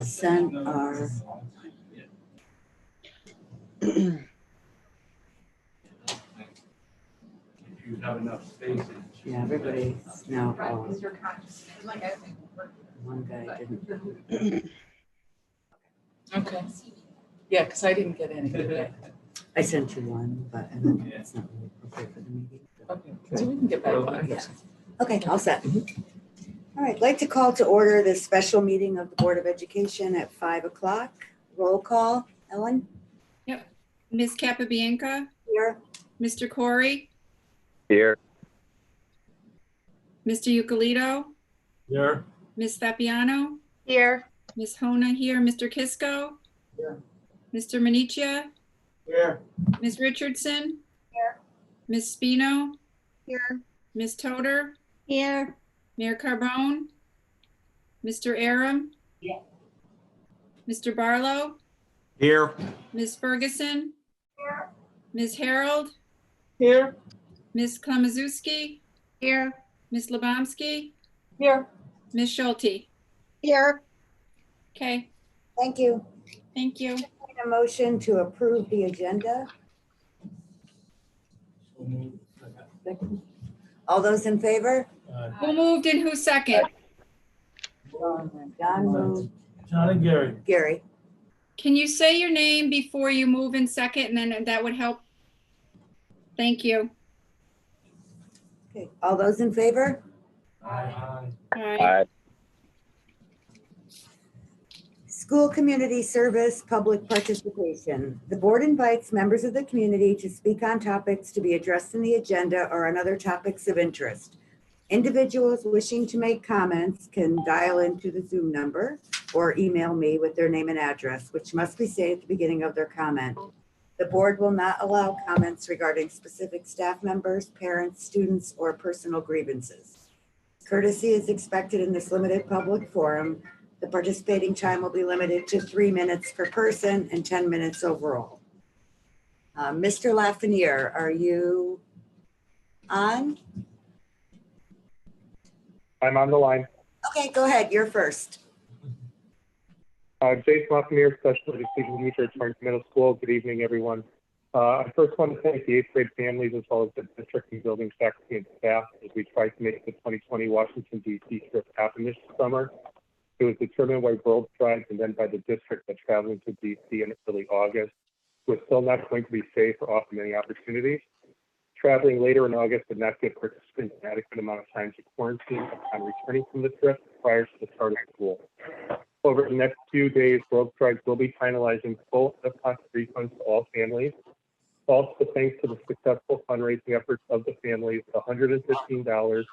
sent our You have enough space. yeah, everybody's now off. One guy didn't. Okay. Yeah, because I didn't get any today. I sent you one, but it's not really appropriate for the meeting. Okay, so we can get back on. Yeah. Okay, all set. All right, I'd like to call to order this special meeting of the Board of Education at 5 o'clock. Roll call. Ellen? Ms. Capabianca, Here. Mr. Corey, Here. Mr. Euclid, Here. Ms. Fabiano, Here. Ms. Hona here, Mr. Kisco, Here. Mr. Manicia, Here. Ms. Richardson, Here. Ms. Spino, Here. Ms. Toder, Here. Mayor Carbone, Mr. Aram, Yeah. Mr. Barlow, Here. Ms. Ferguson, Here. Ms. Harold, Here. Ms. Klamazewski, Here. Ms. Lebomsky, Here. Ms. Schulte. Here. Okay, Thank you. thank you. Need a motion to approve the agenda. All those in favor? Who moved and who second? John moved. John and Gary. Gary. Can you say your name before you move in second, and then that would help? Thank you. Okay, all those in favor? Aye. All right. Aye. School community service, public participation. The board invites members of the community to speak on topics to be addressed in the agenda or on other topics of interest. Individuals wishing to make comments can dial into the Zoom number or email me with their name and address, which must be said at the beginning of their comment. The board will not allow comments regarding specific staff members, parents, students, or personal grievances. Courtesy is expected in this limited public forum. The participating time will be limited to 3 minutes per person and 10 minutes overall. Mr. Lafreniere, are you on? I'm on the line. Okay, go ahead. You're first. Jason Lafreniere, Special Education Teacher at Torrington Middle School. Good evening, everyone. I first want to thank the 8th grade families as well as the district and building faculty and staff as we tried to make the 2020 Washington, D.C. trip happen this summer. It was determined by World Strides and then by the district that traveling to D.C. in early August was still not going to be safe or offer many opportunities. Traveling later in August would not give participants an adequate amount of time to quarantine upon returning from the trip prior to the start of school. Over the next few days, World Strides will be finalizing full out-of-pocket refunds to all families. Also, thanks to the successful fundraising efforts of the families, $115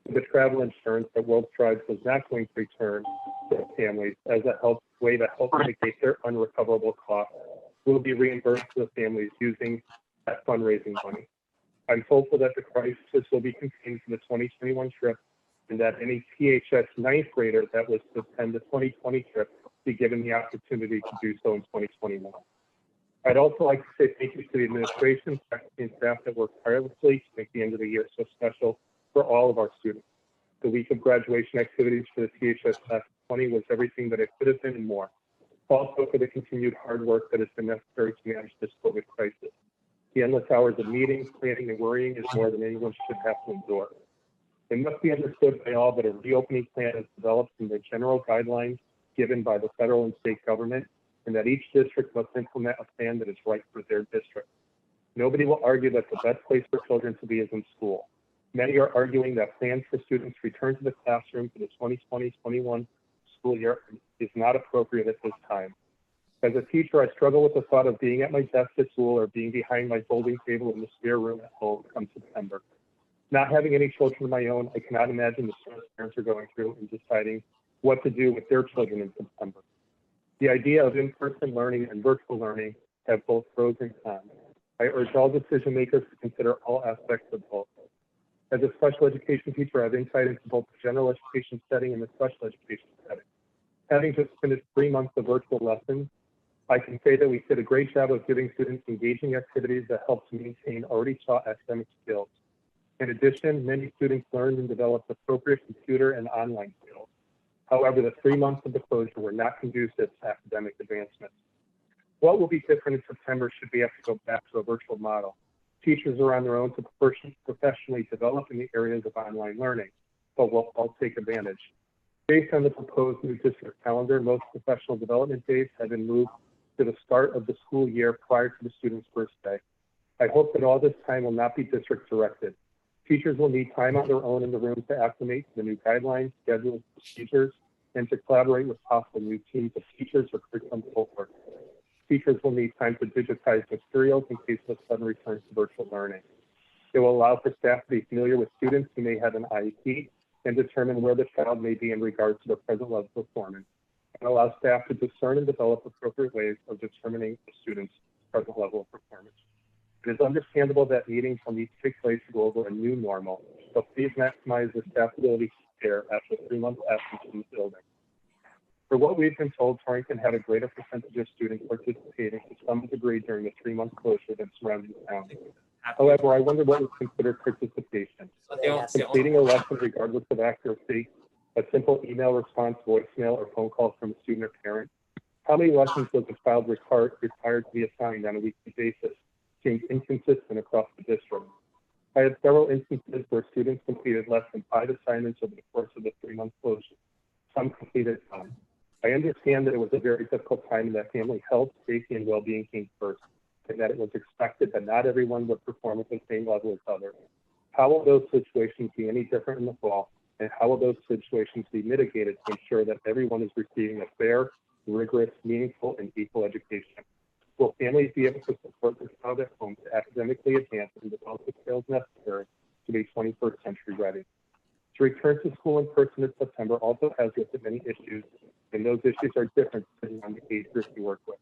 to the travel insurance that World Strides was not going to return to the families as a way to help mitigate their unrecoverable costs will be reimbursed to the families using that fundraising money. I'm hopeful that the crisis will be contained for the 2021 trip and that any PHS ninth grader that was to attend the 2020 trip be given the opportunity to do so in 2021. I'd also like to say thank you to the administration, faculty, and staff that worked tirelessly to make the end of the year so special for all of our students. The week of graduation activities for the PHS class of 20 was everything that it could have been and more. Also for the continued hard work that has been necessary to manage this COVID crisis. The endless hours of meetings, planning, and worrying is more than anyone should have to endure. It must be understood by all that a reopening plan is developed from the general guidelines given by the federal and state government, and that each district must implement a plan that is right for their district. Nobody will argue that the best place for children to be is in school. Many are arguing that plans for students to return to the classroom for the 2020-21 school year is not appropriate at this time. As a teacher, I struggle with the thought of being at my desk at school or being behind my folding table in the spare room at home come September. Not having any children of my own, I cannot imagine the stress parents are going through in deciding what to do with their children in September. The idea of in-person learning and virtual learning have both pros and cons. I urge all decision makers to consider all aspects of both. As a special education teacher, I have insight into both the general education setting and the special education setting. Having just finished 3 months of virtual lessons, I can say that we did a great job of giving students engaging activities that help to maintain already taught academic skills. In addition, many students learned and developed appropriate computer and online skills. However, the 3 months of the closure were not conducive to academic advancement. What will be different in September should we have to go back to a virtual model? Teachers are on their own to professionally develop in the areas of online learning, but we'll all take advantage. Based on the proposed new district calendar, most professional development days have been moved to the start of the school year prior to the student's first day. I hope that all this time will not be district directed. Teachers will need time on their own in the room to acclimate to the new guidelines, schedules, procedures, and to collaborate with possible new teams of teachers or curriculum cohorts. Teachers will need time to digitize materials in case of a sudden return to virtual learning. It will allow for staff to be familiar with students who may have an IEP and determine where the child may be in regards to their present level of performance, and allow staff to discern and develop appropriate ways of determining the student's present level of performance. It is understandable that meetings will need to take place to go over a new normal, but please maximize the staff's ability to prepare after 3 months absence from the building. For what we've been told, Torrington had a greater percentage of students participating to some degree during the 3-month closure than surrounding towns. However, I wonder what is considered participation. Completing a lesson regardless of accuracy, a simple email response, voicemail, or phone call from a student or parent. How many lessons was a child required to be assigned on a weekly basis? Seems inconsistent across the district. I had several instances where students completed less than 5 assignments over the course of the 3-month closure. Some completed some. I understand that it was a very difficult time and that family health, safety, and well-being came first, and that it was expected that not everyone would perform at the same level as others. How will those situations be any different in the fall, and how will those situations be mitigated to ensure that everyone is receiving a fair, rigorous, meaningful, and equal education? Will families be able to support their child at home to academically advance and develop the skills necessary to be 21st century ready? To return to school in person in September also has with it many issues, and those issues are different depending on the age group you work with.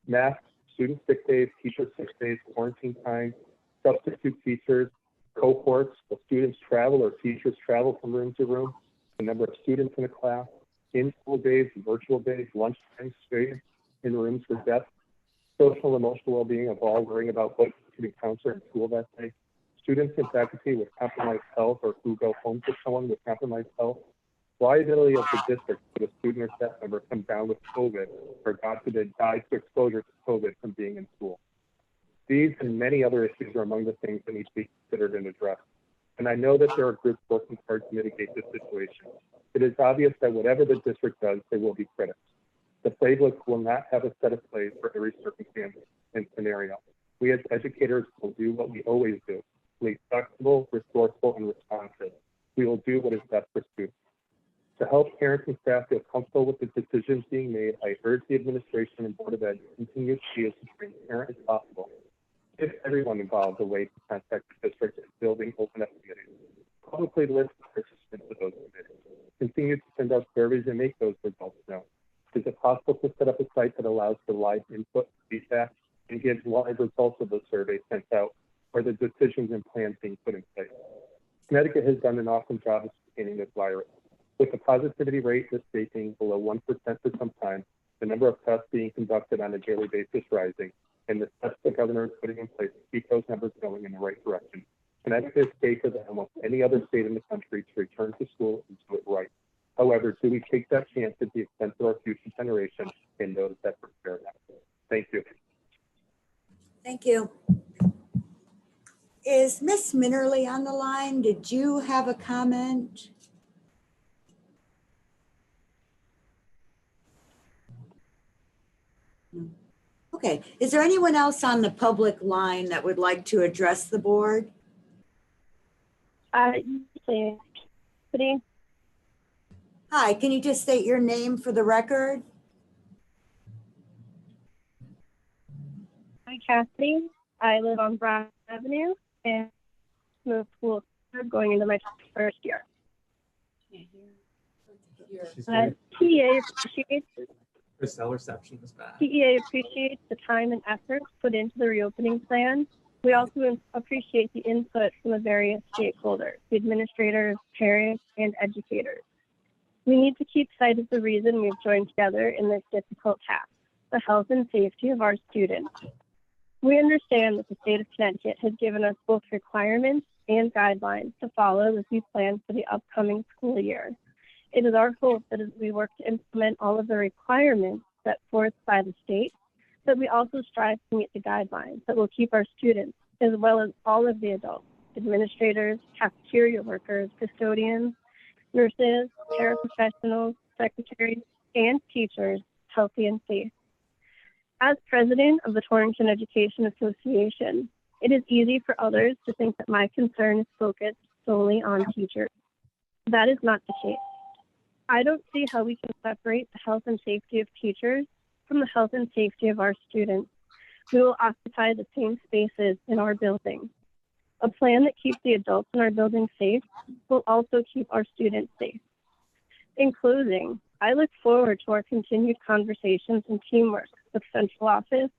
Masks, student sick days, teacher sick days, quarantine time, substitute teachers, cohorts, will students travel or teachers travel from room to room, the number of students in a class, in-school days, virtual days, lunchtime stays in rooms for desks, social and emotional well-being of all, worrying about what to be counselor in school that day, students and faculty with compromised health or who go home to someone with compromised health, liability of the district for the student or staff member come down with COVID or God forbid dies to exposure to COVID from being in school. These and many other issues are among the things that need to be considered and addressed. And I know that there are groups working hard to mitigate this situation. It is obvious that whatever the district does, there will be critics. The playbook will not have a set of plays for every circumstance and scenario. We as educators will do what we always do, be flexible, resourceful, and responsive. We will do what is best for students. To help parents and staff feel comfortable with the decisions being made, I urge the administration and Board of Ed to continue to be as transparent as possible. Give everyone involved a way to contact the district and building open up committees. Publicly list participants of those committees. Continue to send out surveys and make those results known. Is it possible to set up a site that allows for live input, feedback, and gives live results of those surveys sent out, or the decisions and plans being put in place? Connecticut has done an awesome job of containing this virus. With the positivity rate in the state being below 1% for some time, the number of tests being conducted on a daily basis rising, and the steps the governor is putting in place to keep those numbers going in the right direction. Connecticut is safer than almost any other state in the country to return to school and do it right. However, do we take that chance at the expense of our future generation and those that prepare now? Thank you. Thank you. Is Miss Minnerly on the line? Did you have a comment? No. Okay, is there anyone else on the public line that would like to address the board? Hi, can you just state your name for the record? Hi, Cassidy. I live on Brown Avenue and moved school going into my first year. TEA appreciates the time and effort put into the reopening plan. We also appreciate the input from the various stakeholders, the administrators, parents, and educators. We need to keep sight of the reason we've joined together in this difficult task, the health and safety of our students. We understand that the state of Connecticut has given us both requirements and guidelines to follow as we plan for the upcoming school year. It is our hope that as we work to implement all of the requirements set forth by the state, that we also strive to meet the guidelines that will keep our students, as well as all of the adults, administrators, cafeteria workers, custodians, nurses, paraprofessionals, secretaries, and teachers healthy and safe. As president of the Torrington Education Association, it is easy for others to think that my concern is focused solely on teachers. That is not the case. I don't see how we can separate the health and safety of teachers from the health and safety of our students. We will occupy the same spaces in our building. A plan that keeps the adults in our building safe will also keep our students safe. In closing, I look forward to our continued conversations and teamwork with central office,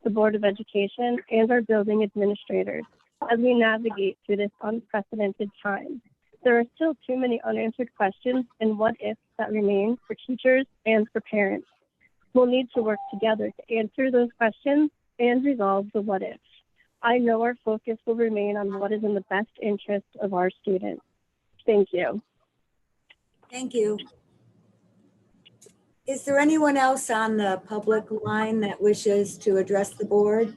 the Board of Education, and our building administrators as we navigate through this unprecedented time. There are still too many unanswered questions and what ifs that remain for teachers and for parents. We'll need to work together to answer those questions and resolve the what ifs. I know our focus will remain on what is in the best interest of our students. Thank you. Thank you. Is there anyone else on the public line that wishes to address the board?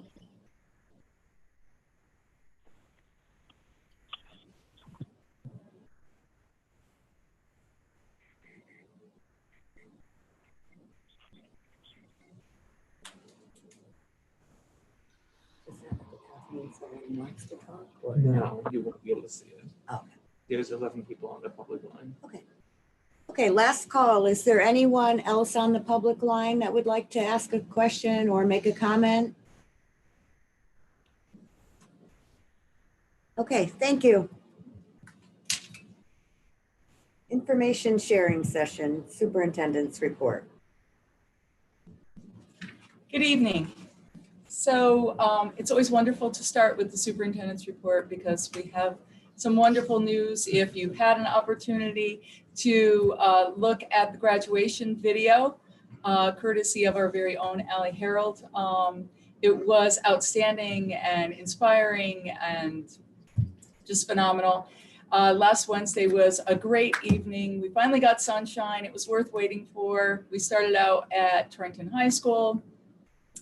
No, you won't be able to see it. Okay. There's 11 people on the public line. Okay, last call. Is there anyone else on the public line that would like to ask a question or make a comment? Okay, thank you. Information sharing session, superintendent's report. Good evening. So it's always wonderful to start with the superintendent's report because we have some wonderful news. If you had an opportunity to look at the graduation video, courtesy of our very own Allie Harold, it was outstanding and inspiring and just phenomenal. Last Wednesday was a great evening. We finally got sunshine. It was worth waiting for. We started out at Torrington High School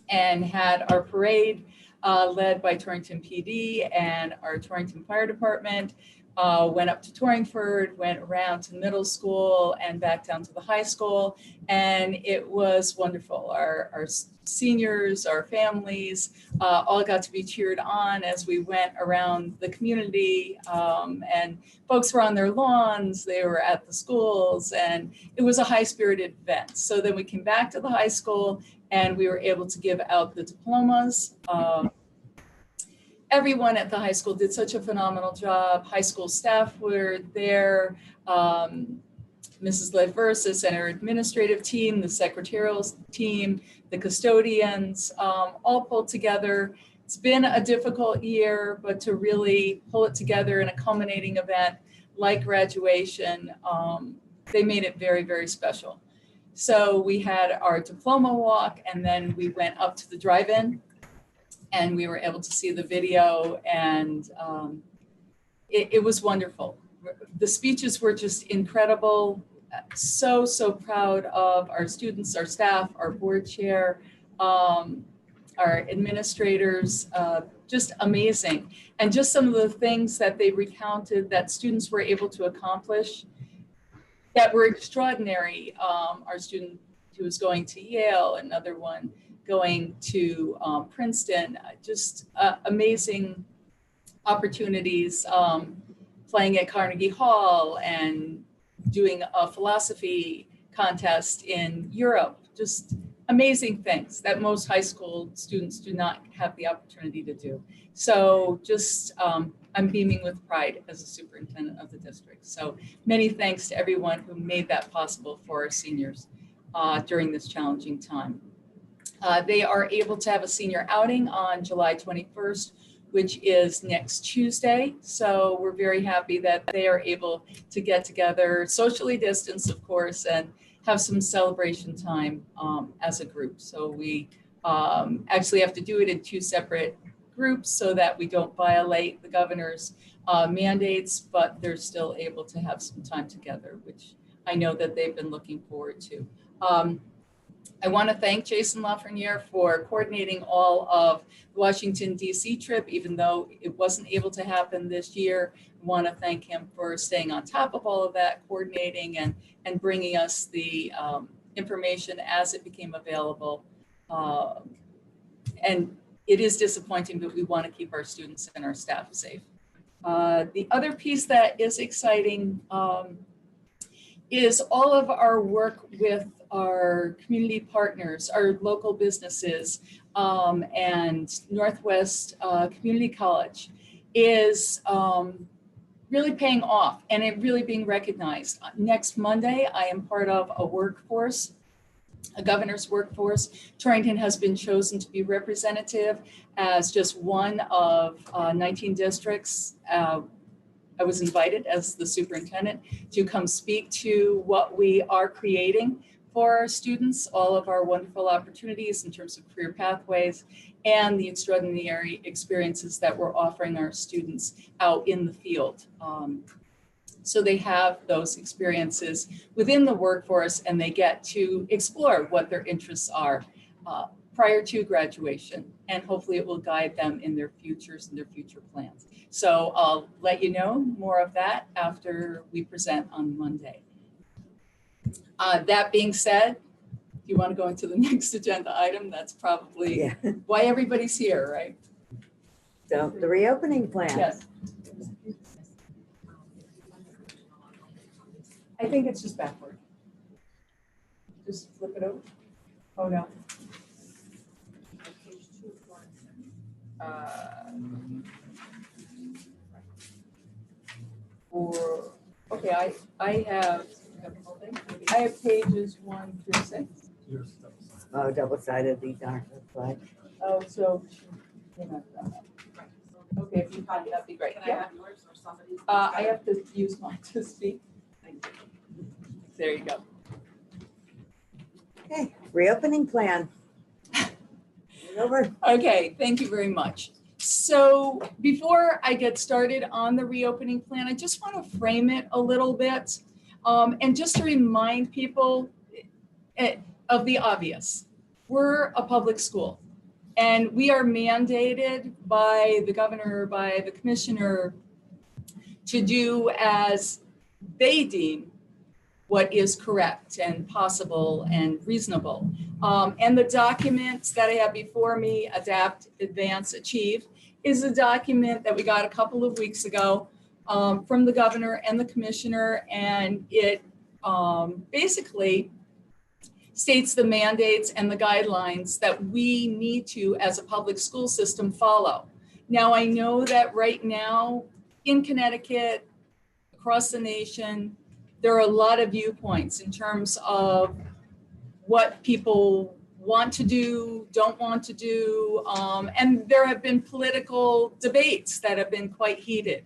and had our parade led by Torrington PD and our Torrington Fire Department. Went up to Torringford, went around to middle school and back down to the high school. And it was wonderful. Our seniors, our families, all got to be cheered on as we went around the community. And folks were on their lawns, they were at the schools, and it was a high-spirited event. So then we came back to the high school and we were able to give out the diplomas. Everyone at the high school did such a phenomenal job. High school staff were there. Mrs. Ledversus and her administrative team, the secretarial team, the custodians, all pulled together. It's been a difficult year, but to really pull it together in a culminating event like graduation, they made it very, very special. So we had our diploma walk, and then we went up to the drive-in and we were able to see the video, and it was wonderful. The speeches were just incredible. So proud of our students, our staff, our board chair, our administrators, just amazing. And just some of the things that they recounted that students were able to accomplish that were extraordinary. Our student who was going to Yale, another one going to Princeton, just amazing opportunities, playing at Carnegie Hall and doing a philosophy contest in Europe, just amazing things that most high school students do not have the opportunity to do. So just, I'm beaming with pride as a superintendent of the district. So many thanks to everyone who made that possible for our seniors during this challenging time. They are able to have a senior outing on July 21st, which is next Tuesday. So we're very happy that they are able to get together, socially distanced, of course, and have some celebration time as a group. So we actually have to do it in two separate groups so that we don't violate the governor's mandates, but they're still able to have some time together, which I know that they've been looking forward to. I want to thank Jason Lafreniere for coordinating all of the Washington, D.C. trip, even though it wasn't able to happen this year. I want to thank him for staying on top of all of that, coordinating and bringing us the information as it became available. And it is disappointing, but we want to keep our students and our staff safe. The other piece that is exciting is all of our work with our community partners, our local businesses, and Northwest Community College is really paying off and it really being recognized. Next Monday, I am part of a workforce, a governor's workforce. Torrington has been chosen to be representative as just one of 19 districts. I was invited as the superintendent to come speak to what we are creating for our students, all of our wonderful opportunities in terms of career pathways and the extraordinary experiences that we're offering our students out in the field. So they have those experiences within the workforce and they get to explore what their interests are prior to graduation. And hopefully it will guide them in their futures and their future plans. So I'll let you know more of that after we present on Monday. That being said, if you want to go into the next agenda item, that's probably why everybody's here, right? So the reopening plan. Yes. I think it's just backward. Just flip it over. Oh, no. Or, okay, I have pages 1 through 6. Oh, double-sided, these aren't. That's why. Oh, so, okay, if you copy, that'd be great. Yeah. I have to use mine to speak. There you go. Okay, reopening plan. Over. Okay, thank you very much. So before I get started on the reopening plan, I just want to frame it a little bit and just to remind people of the obvious. We're a public school and we are mandated by the governor, by the commissioner to do as they deem what is correct and possible and reasonable. And the document that I have before me, Adapt, Advance, Achieve, is a document that we got a couple of weeks ago from the governor and the commissioner, and it basically states the mandates and the guidelines that we need to, as a public school system, follow. Now, I know that right now in Connecticut, across the nation, there are a lot of viewpoints in terms of what people want to do, don't want to do, and there have been political debates that have been quite heated.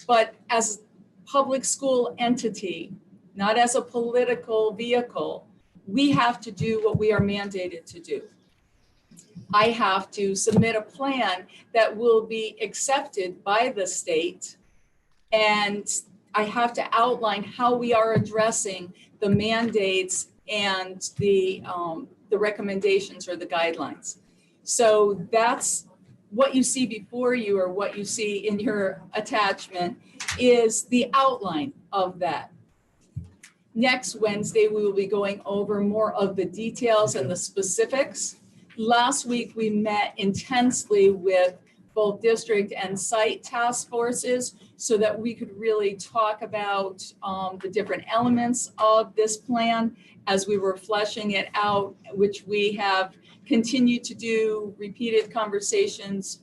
But as a public school entity, not as a political vehicle, we have to do what we are mandated to do. I have to submit a plan that will be accepted by the state, and I have to outline how we are addressing the mandates and the recommendations or the guidelines. So that's what you see before you, or what you see in your attachment, is the outline of that. Next Wednesday, we will be going over more of the details and the specifics. Last week, we met intensely with both district and site task forces so that we could really talk about the different elements of this plan as we were fleshing it out, which we have continued to do. Repeated conversations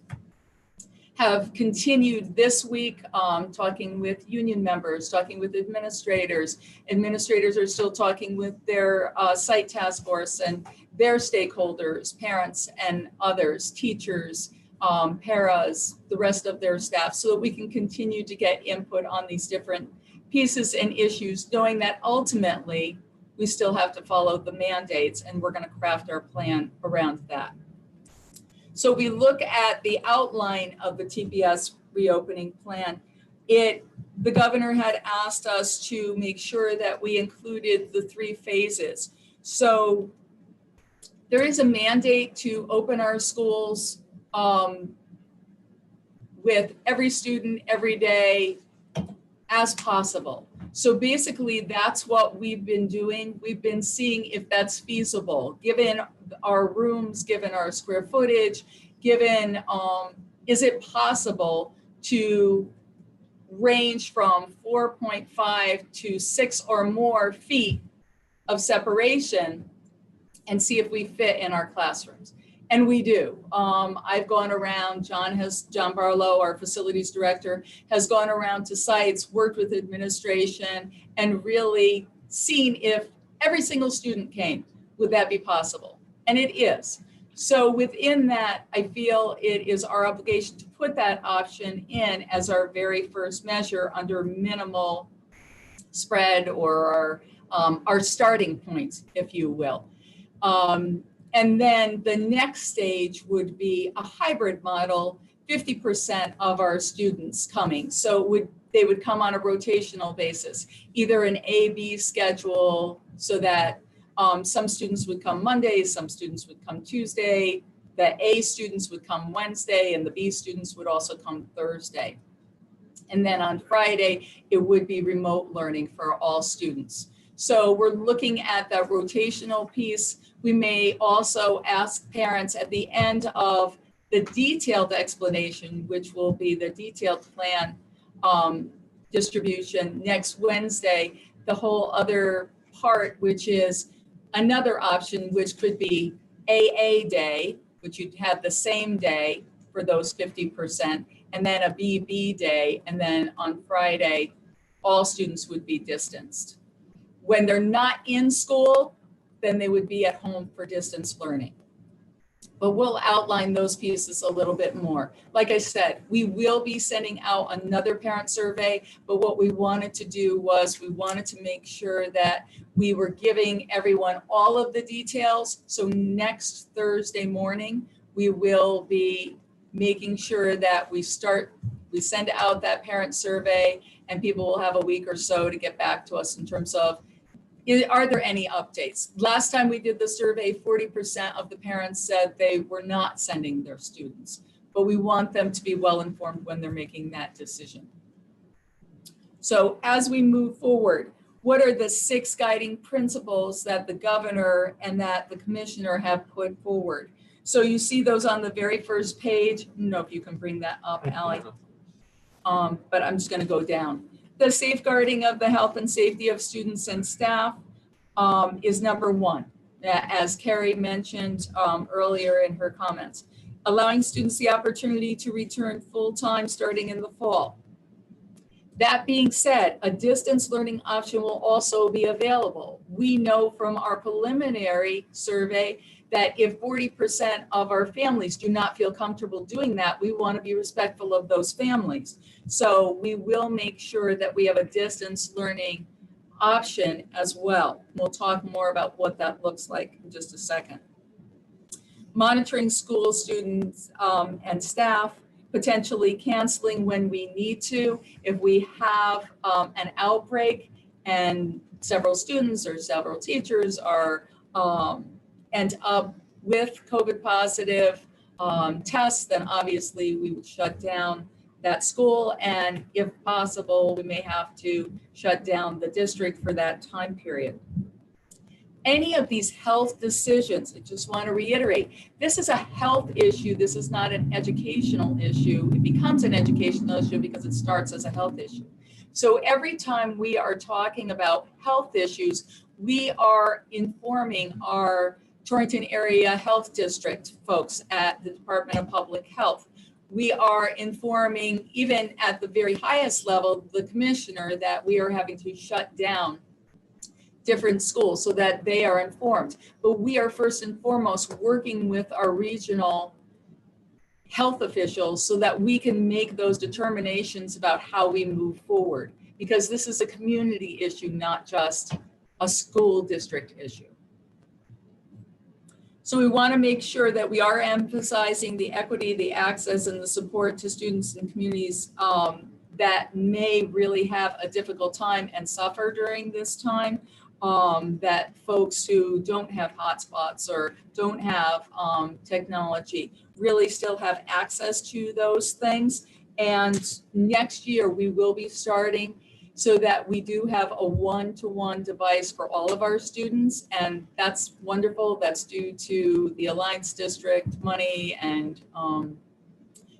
have continued this week, talking with union members, talking with administrators. Administrators are still talking with their site task force and their stakeholders, parents and others, teachers, paras, the rest of their staff, so that we can continue to get input on these different pieces and issues, knowing that ultimately we still have to follow the mandates, and we're going to craft our plan around that. So we look at the outline of the TPS reopening plan. the governor had asked us to make sure that we included the 3 phases. So there is a mandate to open our schools with every student every day as possible. So basically, that's what we've been doing. We've been seeing if that's feasible, given our rooms, given our square footage, given, is it possible to range from 4.5 to 6 or more feet of separation and see if we fit in our classrooms. And we do. I've gone around, John Barlow, our facilities director, has gone around to sites, worked with administration, and really seen if every single student came, would that be possible? And it is. So within that, I feel it is our obligation to put that option in as our very first measure under minimal spread, or our starting point, if you will. And then the next stage would be a hybrid model, 50% of our students coming. So they would come on a rotational basis, either an A-B schedule, so that some students would come Monday, some students would come Tuesday, the A students would come Wednesday, and the B students would also come Thursday. And then on Friday, it would be remote learning for all students. So we're looking at that rotational piece. We may also ask parents at the end of the detailed explanation, which will be the detailed plan distribution next Wednesday, the whole other part, which is another option, which could be AA day, which you'd have the same day for those 50%, and then a BB day, and then on Friday, all students would be distanced. When they're not in school, then they would be at home for distance learning. But we'll outline those pieces a little bit more. Like I said, we will be sending out another parent survey, but what we wanted to do was we wanted to make sure that we were giving everyone all of the details. So next Thursday morning, we will be making sure that we send out that parent survey, and people will have a week or so to get back to us in terms of, are there any updates? Last time we did the survey, 40% of the parents said they were not sending their students, but we want them to be well informed when they're making that decision. So as we move forward, what are the 6 guiding principles that the governor and that the commissioner have put forward? So you see those on the very first page. I don't know if you can bring that up, Allie. But I'm just going to go down. The safeguarding of the health and safety of students and staff is number 1, as Carrie mentioned earlier in her comments. Allowing students the opportunity to return full-time starting in the fall. That being said, a distance learning option will also be available. We know from our preliminary survey that if 40% of our families do not feel comfortable doing that, we want to be respectful of those families. So we will make sure that we have a distance learning option as well. We'll talk more about what that looks like in just a second. Monitoring school students and staff, potentially canceling when we need to. If we have an outbreak and several students or several teachers are end up with COVID positive tests, then obviously we would shut down that school. And if possible, we may have to shut down the district for that time period. Any of these health decisions, I just want to reiterate, this is a health issue. This is not an educational issue. It becomes an educational issue because it starts as a health issue. So every time we are talking about health issues, we are informing our Torrington Area Health District folks at the Department of Public Health. We are informing, even at the very highest level, the commissioner that we are having to shut down different schools so that they are informed. But we are first and foremost working with our regional health officials so that we can make those determinations about how we move forward, because this is a community issue, not just a school district issue. So we want to make sure that we are emphasizing the equity, the access, and the support to students and communities that may really have a difficult time and suffer during this time. That folks who don't have hotspots or don't have technology really still have access to those things. And next year we will be starting so that we do have a one-to-one device for all of our students. And that's wonderful. That's due to the Alliance District money and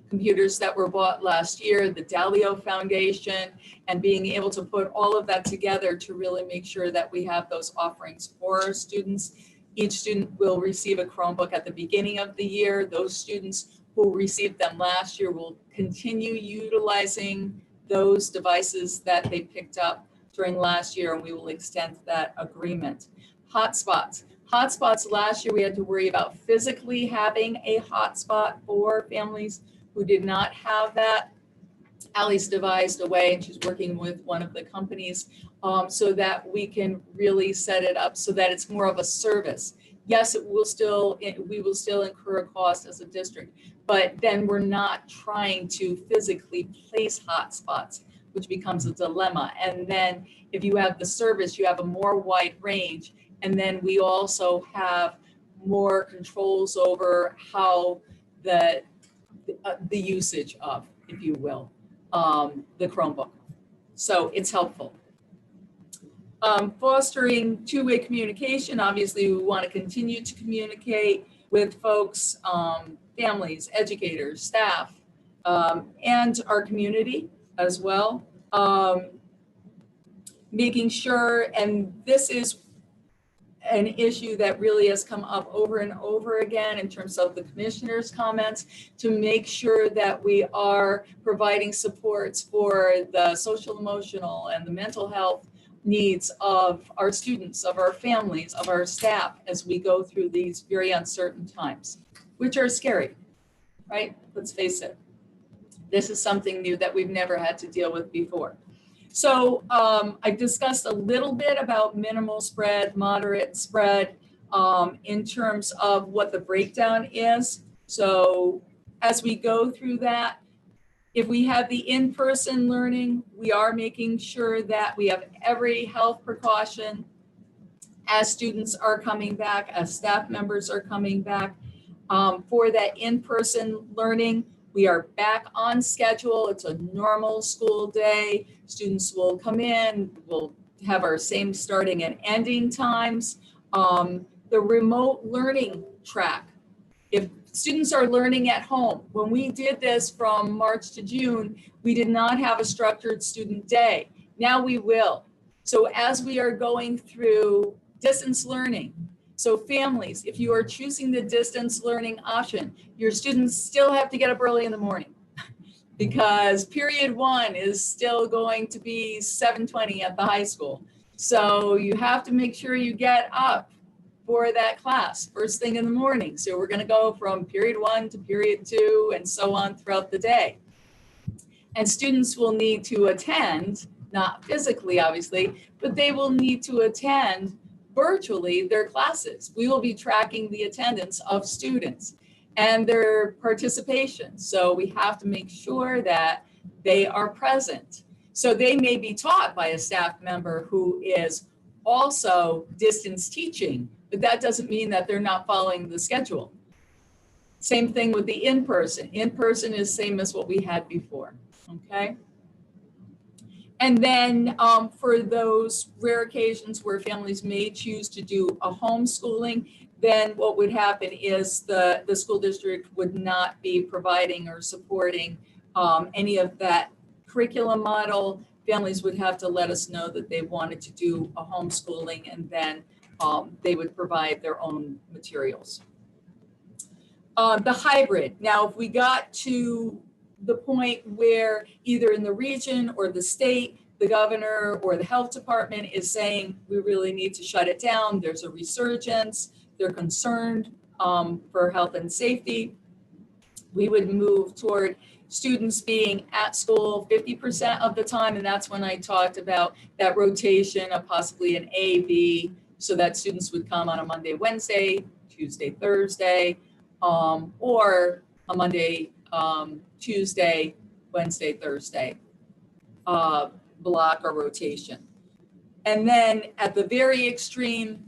computers that were bought last year, the Dalio Foundation, and being able to put all of that together to really make sure that we have those offerings for our students. Each student will receive a Chromebook at the beginning of the year. Those students who received them last year will continue utilizing those devices that they picked up during last year, and we will extend that agreement. Hotspots. Hotspots last year, we had to worry about physically having a hotspot for families who did not have that. Allie's devised a way, and she's working with one of the companies so that we can really set it up so that it's more of a service. Yes, we will still incur a cost as a district, but then we're not trying to physically place hotspots, which becomes a dilemma. And then if you have the service, you have a more wide range. And then we also have more controls over how the usage of, if you will, the Chromebook. So it's helpful. Fostering two-way communication. Obviously, we want to continue to communicate with folks, families, educators, staff, and our community as well. Making sure, and this is an issue that really has come up over and over again in terms of the commissioner's comments, to make sure that we are providing supports for the social, emotional, and the mental health needs of our students, of our families, of our staff as we go through these very uncertain times, which are scary, right? Let's face it. This is something new that we've never had to deal with before. So I discussed a little bit about minimal spread, moderate spread in terms of what the breakdown is. So as we go through that, if we have the in-person learning, we are making sure that we have every health precaution as students are coming back, as staff members are coming back. For that in-person learning, we are back on schedule. It's a normal school day. Students will come in, we'll have our same starting and ending times. The remote learning track. If students are learning at home, when we did this from March to June, we did not have a structured student day. Now we will. So as we are going through distance learning, so families, if you are choosing the distance learning option, your students still have to get up early in the morning because period one is still going to be 7:20 at the high school. So you have to make sure you get up for that class first thing in the morning. So we're going to go from period one to period two and so on throughout the day. And students will need to attend, not physically, obviously, but they will need to attend virtually their classes. We will be tracking the attendance of students and their participation. So we have to make sure that they are present. So they may be taught by a staff member who is also distance teaching, but that doesn't mean that they're not following the schedule. Same thing with the in-person. In-person is same as what we had before, okay? And then for those rare occasions where families may choose to do a homeschooling, then what would happen is the school district would not be providing or supporting any of that curriculum model. Families would have to let us know that they wanted to do a homeschooling, and then they would provide their own materials. The hybrid. Now, if we got to the point where either in the region or the state, the governor or the health department is saying we really need to shut it down, there's a resurgence, they're concerned for health and safety, we would move toward students being at school 50% of the time. And that's when I talked about that rotation of possibly an A, B, so that students would come on a Monday, Wednesday, Tuesday, Thursday, or a Monday, Tuesday, Wednesday, Thursday. block or rotation. And then at the very extreme,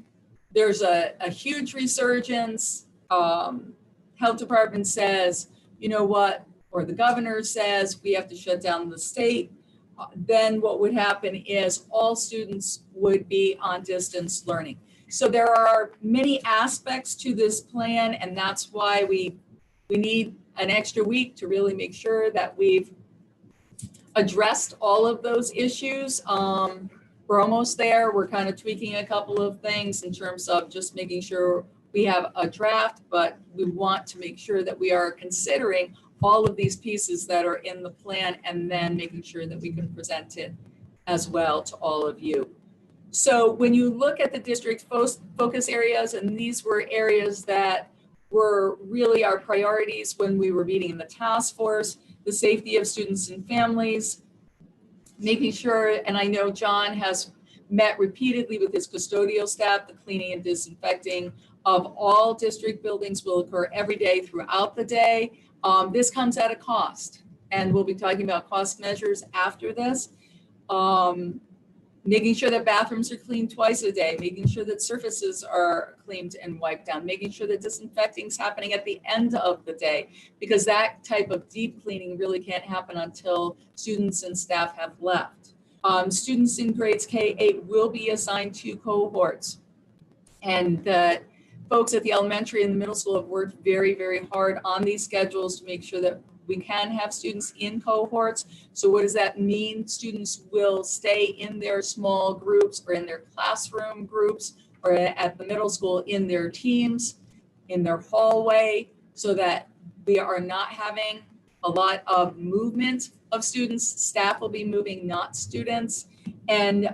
there's a huge resurgence. Health department says, you know what, or the governor says we have to shut down the state. Then what would happen is all students would be on distance learning. So there are many aspects to this plan, and that's why we need an extra week to really make sure that we've addressed all of those issues. We're almost there. We're kind of tweaking a couple of things in terms of just making sure we have a draft, but we want to make sure that we are considering all of these pieces that are in the plan and then making sure that we can present it as well to all of you. So when you look at the district focus areas, and these were areas that were really our priorities when we were meeting in the task force, the safety of students and families, making sure, and I know John has met repeatedly with his custodial staff, the cleaning and disinfecting of all district buildings will occur every day throughout the day. This comes at a cost, and we'll be talking about cost measures after this. Making sure that bathrooms are cleaned twice a day, making sure that surfaces are cleaned and wiped down, making sure that disinfecting is happening at the end of the day, because that type of deep cleaning really can't happen until students and staff have left. Students in grades K-8 will be assigned to cohorts, and the folks at the elementary and the middle school have worked very, very hard on these schedules to make sure that we can have students in cohorts. So what does that mean? Students will stay in their small groups or in their classroom groups, or at the middle school in their teams, in their hallway, so that we are not having a lot of movement of students. Staff will be moving, not students. And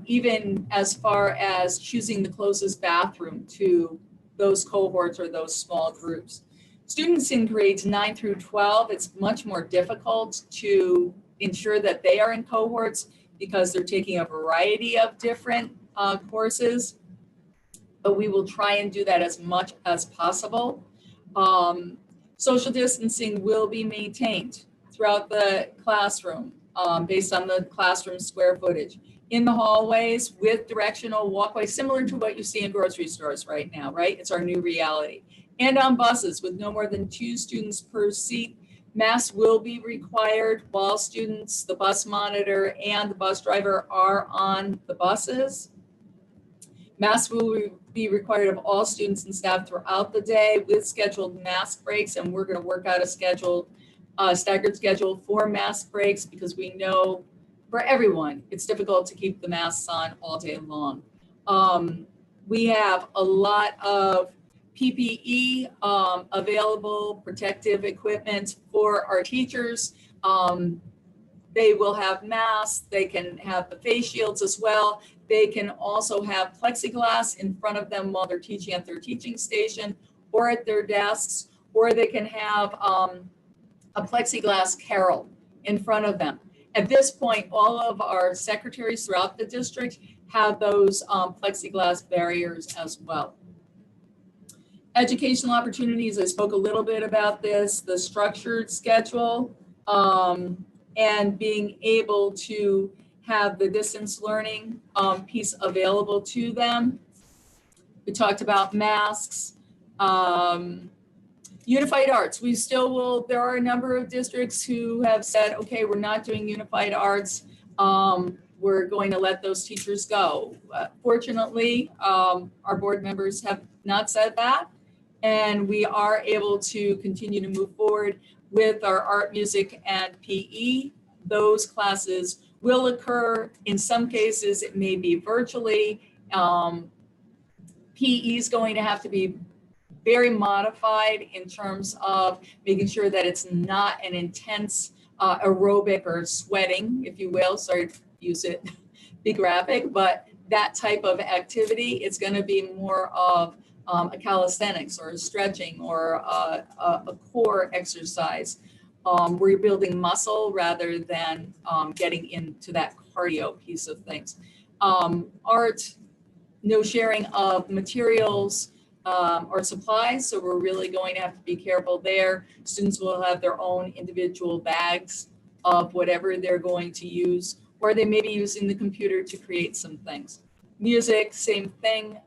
even as far as choosing the closest bathroom to those cohorts or those small groups. Students in grades 9 through 12, it's much more difficult to ensure that they are in cohorts because they're taking a variety of different courses, but we will try and do that as much as possible. Social distancing will be maintained throughout the classroom based on the classroom square footage. In the hallways with directional walkways, similar to what you see in grocery stores right now, right? It's our new reality. And on buses with no more than 2 students per seat. Masks will be required while students, the bus monitor, and the bus driver are on the buses. Masks will be required of all students and staff throughout the day with scheduled mask breaks, and we're going to work out a schedule, staggered schedule for mask breaks, because we know for everyone it's difficult to keep the masks on all day long. We have a lot of PPE available, protective equipment for our teachers. They will have masks, they can have the face shields as well. They can also have plexiglass in front of them while they're teaching at their teaching station or at their desks, or they can have a plexiglass carrel in front of them. At this point, all of our secretaries throughout the district have those plexiglass barriers as well. Educational opportunities, I spoke a little bit about this, the structured schedule, and being able to have the distance learning piece available to them. We talked about masks. Unified arts, we still will, there are a number of districts who have said, okay, we're not doing unified arts. We're going to let those teachers go. Fortunately, our board members have not said that. And we are able to continue to move forward with our art, music, and PE. Those classes will occur. In some cases, it may be virtually. PE is going to have to be very modified in terms of making sure that it's not an intense aerobic or sweating, if you will. Sorry to use it, be graphic, but that type of activity, it's going to be more of a calisthenics or a stretching or a core exercise where you're building muscle rather than getting into that cardio piece of things. Art, no sharing of materials or supplies, so we're really going to have to be careful there. Students will have their own individual bags of whatever they're going to use, or they may be using the computer to create some things. Music, same thing,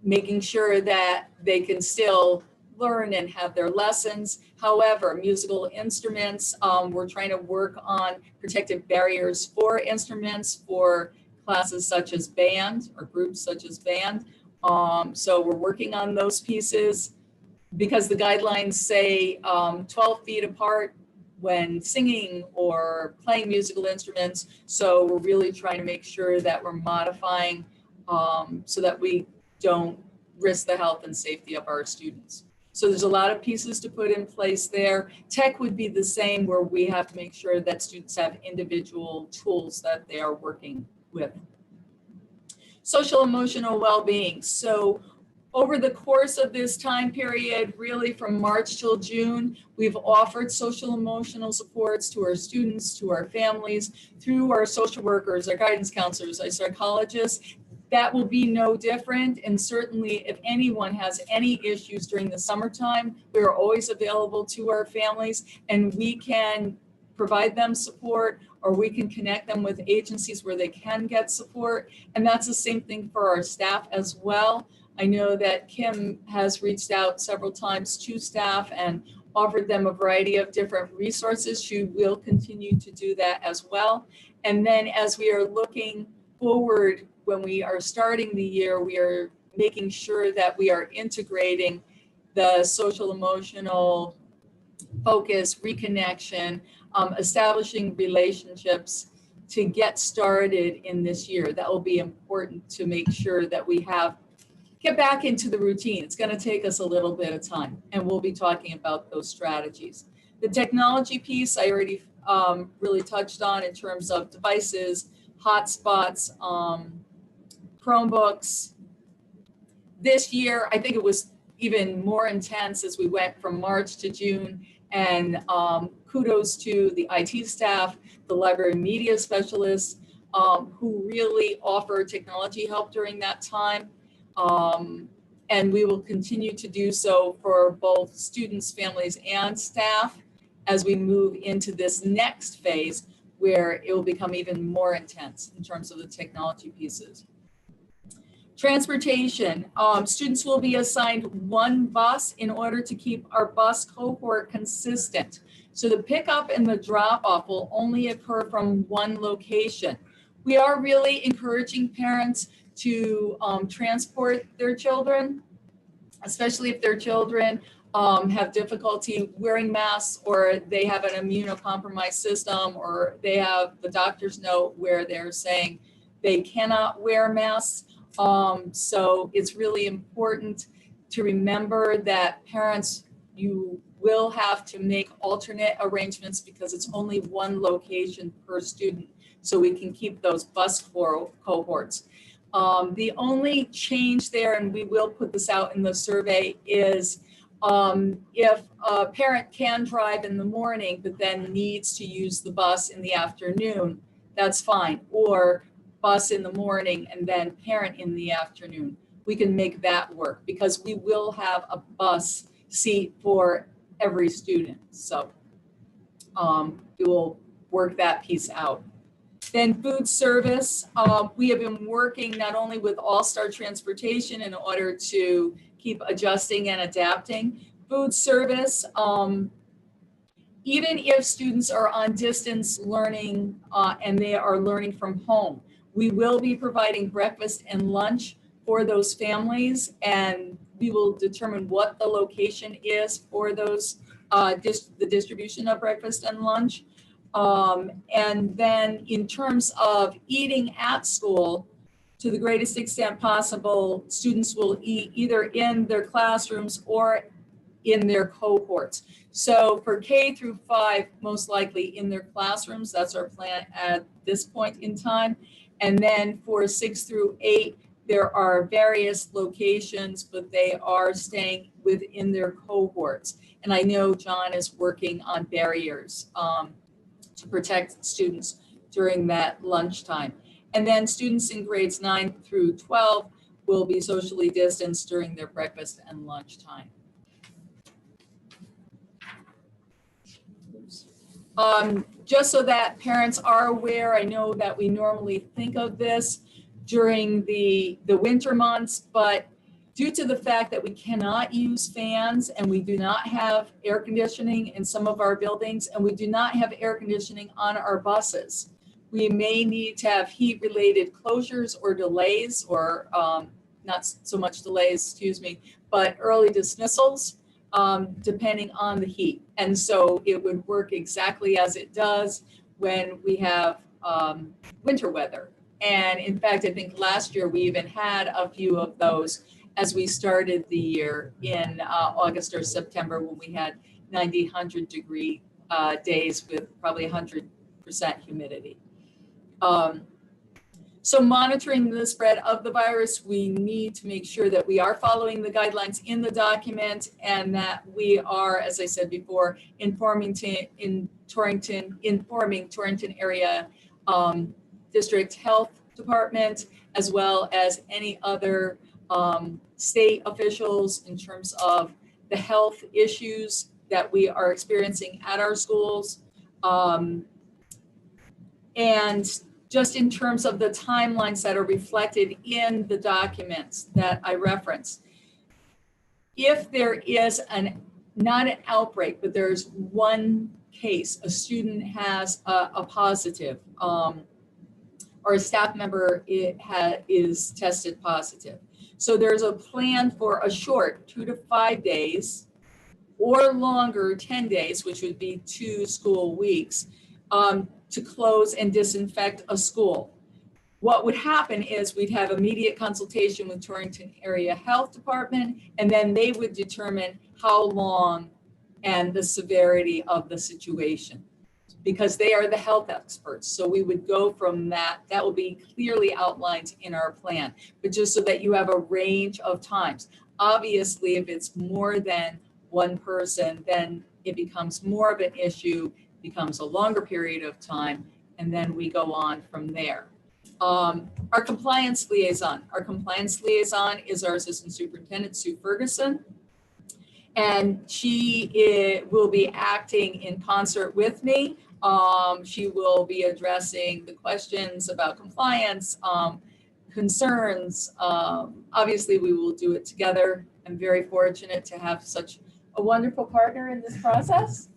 making sure that they can still learn and have their lessons. However, musical instruments, we're trying to work on protective barriers for instruments for classes such as band or groups such as band. So we're working on those pieces because the guidelines say 12 feet apart when singing or playing musical instruments. So we're really trying to make sure that we're modifying so that we don't risk the health and safety of our students. So there's a lot of pieces to put in place there. Tech would be the same, where we have to make sure that students have individual tools that they are working with. Social emotional well-being. So over the course of this time period, really from March till June, we've offered social emotional supports to our students, to our families, through our social workers, our guidance counselors, our psychologists. That will be no different. And certainly if anyone has any issues during the summertime, we are always available to our families, and we can provide them support, or we can connect them with agencies where they can get support. And that's the same thing for our staff as well. I know that Kim has reached out several times to staff and offered them a variety of different resources. She will continue to do that as well. And then as we are looking forward, when we are starting the year, we are making sure that we are integrating the social emotional focus, reconnection, establishing relationships to get started in this year. That will be important to make sure that we get back into the routine. It's going to take us a little bit of time, and we'll be talking about those strategies. The technology piece I already really touched on in terms of devices, hotspots, Chromebooks. This year, I think it was even more intense as we went from March to June, and kudos to the IT staff, the library media specialists who really offer technology help during that time. And we will continue to do so for both students, families, and staff as we move into this next phase, where it will become even more intense in terms of the technology pieces. Transportation, students will be assigned one bus in order to keep our bus cohort consistent. So the pickup and the drop off will only occur from one location. We are really encouraging parents to transport their children, especially if their children have difficulty wearing masks, or they have an immunocompromised system, or they have the doctor's note where they're saying they cannot wear masks. So it's really important to remember that parents, you will have to make alternate arrangements because it's only one location per student, so we can keep those bus cohorts. The only change there, and we will put this out in the survey, is if a parent can drive in the morning but then needs to use the bus in the afternoon, that's fine. Or bus in the morning and then parent in the afternoon. We can make that work because we will have a bus seat for every student. So we will work that piece out. Then food service, we have been working not only with All-Star Transportation in order to keep adjusting and adapting. Food service, even if students are on distance learning and they are learning from home, we will be providing breakfast and lunch for those families, and we will determine what the location is for those, the distribution of breakfast and lunch. And then in terms of eating at school, to the greatest extent possible, students will eat either in their classrooms or in their cohorts. So for K through 5, most likely in their classrooms, that's our plan at this point in time. And then for 6 through 8, there are various locations, but they are staying within their cohorts. And I know John is working on barriers to protect students during that lunchtime. And then students in grades 9 through 12 will be socially distanced during their breakfast and lunchtime. Just so that parents are aware, I know that we normally think of this during the winter months, but due to the fact that we cannot use fans and we do not have air conditioning in some of our buildings and we do not have air conditioning on our buses, we may need to have heat-related closures or delays or not so much delays, excuse me, but early dismissals depending on the heat. And so it would work exactly as it does when we have winter weather. And in fact, I think last year we even had a few of those as we started the year in August or September when we had 90, 100 degree days with probably 100% humidity. So monitoring the spread of the virus, we need to make sure that we are following the guidelines in the document and that we are, as I said before, informing Torrington area district health department, as well as any other state officials in terms of the health issues that we are experiencing at our schools. And just in terms of the timelines that are reflected in the documents that I referenced. If there is not an outbreak, but there's one case, a student has a positive, or a staff member is tested positive. So there's a plan for a short 2 to 5 days or longer 10 days, which would be 2 school weeks, to close and disinfect a school. What would happen is we'd have immediate consultation with Torrington Area Health Department, and then they would determine how long and the severity of the situation, because they are the health experts. So we would go from that. That will be clearly outlined in our plan, but just so that you have a range of times. Obviously, if it's more than one person, then it becomes more of an issue, becomes a longer period of time, and then we go on from there. Our compliance liaison is our assistant superintendent, Sue Ferguson, and she will be acting in concert with me. She will be addressing the questions about compliance, concerns. Obviously, we will do it together. I'm very fortunate to have such a wonderful partner in this process.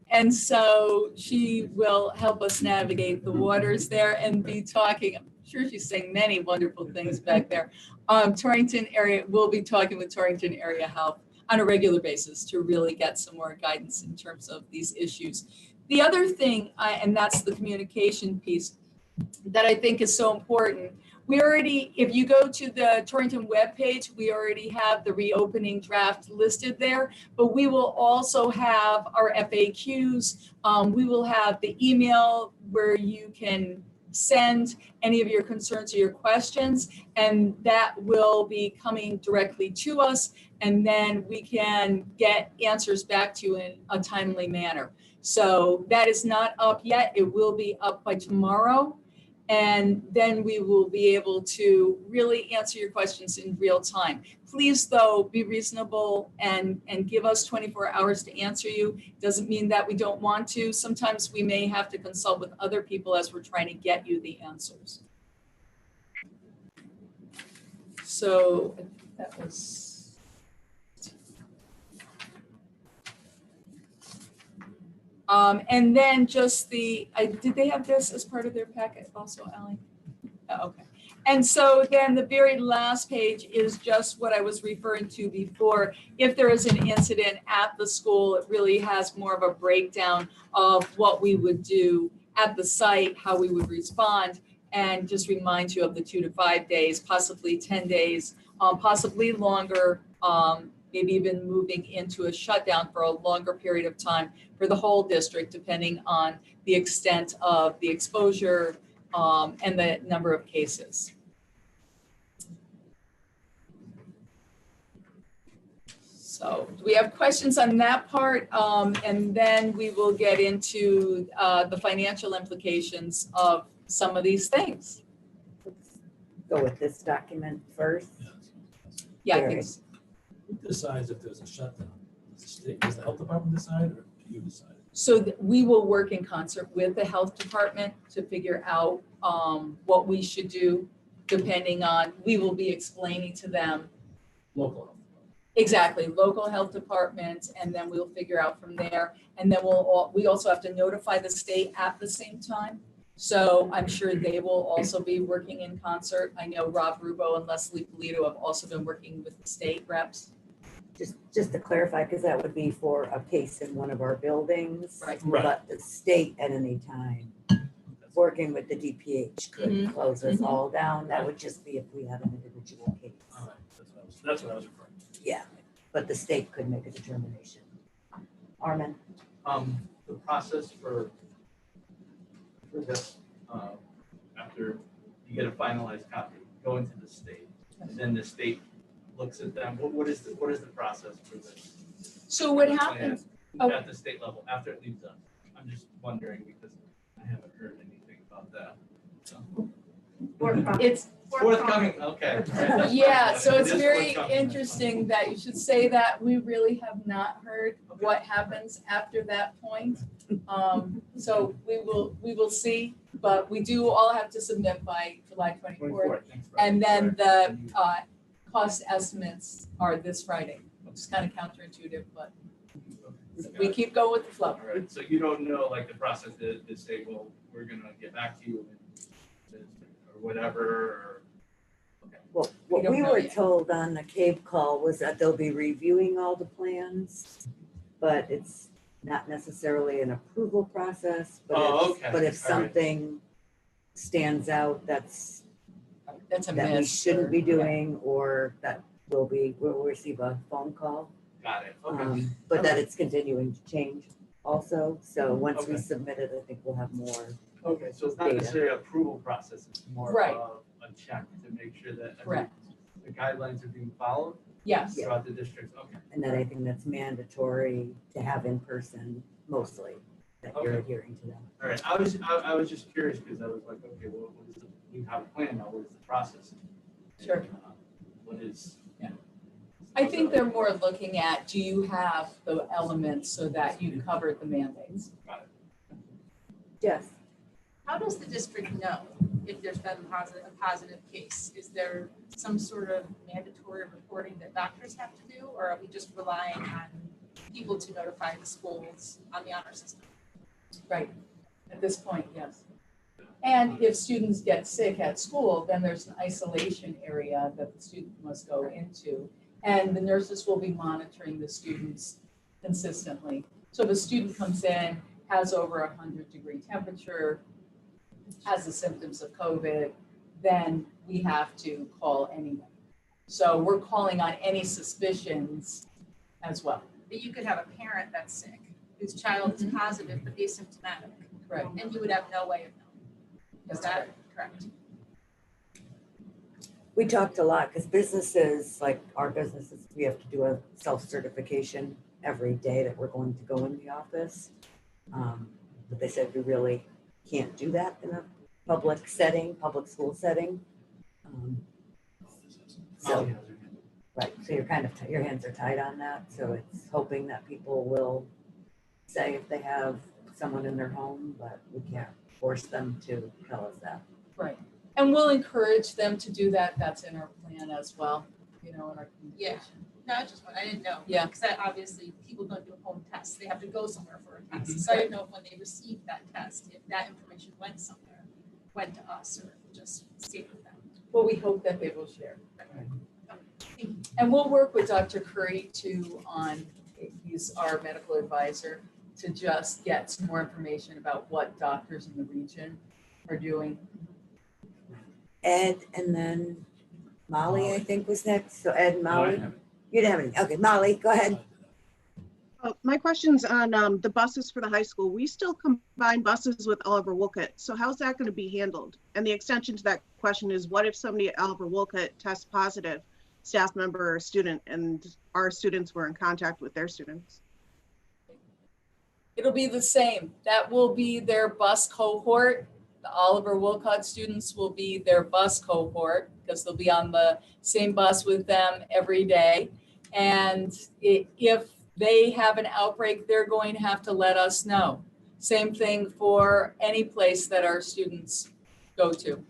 And so she will help us navigate the waters there and be talking. I'm sure she's saying many wonderful things back there. Torrington area, we'll be talking with Torrington Area Health on a regular basis to really get some more guidance in terms of these issues. The other thing, and that's the communication piece that I think is so important. We already, if you go to the Torrington webpage, we already have the reopening draft listed there, but we will also have our FAQs. We will have the email where you can send any of your concerns or your questions, and that will be coming directly to us, and then we can get answers back to you in a timely manner. So that is not up yet. It will be up by tomorrow. And then we will be able to really answer your questions in real time. Please, though, be reasonable and give us 24 hours to answer you. Doesn't mean that we don't want to. Sometimes we may have to consult with other people as we're trying to get you the answers. So I think that was. And then just did they have this as part of their packet also, Ally? Oh, okay. And so then the very last page is just what I was referring to before. If there is an incident at the school, it really has more of a breakdown of what we would do at the site, how we would respond, and just remind you of the 2 to 5 days, possibly 10 days, possibly longer, maybe even moving into a shutdown for a longer period of time for the whole district, depending on the extent of the exposure and the number of cases. So do we have questions on that part? And then we will get into the financial implications of some of these things. Let's go with this document first. Yeah, I Gary. think so. Who decides if there's a shutdown? Does the health department decide or do you decide? So we will work in concert with the health department to figure out what we should do, depending on, we will be explaining to them Local. exactly local health departments, and then we'll figure out from there. And then we also have to notify the state at the same time. So I'm sure they will also be working in concert. I know Rob Rubo and Leslie Polito have also been working with the state reps. Just to clarify, because that would be for a case in one of our buildings. Right. Right. But the state at any time, working with the DPH could Mhm. close us Mhm. all down. That would just be if we had an individual case. All right, that's what I was referring to. Yeah, but the state could make a determination. Armin? The process for this, after you get a finalized copy, going to the state, and then the state looks at them, what is the process for this? So what The plan happens, oh. At the state level, after it leaves us? I'm just wondering because I haven't heard anything about that. So. it's, Forthcoming, okay. yeah, so it's It is very forthcoming. interesting that you should say that. We really have not heard what happens after that point. So we will see, but we do all have to submit by July 24th. 24th, thanks, Brian. And then the cost estimates are this Friday, which is kind of counterintuitive, but we keep going with the flow. All right, so you don't know like the process that they say, well, we're gonna get back to you or whatever, or, okay. Well, We what don't we know were yet. told on the CABE call was that they'll be reviewing all the plans, but it's not necessarily an approval process, Oh, but okay. but if All right. something stands out That's a that we miss. shouldn't be or- doing, or that we'll receive a phone call. Got it, okay. But that it's continuing to change also. So once we Okay. submit it, I think we'll have more. Okay, so it's not Data. necessarily an approval process, it's more Right. of a check to make sure that Correct. the guidelines are being followed Yes, throughout the district, okay. And then I think that's mandatory to have in person mostly, that you're Okay. adhering to them. All right, I was just curious because I was like, okay, well, what is we have a plan now, what is the process? Sure. What is? Yeah. I think they're more looking at, do you have the elements so that you covered the mandates? Got it. Yes. How does the district know if there's been a positive case? Is there some sort of mandatory reporting that doctors have to do, or are we just relying on people to notify the schools on the honor system? Right, at this point, yes. And if students get sick at school, then there's an isolation area that the student must go into. And the nurses will be monitoring the students consistently. So if a student comes in, has over 100-degree temperature, has the symptoms of COVID, then we have to call anyway. So we're calling on any suspicions as well. But you could have a parent that's sick, whose child is positive but asymptomatic, Right. and you would have no way of knowing. Is that correct? We talked a lot because businesses, like our businesses, we have to do a self-certification every day that we're going to go in the office. But they said we really can't do that in a public setting, public school setting. So, right, so you're kind of, your hands are tied on that. So it's hoping that people will say if they have someone in their home, but we can't force them to tell us that. Right. And we'll encourage them to do that. That's in our plan as well, in our communication. No, I just, I didn't know. Yeah. Because obviously, people don't do home tests. They have to go somewhere for a test. So I didn't know if when they received that test, if that information went somewhere, went to us, or if it just stayed with them. Well, we hope that they will share. And we'll work with Dr. Curry too he's our medical advisor, to just get some more information about what doctors in the region are doing. Ed and then Molly, I think was next. So Ed and Molly, you didn't have any. Okay, Molly, go ahead. My question's on the buses for the high school. We still combine buses with Oliver Wolcott. So how's that going to be handled? And the extension to that question is, what if somebody at Oliver Wolcott tests positive, staff member or student, and our students were in contact with their students? It'll be the same. That will be their bus cohort. The Oliver Wolcott students will be their bus cohort because they'll be on the same bus with them every day. And if they have an outbreak, they're going to have to let us know. Same thing for any place that our students go to.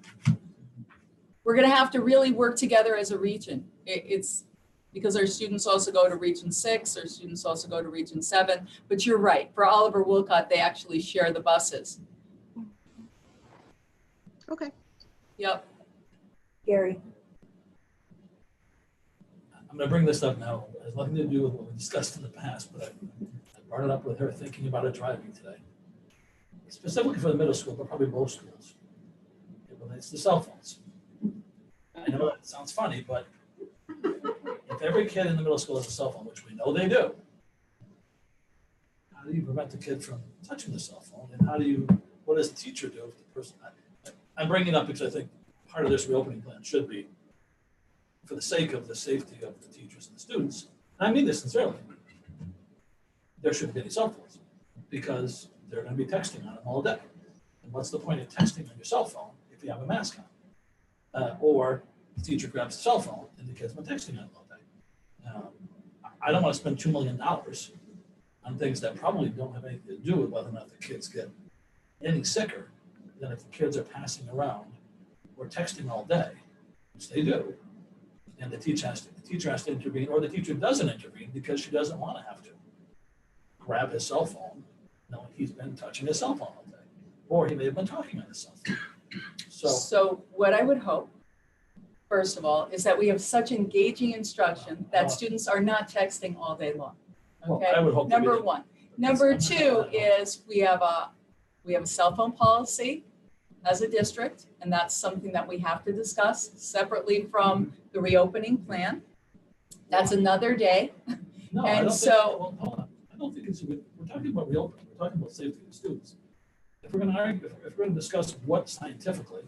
We're going to have to really work together as a region. It's because our students also go to Region 6, our students also go to Region 7. But you're right, for Oliver Wolcott, they actually share the buses. Okay. Yep. Gary, I'm gonna bring this up now. It has nothing to do with what we discussed in the past, but I brought it up with her thinking about it driving today. Specifically for the middle school, but probably both schools. It relates to cell phones. I know that sounds funny, but if every kid in the middle school has a cell phone, which we know they do, how do you prevent the kid from touching the cell phone? And what does the teacher do if the person, I'm bringing it up because I think part of this reopening plan should be for the sake of the safety of the teachers and the students. And I mean this sincerely. There shouldn't be any cell phones because they're going to be texting on them all day. And what's the point of texting on your cell phone if you have a mask on? Or the teacher grabs the cell phone and the kid's been texting on it all day. I don't want to spend $2 million on things that probably don't have anything to do with whether or not the kids get any sicker than if the kids are passing around or texting all day, which they do. And the teacher has to intervene, or the teacher doesn't intervene because she doesn't want to have to grab his cell phone, knowing he's been touching his cell phone all day, or he may have been talking on his cell phone. So what I would hope, first of all, is that we have such engaging instruction that students are not texting all day long. Well, Okay, I would hope number one. Number two is we have a cell phone policy as a district, and that's something that we have to discuss separately from the reopening plan. That's another day. No, And I don't so- think, well, hold on. I don't think we're talking about reopening. We're talking about safety of students. If we're going to argue, if we're going to discuss what scientifically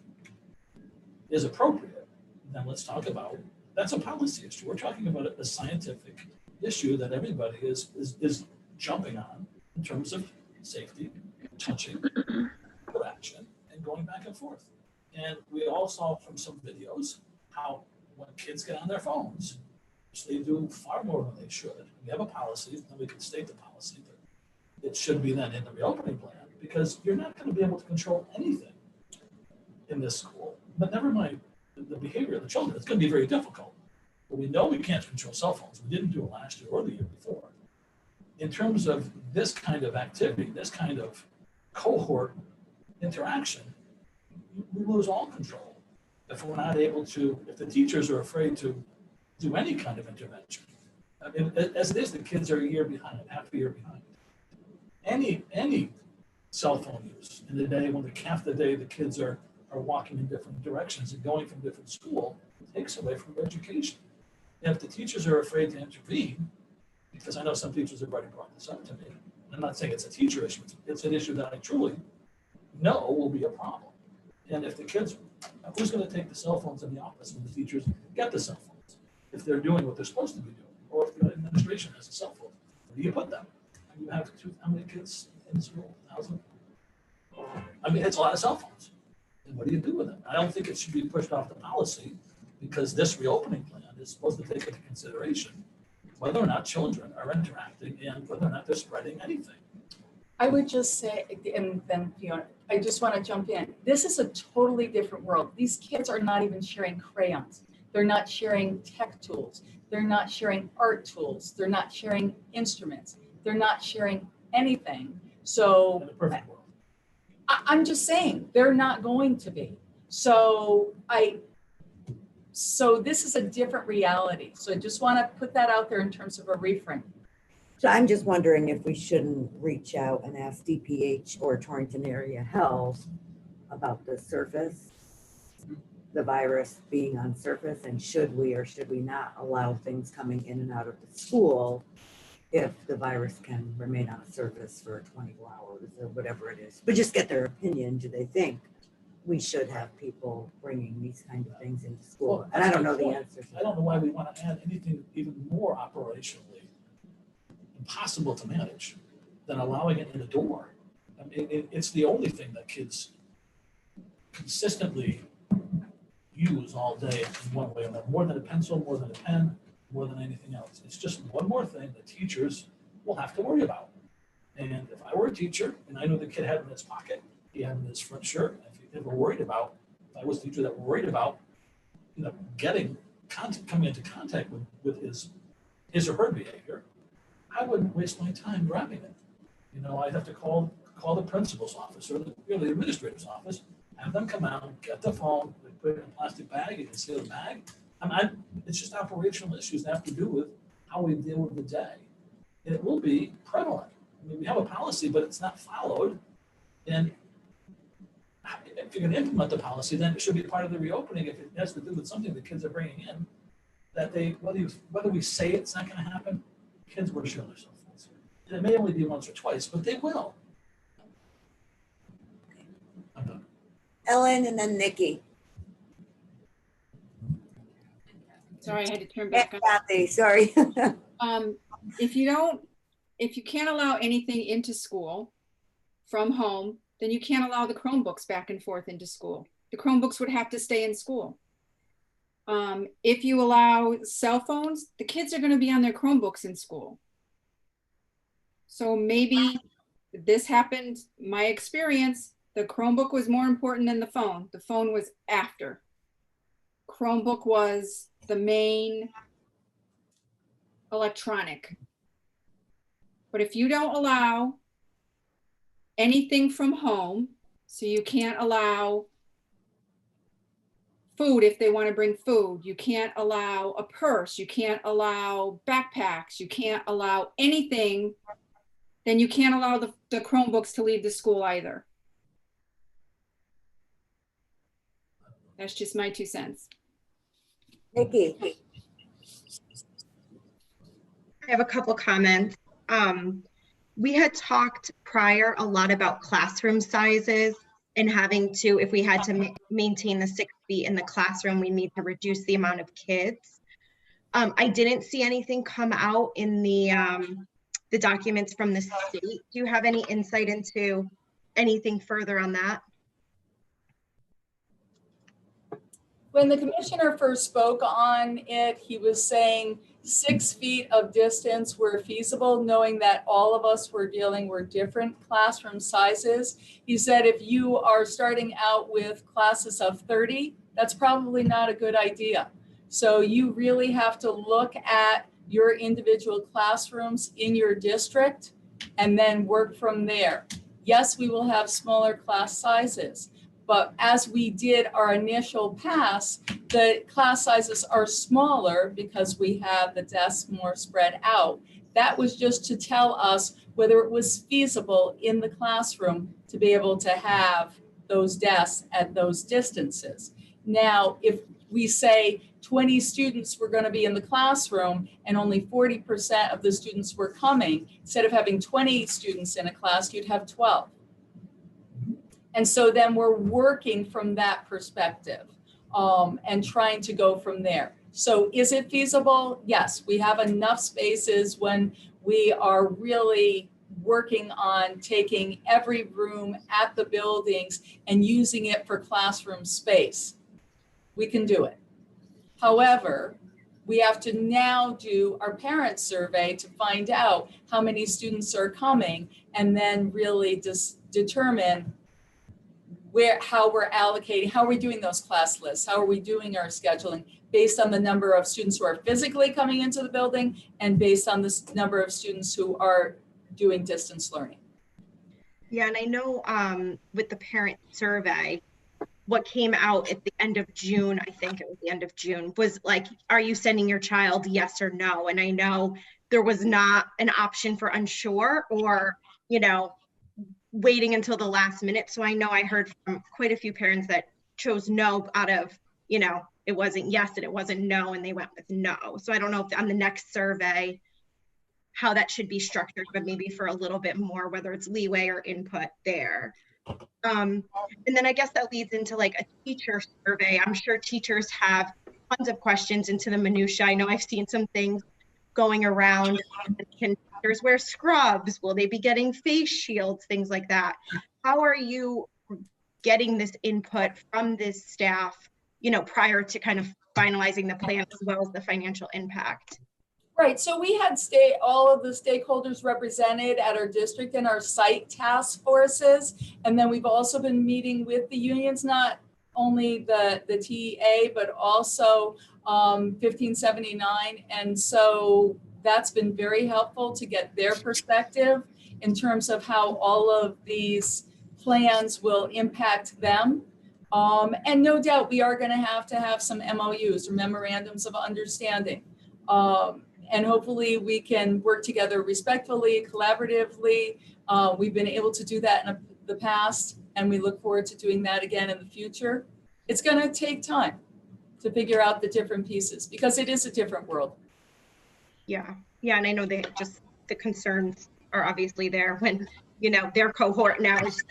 is appropriate, then let's talk about, that's a policy issue. We're talking about a scientific issue that everybody is jumping on in terms of safety, touching, interaction, and going back and forth. And we all saw from some videos how when kids get on their phones, which they do far more than they should. We have a policy, then we can state the policy, but it should be then in the reopening plan, because you're not going to be able to control anything in this school. But never mind the behavior of the children. It's going to be very difficult. But we know we can't control cell phones. We didn't do it last year or the year before. In terms of this kind of activity, this kind of cohort interaction, we lose all control if we're not able to, if the teachers are afraid to do any kind of intervention. I mean, as it is, the kids are a year behind, half a year behind. Any cell phone use in the day when half the day the kids are walking in different directions and going from different school takes away from their education. And if the teachers are afraid to intervene, because I know some teachers have already brought this up to me, I'm not saying it's a teacher issue, it's an issue that I truly know will be a problem. And if the kids, who's going to take the cell phones in the office when the teachers get the cell phones? If they're doing what they're supposed to be doing, or if the administration has a cell phone, where do you put them? You have how many kids in school? 1,000? I mean, it's a lot of cell phones. And what do you do with them? I don't think it should be pushed off the policy, because this reopening plan is supposed to take into consideration whether or not children are interacting and whether or not they're spreading anything. I would just say, and then, I just want to jump in. This is a totally different world. These kids are not even sharing crayons. They're not sharing tech tools. They're not sharing art tools. They're not sharing instruments. They're not sharing anything. So In a perfect world. I'm just saying, they're not going to be. So this is a different reality. So I just want to put that out there in terms of a reframe. so I'm just wondering if we shouldn't reach out and ask DPH or Torrington Area Health about the surface, the virus being on surface, and should we or should we not allow things coming in and out of the school if the virus can remain on a surface for 24 hours or whatever it is. But just get their opinion. Do they think we should have people bringing these kind of things into school? Well, And I don't know that's the my answer. I don't know why we want to add anything even more operationally impossible to manage than allowing it in the door. I mean, it's the only thing that kids consistently use all day in one way or another, more than a pencil, more than a pen, more than anything else. It's just one more thing that teachers will have to worry about. And if I were a teacher and I knew the kid had it in his pocket, he had it in his front shirt, if we're worried about, if I was a teacher that were worried about, coming into contact with his or her behavior, I wouldn't waste my time grabbing it. I'd have to call the principal's office or the administrator's office, have them come out, get the phone, put it in a plastic bag, you can seal the bag. It's just operational issues that have to do with how we deal with the day. And it will be prevalent. We have a policy, but it's not followed. And if you're going to implement the policy, then it should be part of the reopening. If it has to do with something the kids are bringing in, that whether we say it's not going to happen, kids will show their cell phones. And it may only be once or twice, but they will. I'm done. Ellen and then Nikki. Sorry, I had to turn back on. Kathy, sorry. If you can't allow anything into school from home, then you can't allow the Chromebooks back and forth into school. The Chromebooks would have to stay in school. If you allow cell phones, the kids are going to be on their Chromebooks in school. So maybe this happened, my experience, the Chromebook was more important than the phone. The phone was after. Chromebook was the main electronic. But if you don't allow anything from home, so you can't allow food if they want to bring food, you can't allow a purse, you can't allow backpacks, you can't allow anything, then you can't allow the Chromebooks to leave the school either. That's just my 2 cents. Nikki. I have a couple comments. We had talked prior a lot about classroom sizes and having to, if we had to maintain the 6 feet in the classroom, we need to reduce the amount of kids. I didn't see anything come out in the documents from the state. Do you have any insight into anything further on that? When the commissioner first spoke on it, he was saying 6 feet of distance were feasible, knowing that all of us were dealing with different classroom sizes. He said if you are starting out with classes of 30, that's probably not a good idea. So you really have to look at your individual classrooms in your district and then work from there. Yes, we will have smaller class sizes, but as we did our initial pass, the class sizes are smaller because we have the desks more spread out. That was just to tell us whether it was feasible in the classroom to be able to have those desks at those distances. Now, if we say 20 students were going to be in the classroom and only 40% of the students were coming, instead of having 20 students in a class, you'd have 12. And so then we're working from that perspective and trying to go from there. So is it feasible? Yes, we have enough spaces when we are really working on taking every room at the buildings and using it for classroom space. We can do it. However, we have to now do our parent survey to find out how many students are coming and then really just determine how we're allocating, how are we doing those class lists, how are we doing our scheduling based on the number of students who are physically coming into the building and based on the number of students who are doing distance learning. Yeah, and I know with the parent survey, what came out at the end of June, I think it was the end of June, was like, are you sending your child yes or no? And I know there was not an option for unsure or, waiting until the last minute. So I know I heard from quite a few parents that chose no out of, it wasn't yes and it wasn't no, and they went with no. So I don't know if on the next survey, how that should be structured, but maybe for a little bit more, whether it's leeway or input there. And then I guess that leads into like a teacher survey. I'm sure teachers have tons of questions into the minutia. I know I've seen some things going around. Can teachers wear scrubs? Will they be getting face shields? Things like that. How are you getting this input from this staff, prior to kind of finalizing the plan as well as the financial impact? Right, so we had all of the stakeholders represented at our district and our site task forces. And then we've also been meeting with the unions, not only the TEA, but also 1579. And so that's been very helpful to get their perspective in terms of how all of these plans will impact them. And no doubt we are going to have some MOUs or memorandums of understanding. And hopefully we can work together respectfully, collaboratively. We've been able to do that in the past, and we look forward to doing that again in the future. It's going to take time to figure out the different pieces because it is a different world. Yeah, and I know the concerns are obviously there when, you know, their cohort now is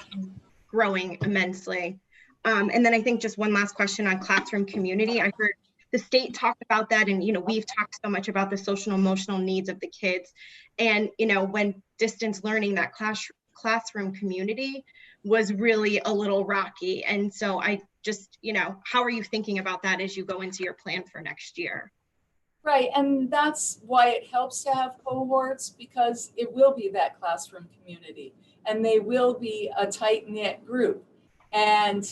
growing immensely. And then I think just one last question on classroom community. I heard the state talked about that, and, you know, we've talked so much about the social and emotional needs of the kids. And, you know, when distance learning, that classroom community was really a little rocky. And so I just, you know, how are you thinking about that as you go into your plan for next year? Right, and that's why it helps to have cohorts, because it will be that classroom community and they will be a tight-knit group. And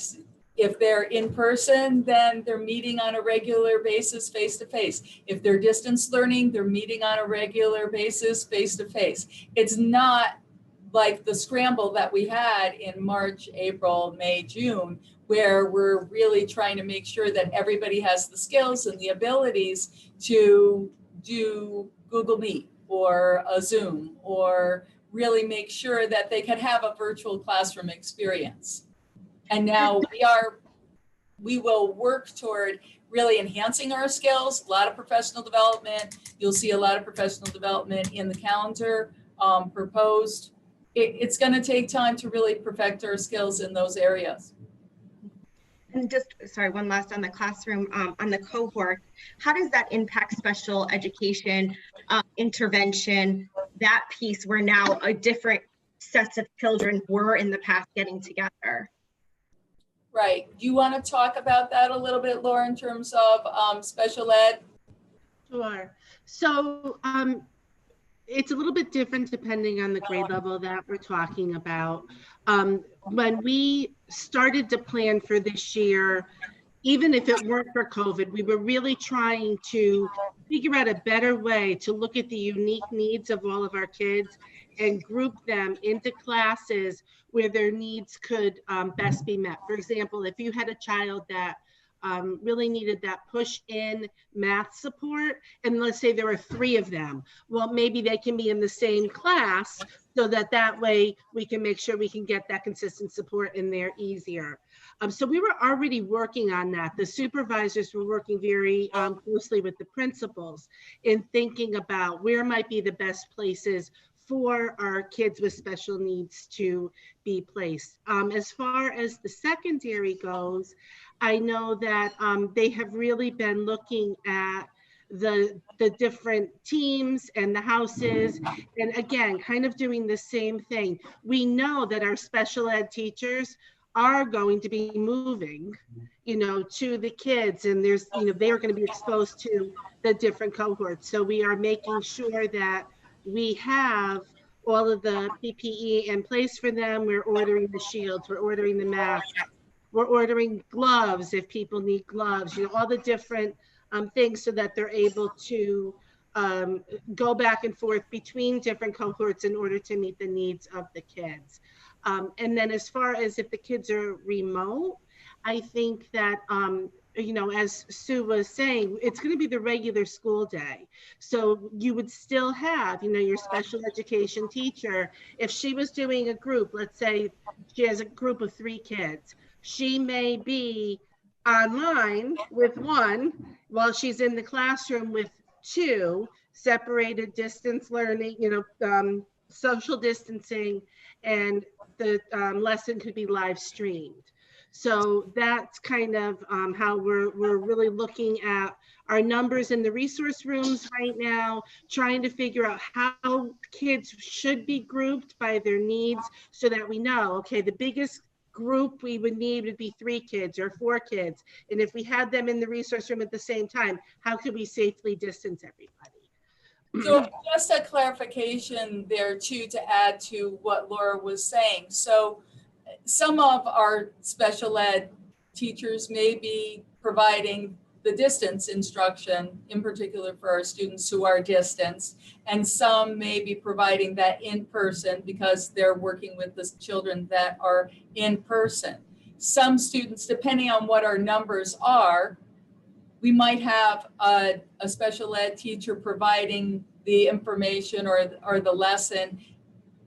if they're in person, then they're meeting on a regular basis, face-to-face. If they're distance learning, they're meeting on a regular basis, face-to-face. It's not like the scramble that we had in March, April, May, June, where we're really trying to make sure that everybody has the skills and the abilities to do Google Meet or a Zoom, or really make sure that they can have a virtual classroom experience. And now we will work toward really enhancing our skills, a lot of professional development. You'll see a lot of professional development in the calendar proposed. It's going to take time to really perfect our skills in those areas. And just, sorry, one last on the classroom, on the cohort, how does that impact special education, intervention, that piece where now a different sets of children were in the past getting together? Right. Do you want to talk about that a little bit, Laura, in terms of special ed? Sure. So it's a little bit different depending on the grade level that we're talking about. When we started to plan for this year, even if it weren't for COVID, we were really trying to figure out a better way to look at the unique needs of all of our kids and group them into classes where their needs could best be met. For example, if you had a child that really needed that push in math support, and let's say there were 3 of them, well, maybe they can be in the same class so that way we can make sure we can get that consistent support in there easier. So we were already working on that. The supervisors were working very closely with the principals in thinking about where might be the best places for our kids with special needs to be placed. As far as the secondary goes, I know that they have really been looking at the different teams and the houses, and again, kind of doing the same thing. We know that our special ed teachers are going to be moving, you know, to the kids, and there's, you know, they are going to be exposed to the different cohorts. So we are making sure that we have all of the PPE in place for them. We're ordering the shields, we're ordering the masks, we're ordering gloves if people need gloves, you know, all the different things so that they're able to go back and forth between different cohorts in order to meet the needs of the kids. And then as far as if the kids are remote, I think that, you know, as Sue was saying, it's going to be the regular school day. So you would still have, you know, your special education teacher. If she was doing a group, let's say she has a group of 3 kids, she may be online with 1 while she's in the classroom with 2, separated distance learning, you know, social distancing, and the lesson could be live streamed. So that's kind of how we're really looking at our numbers in the resource rooms right now, trying to figure out how kids should be grouped by their needs so that we know, okay, the biggest group we would need would be 3 kids or 4 kids. And if we had them in the resource room at the same time, how could we safely distance everybody? So just a clarification there too, to add to what Laura was saying. So some of our special ed teachers may be providing the distance instruction, in particular for our students who are distance, and some may be providing that in person because they're working with the children that are in person. Some students, depending on what our numbers are, we might have a special ed teacher providing the information or the lesson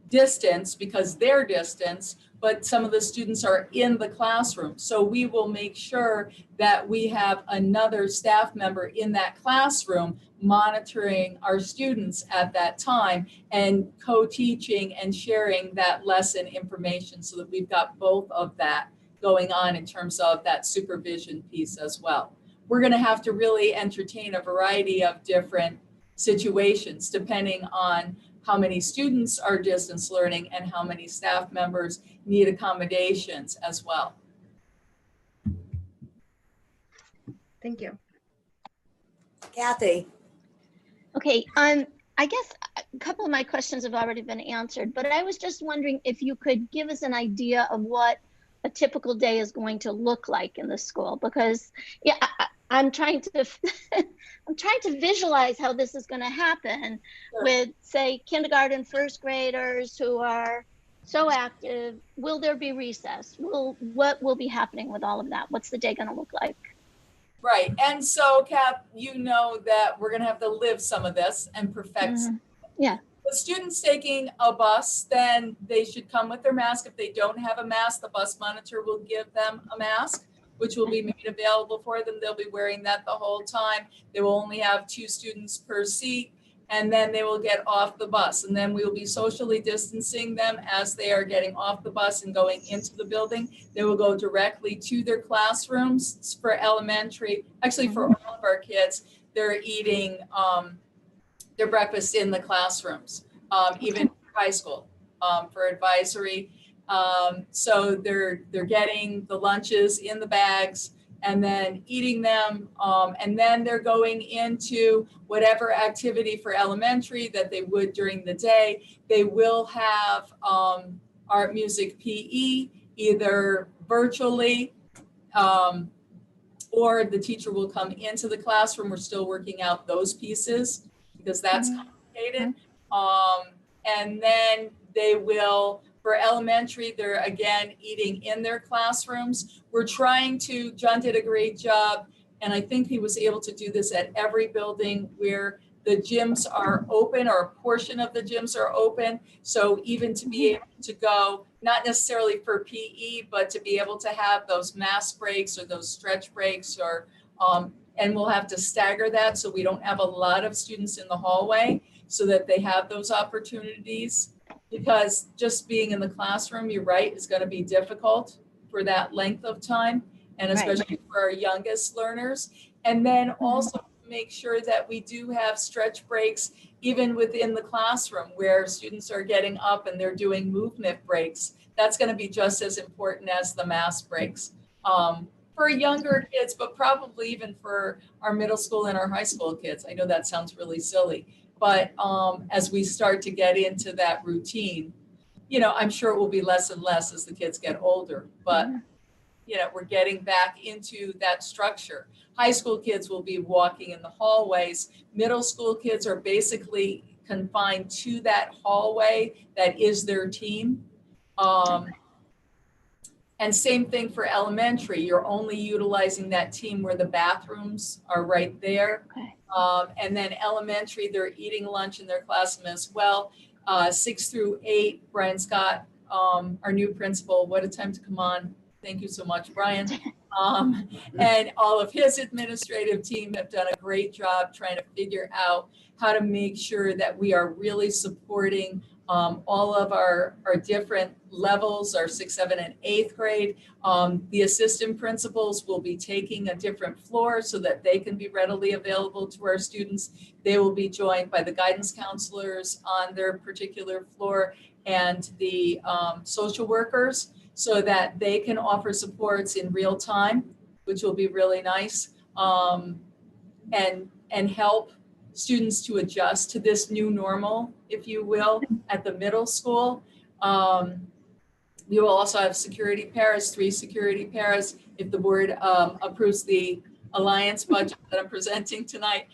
distance because they're distance, but some of the students are in the classroom. So we will make sure that we have another staff member in that classroom monitoring our students at that time and co-teaching and sharing that lesson information so that we've got both of that going on in terms of that supervision piece as well. We're going to have to really entertain a variety of different situations depending on how many students are distance learning and how many staff members need accommodations as well. Thank you. Kathy. Okay, I guess a couple of my questions have already been answered, but I was just wondering if you could give us an idea of what a typical day is going to look like in the school, because yeah, I'm trying to I'm trying to visualize how this is going to happen with, say, kindergarten, first graders who are so active. Will there be recess? What will be happening with all of that? What's the day going to look like? Right, and so Kath, you know that we're going to have to live some of this and perfect. Yeah. The students taking a bus, then they should come with their mask. If they don't have a mask, the bus monitor will give them a mask, which will be made available for them. They'll be wearing that the whole time. They will only have 2 students per seat, and then they will get off the bus. And then we will be socially distancing them as they are getting off the bus and going into the building. They will go directly to their classrooms for elementary. Actually, for all of our kids, they're eating their breakfast in the classrooms, even for high school, for advisory. So they're getting the lunches in the bags and then eating them. And then they're going into whatever activity for elementary that they would during the day. They will have art, music, PE, either virtually or the teacher will come into the classroom. We're still working out those pieces because that's complicated. And then they will, for elementary, they're again eating in their classrooms. We're trying to, John did a great job, and I think he was able to do this at every building where the gyms are open or a portion of the gyms are open. So even to be able to go, not necessarily for PE, but to be able to have those mass breaks or those stretch breaks or, and we'll have to stagger that so we don't have a lot of students in the hallway so that they have those opportunities. Because just being in the classroom, you're right, is going to be difficult for that length of time, and especially for our youngest learners. And then also make sure that we do have stretch breaks even within the classroom where students are getting up and they're doing movement breaks. That's going to be just as important as the mass breaks for younger kids, but probably even for our middle school and our high school kids. I know that sounds really silly, but as we start to get into that routine, you know, I'm sure it will be less and less as the kids get older, but you know, we're getting back into that structure. High school kids will be walking in the hallways. Middle school kids are basically confined to that hallway that is their team. And same thing for elementary. You're only utilizing that team where the bathrooms are right there. And then elementary, they're eating lunch in their classroom as well. 6 through 8, Brian Scott, our new principal, what a time to come on. Thank you so much, Brian. And all of his administrative team have done a great job trying to figure out how to make sure that we are really supporting all of our different levels, our 6th, 7th, and 8th grade. The assistant principals will be taking a different floor so that they can be readily available to our students. They will be joined by the guidance counselors on their particular floor and the social workers so that they can offer supports in real time, which will be really nice, and help students to adjust to this new normal, if you will, at the middle school. We will also have security paras, 3 security paras, if the board approves the alliance budget that I'm presenting tonight.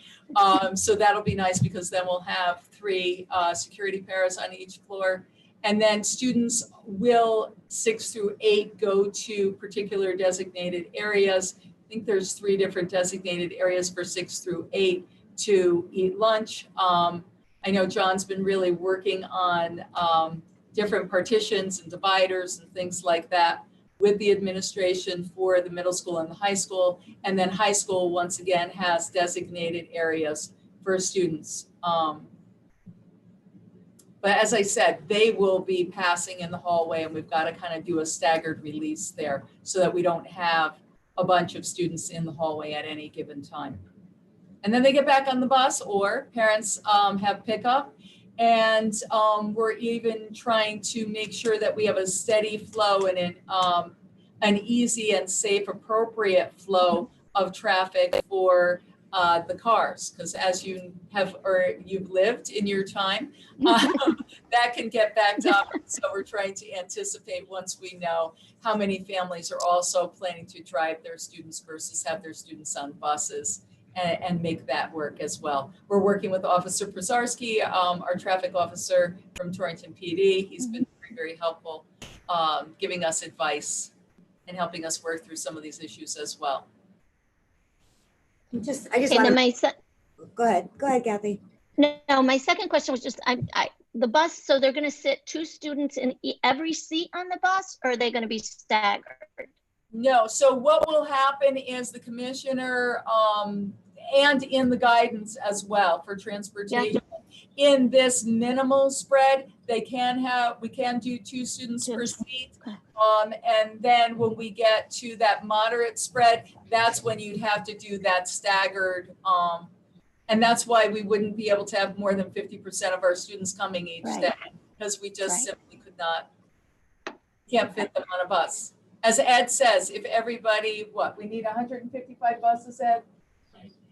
So that'll be nice because then we'll have 3 security paras on each floor. And then students will 6 through 8 go to particular designated areas. I think there's 3 different designated areas for 6 through 8 to eat lunch. I know John's been really working on different partitions and dividers and things like that with the administration for the middle school and the high school. And then high school, once again, has designated areas for students. But as I said, they will be passing in the hallway, and we've got to kind of do a staggered release there so that we don't have a bunch of students in the hallway at any given time. And then they get back on the bus, or parents have pickup. And we're even trying to make sure that we have a steady flow and an easy and safe, appropriate flow of traffic for the cars, because as you have, or you've lived in your time, that can get backed up. So we're trying to anticipate, once we know how many families are also planning to drive their students versus have their students on buses, and make that work as well. We're working with Officer Przarski, our traffic officer from Torrington PD. He's been very, very helpful, giving us advice and helping us work through some of these issues as well. I just And want then to, go ahead, Kathy. no, my second question was just, the bus, so they're gonna sit 2 students in every seat on the bus, or are they gonna be staggered? No, so what will happen is the commissioner, and in the guidance as well for transportation, in this minimal spread, we can do 2 students per seat. And then when we get to that moderate spread, that's when you'd have to do that staggered. And that's why we wouldn't be able to have more than 50% of our students coming each day, because we just simply can't fit them on a bus. As Ed says, if everybody, we need 155 buses, Ed?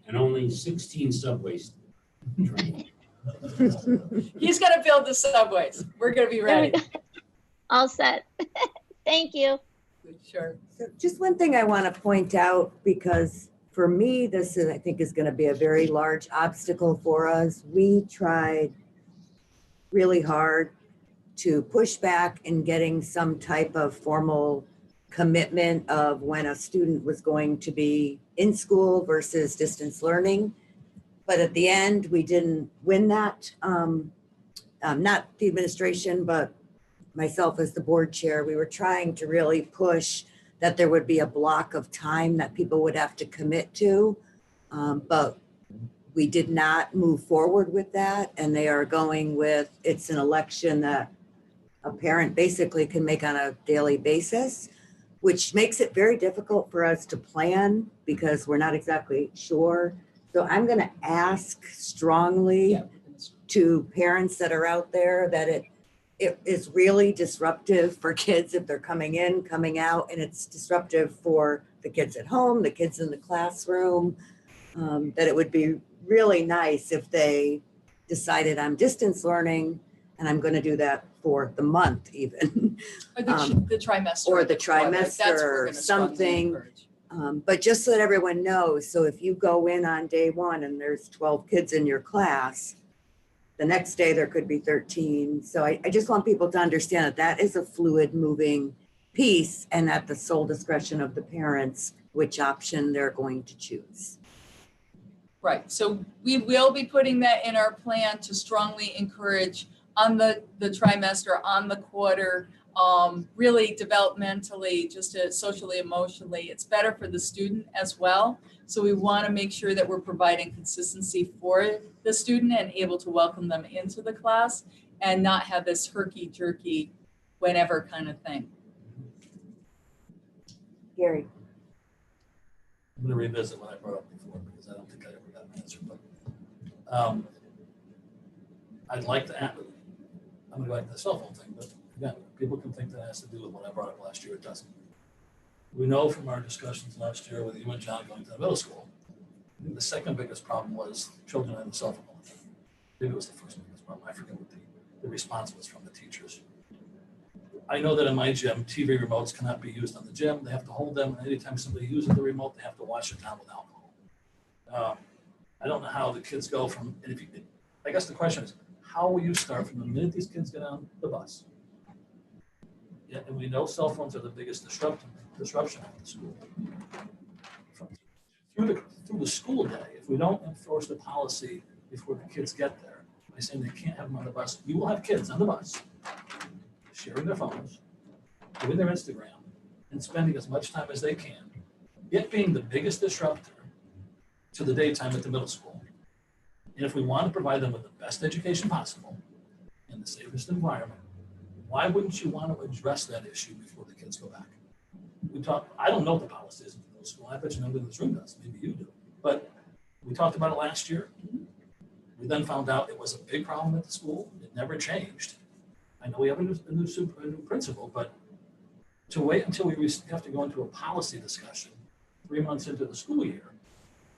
And only 16 subways. He's gonna build the subways. We're gonna be ready. All set. Thank you. Sure. So just one thing I want to point out, because for me, this is, I think, is going to be a very large obstacle for us. We tried really hard to push back in getting some type of formal commitment of when a student was going to be in school versus distance learning. But at the end, we didn't win that. Not the administration, but myself as the board chair, we were trying to really push that there would be a block of time that people would have to commit to. But we did not move forward with that. And they are going with, it's an election that a parent basically can make on a daily basis, which makes it very difficult for us to plan because we're not exactly sure. So I'm going to ask strongly to parents that are out there that it is really disruptive for kids if they're coming in, coming out, and it's disruptive for the kids at home, the kids in the classroom, that it would be really nice if they decided I'm distance learning and I'm going to do that for the month even. Or the trimester. Or the trimester or something. But just so that everyone knows, so if you go in on day 1 and there's 12 kids in your class, the next day there could be 13. So I just want people to understand that that is a fluid moving piece and at the sole discretion of the parents, which option they're going to choose. Right, so we will be putting that in our plan to strongly encourage on the trimester, on the quarter, really developmentally, just socially, emotionally, it's better for the student as well. So we want to make sure that we're providing consistency for the student and able to welcome them into the class and not have this herky-jerky whenever kind of thing. Gary. I'm going to revisit what I brought up before because I don't think I ever got an answer. But I'd like to add, I'm going to go back to the cell phone thing, but again, people can think that has to do with what I brought up last year. It doesn't. We know from our discussions last year with you and John going to the middle school I think the second biggest problem was children on the cell phone. Maybe it was the first biggest problem. I forget what the response was from the teachers. I know that in my gym, TV remotes cannot be used on the gym. They have to hold them. And anytime somebody uses the remote, they have to wash it down with alcohol. I don't know how the kids go from, and if you, I guess the question is, how will you start from the minute these kids get on the bus? Yeah, and we know cell phones are the biggest disruption at the school. Through the school day, if we don't enforce the policy before the kids get there, by saying they can't have them on the bus, you will have kids on the bus sharing their phones, doing their Instagram, and spending as much time as they can, it being the biggest disruptor to the daytime at the middle school. And if we want to provide them with the best education possible in the safest environment, why wouldn't you want to address that issue before the kids go back? I don't know what the policy is in the middle school. I bet you nobody in this room does. Maybe you do. But we talked about it last year. We then found out it was a big problem at the school. It never changed. I know we have a new principal, but to wait until we have to go into a policy discussion 3 months into the school year,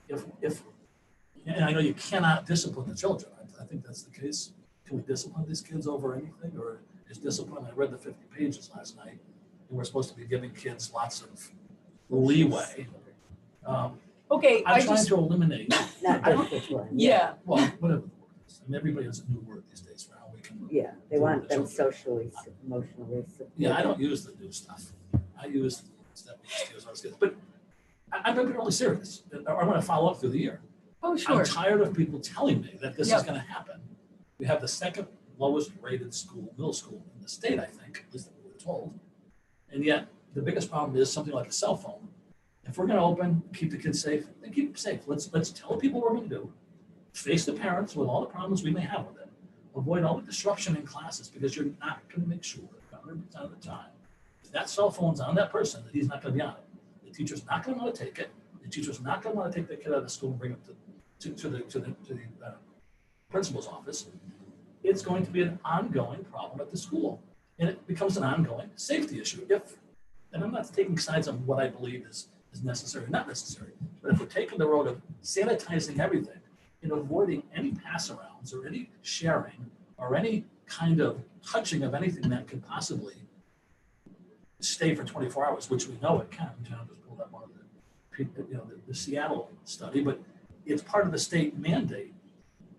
and I know you cannot discipline the children. I think that's the case. Can we discipline these kids over anything, or is discipline? I read the 50 pages last night, and we're supposed to be giving kids lots of leeway. Okay, I'm trying to eliminate. Not discipline. Yeah. Well, whatever. I mean, everybody has a new word these days for how we can. Yeah, they want them socially, emotionally. Yeah, I don't use the new stuff. I use that we used to use when I was kids. But I'm going to be really serious. I'm going to follow up through the year. Oh, sure. I'm tired of people telling me that this Yep. is going to happen. We have the second lowest rated middle school in the state, I think, at least we were told. And yet, the biggest problem is something like a cell phone. If we're going to open, keep the kids safe, then keep them safe. Let's tell people what we're going to do. Face the parents with all the problems we may have with it. Avoid all the disruption in classes, because you're not going to make sure 100% of the time if that cell phone's on that person, that he's not going to be on it. The teacher's not going to want to take it. The teacher's not going to want to take the kid out of the school and bring it to the principal's office. It's going to be an ongoing problem at the school, and it becomes an ongoing safety issue. And I'm not taking sides on what I believe is necessary or not necessary, but if we're taking the road of sanitizing everything and avoiding any pass-arounds or any sharing or any kind of touching of anything that could possibly stay for 24 hours, which we know it can. John just pulled up one of the Seattle study, but it's part of the state mandate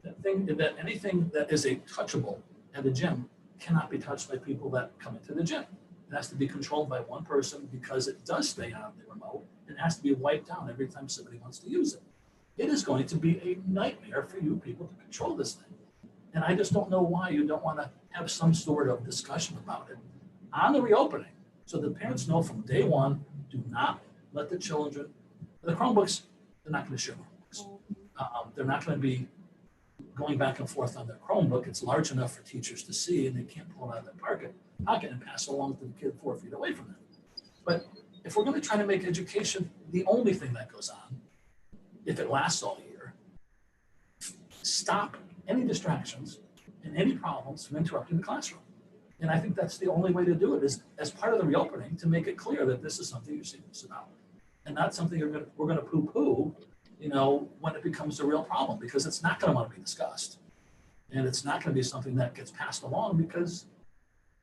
that anything that is a touchable at a gym cannot be touched by people that come into the gym. It has to be controlled by one person, because it does stay on the remote. It has to be wiped down every time somebody wants to use it. It is going to be a nightmare for you people to control this thing. And I just don't know why you don't want to have some sort of discussion about it on the reopening, so the parents know from day one, do not let the children, the Chromebooks, they're not going to share Chromebooks. They're not going to be going back and forth on their Chromebook. It's large enough for teachers to see, and they can't pull it out of their pocket and pass it along to the kid 4 feet away from them. But if we're going to try to make education the only thing that goes on, if it lasts all year, stop any distractions and any problems from interrupting the classroom. And I think that's the only way to do it, is as part of the reopening, to make it clear that this is something you're serious about, and not something we're going to poo-poo, when it becomes a real problem, because it's not going to want to be discussed. And it's not going to be something that gets passed along, because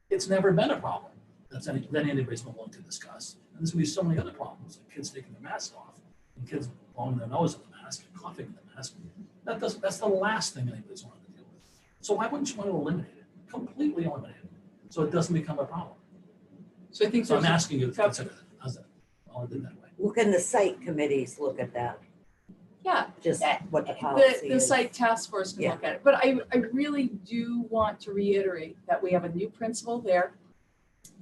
it's never been a problem that anybody's been willing to discuss. And there's going to be so many other problems, like kids taking their masks off, and kids blowing their nose in the mask and coughing in the mask. That's the last thing anybody's wanting to deal with. So why wouldn't you want to eliminate it? Completely eliminate it, so it doesn't become a problem. So I think So I'm asking you to consider that. How's that? I'll do it that way. Well, can the site committees look at that? Yeah. Just what the policy The is? site task force can Yeah. look at it, but I really do want to reiterate that we have a new principal there.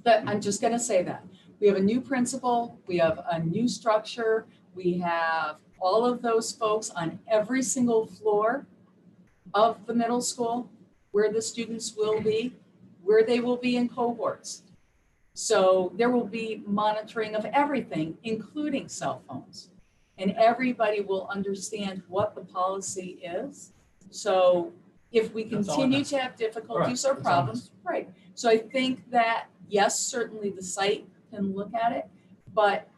But I'm just gonna say that. We have a new principal, we have a new structure, we have all of those folks on every single floor of the middle school where the students will be, where they will be in cohorts. So there will be monitoring of everything, including cell phones. And everybody will understand what the policy is. So if we That's all continue I'm to have difficulties Right, or that's all I'm problems, right. So I think that, yes, certainly the site can look at it, but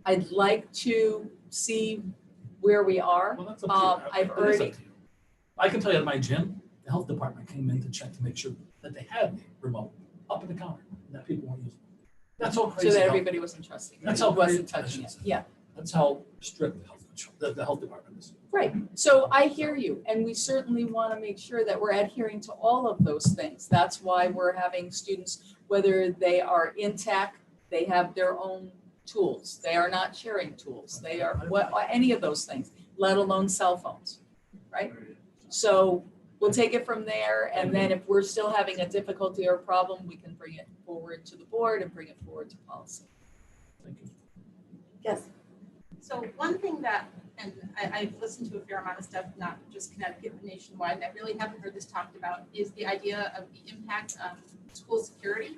I'd like to see where we are. Well, that's up to you. I've That is up already, to you. I can tell you at my gym, the health department came in to check to make sure that they had the remote up at the counter, and that people weren't using it. That's all crazy. so that how- everybody wasn't trusting. That's it, how wasn't crazy- I touching should it. say. Yeah. That's how strict the health department is. Right. So I hear you. And we certainly want to make sure that we're adhering to all of those things. That's why we're having students, whether they are in tech, they have their own tools. They are not sharing tools. They are any of those things, let alone cell phones. Right. So we'll take it from there. And then if we're still having a difficulty or problem, we can bring it forward to the board and bring it forward to policy. Thank you. Yes. So one thing that, and I've listened to a fair amount of stuff, not just Connecticut, but nationwide, and I really haven't heard this talked about, is the idea of the impact on school security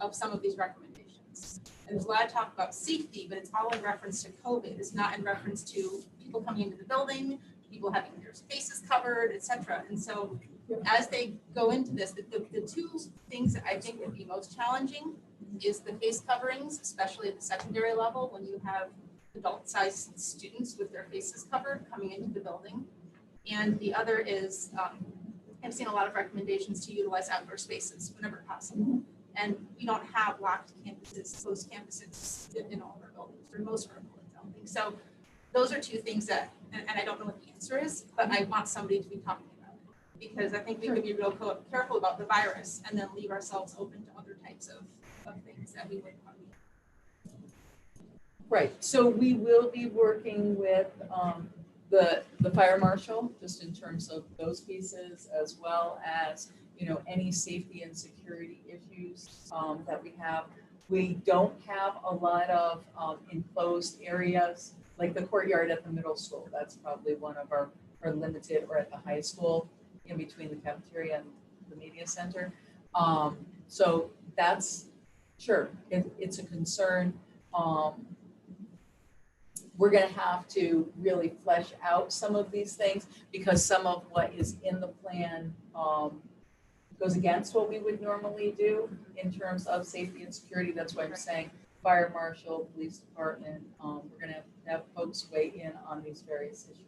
of some of these recommendations. And there's a lot of talk about safety, but it's all in reference to COVID. It's not in reference to people coming into the building, people having their faces covered, et cetera. And so as they go into this, the two things that I think would be most challenging is the face coverings, especially at the secondary level, when you have adult-sized students with their faces covered coming into the building. And the other is, I've seen a lot of recommendations to utilize outdoor spaces whenever possible. And we don't have locked campuses, closed campuses in all of our buildings, or most of our buildings, I don't think. So those are two things that, and I don't know what the answer is, but I want somebody to be talking about it. Because I think we could be real careful about the virus and then leave ourselves open to other types of things that we wouldn't want to be. Right, so we will be working with the fire marshal, just in terms of those pieces, as well as, you know, any safety and security issues that we have. We don't have a lot of enclosed areas, like the courtyard at the middle school. That's probably one of our limited, or at the high school, in between the cafeteria and the media center. So that's, sure, it's a concern. We're going to have to really flesh out some of these things, because some of what is in the plan goes against what we would normally do in terms of safety and security. That's why I'm saying fire marshal, police department, we're going to have folks weigh in on these various issues.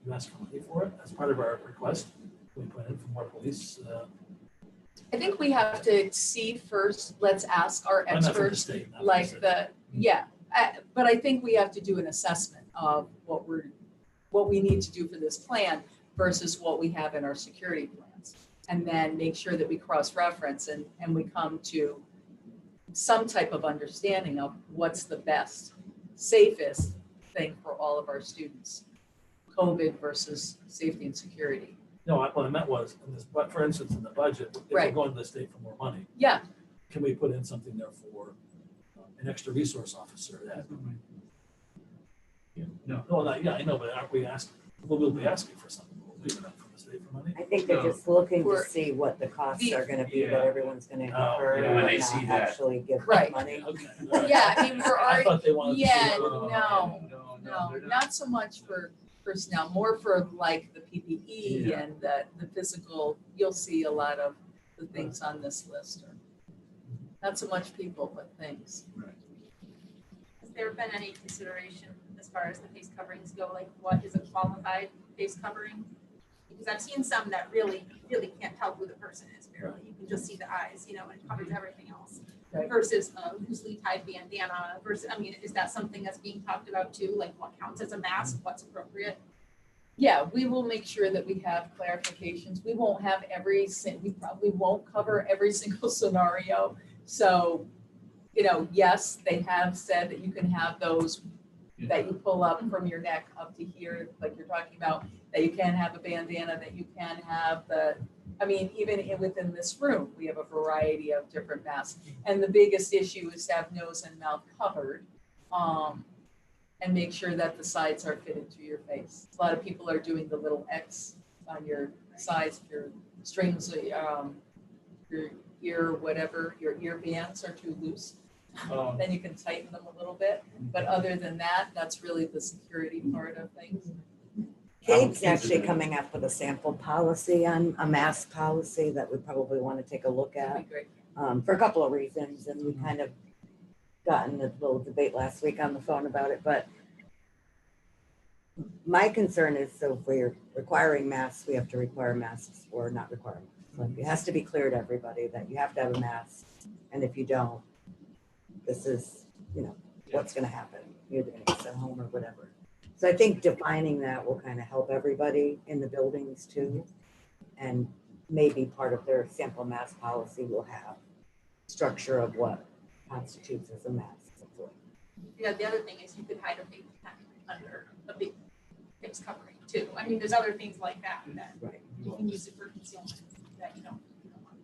You ask for money for it as part of our request. We put in for more police. I think we have to see first, let's ask our I'm not from the experts, state, not from like city. but I think we have to do an assessment of what we need to do for this plan versus what we have in our security plans. And then make sure that we cross-reference and we come to some type of understanding of what's the best, safest thing for all of our students. COVID versus safety and security. No, what I meant was, but for instance, in the budget, if we're Right. going to the state for more money, Yeah, can we put in something there for an extra resource officer that? No. No, I know, but aren't we asking, we'll be asking for something, we'll leave it up from the state for money? I think they're No. just looking to We're- see what the costs are gonna be that Yeah. everyone's gonna Oh, incur yeah, when they and see not that. actually give Right. money. Okay. all right. yeah, I mean, we're I already, thought they wanted to see yeah, what- no, they're not. not so much for personnel, more for like the PPE Yeah. and the physical. You'll see a lot of the things on this list are not so much people, but things. Has there been any consideration as far as the face coverings go, like what is a qualified face covering? Because I've seen some that really can't tell who the person is barely. You can just see the eyes, you know, and it covers everything else. Right. Versus a loosely tied bandana versus, I mean, is that something that's being talked about too? Like what counts as a mask, what's appropriate? Yeah, we will make sure that we have clarifications. We won't have we probably won't cover every single scenario. So, you know, yes, they have said that you can have those that you pull up from your neck up to here, like you're talking about, that you can have a bandana, that you can have even within this room, we have a variety of different masks. And the biggest issue is to have nose and mouth covered, and make sure that the sides are fitted to your face. A lot of people are doing the little X on your sides, if your strings, your ear, whatever, your ear bands are too loose. Then you can tighten them a little bit. But other than that, that's really the security part of things. Kate's actually coming up with a sample policy on a mask policy that we probably want to take a look That'd at be great. for a couple of reasons. And we kind of got in a little debate last week on the phone about it, but My concern is, so if we're requiring masks, we have to require masks or not require masks. Like, it has to be clear to everybody that you have to have a mask. And if you don't, this is, you know, what's gonna happen. You're either gonna get sent home or whatever. So I think defining that will kind of help everybody in the buildings too. And maybe part of their sample mask policy will have structure of what constitutes as a mask. Yeah, the other thing is you could hide a big pen under a big face covering too. I mean, there's other things like that that Right. you can use it for concealment that you don't want.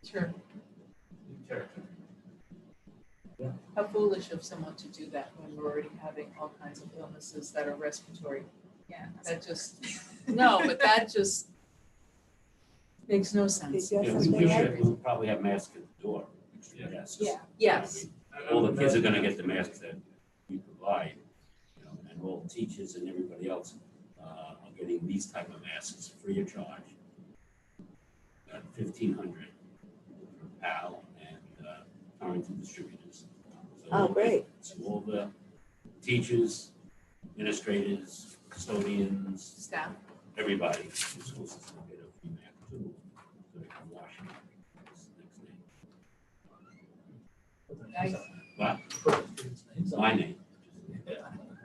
Sure. Character. How foolish of someone to do that when we're already having all kinds of illnesses that are respiratory. Yeah. That just, no, but that just makes no sense. Did you have Yeah, we something, Ed? usually, we'll probably have masks at the door. Yes. Yeah. Yes. All the kids are gonna get the masks that we provide, you know, and all the teachers and everybody else are getting these type of masks free of charge. At 1,500 from PAL and Torrington distributors. So Oh, great. So all the teachers, administrators, custodians, Staff. everybody in the school system will get a free mask too, so they can wash it this next day. Nice. What? My name.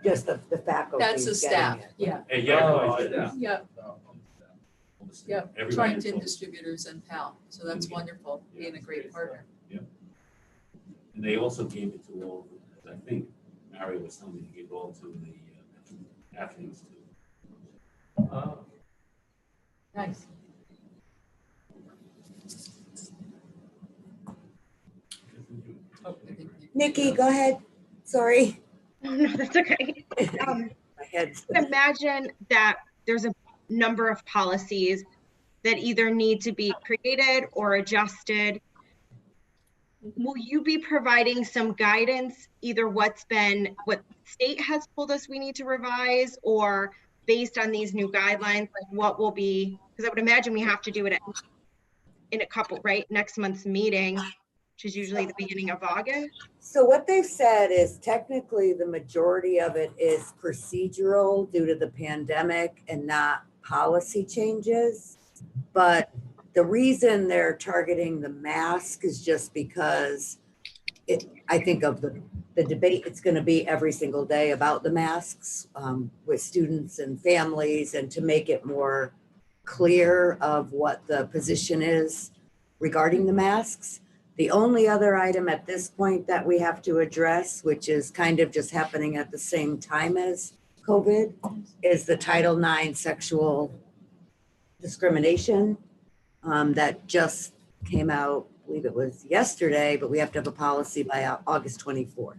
Just the faculty. That's the staff, yeah, Hey, yeah, Oh, everybody's yeah. getting yeah, it. yeah. Everybody Torrington involved. distributors and PAL, so that's Yeah. wonderful, Yeah, being a it's great great. partner. And they also gave it to all, I think Mario was telling me to give all to the athletes too. Nice. Oh, I think- Nikki, go ahead. Sorry. No, that's okay. My head's. Imagine that there's a number of policies that either need to be created or adjusted. Will you be providing some guidance, either what state has told us we need to revise, or based on these new guidelines, like what will be, because I would imagine we have to do it in a couple, right, next month's meeting, which is usually the beginning of August. So what they've said is technically the majority of it is procedural due to the pandemic and not policy changes. But the reason they're targeting the mask is just because I think of the debate, it's going to be every single day about the masks with students and families, and to make it more clear of what the position is regarding the masks. The only other item at this point that we have to address, which is kind of just happening at the same time as COVID, is the Title IX sexual discrimination that just came out, I believe it was yesterday, but we have to have a policy by August 24th.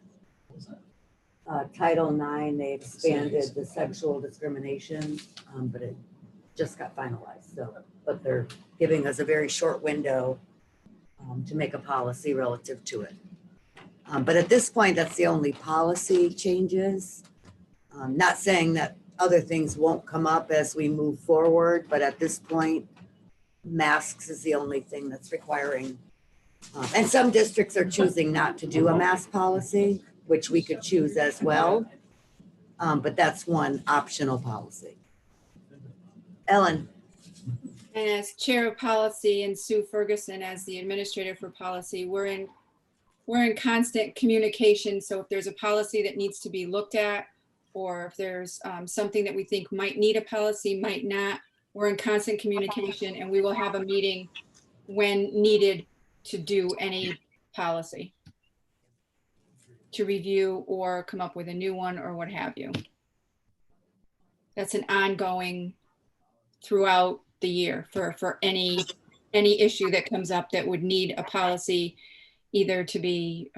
Title IX, they expanded the sexual discrimination, but it just got finalized. So, but they're giving us a very short window to make a policy relative to it. But at this point, that's the only policy changes. Not saying that other things won't come up as we move forward, but at this point, masks is the only thing that's requiring. And some districts are choosing not to do a mask policy, which we could choose as well. But that's one optional policy. Ellen. And as chair of policy and Sue Ferguson as the administrator for policy, we're in constant communication. So if there's a policy that needs to be looked at, or if there's something that we think might need a policy, might not, we're in constant communication, and we will have a meeting when needed to do any policy, to review or come up with a new one or what have you. That's an ongoing throughout the year for any issue that comes up that would need a policy either to be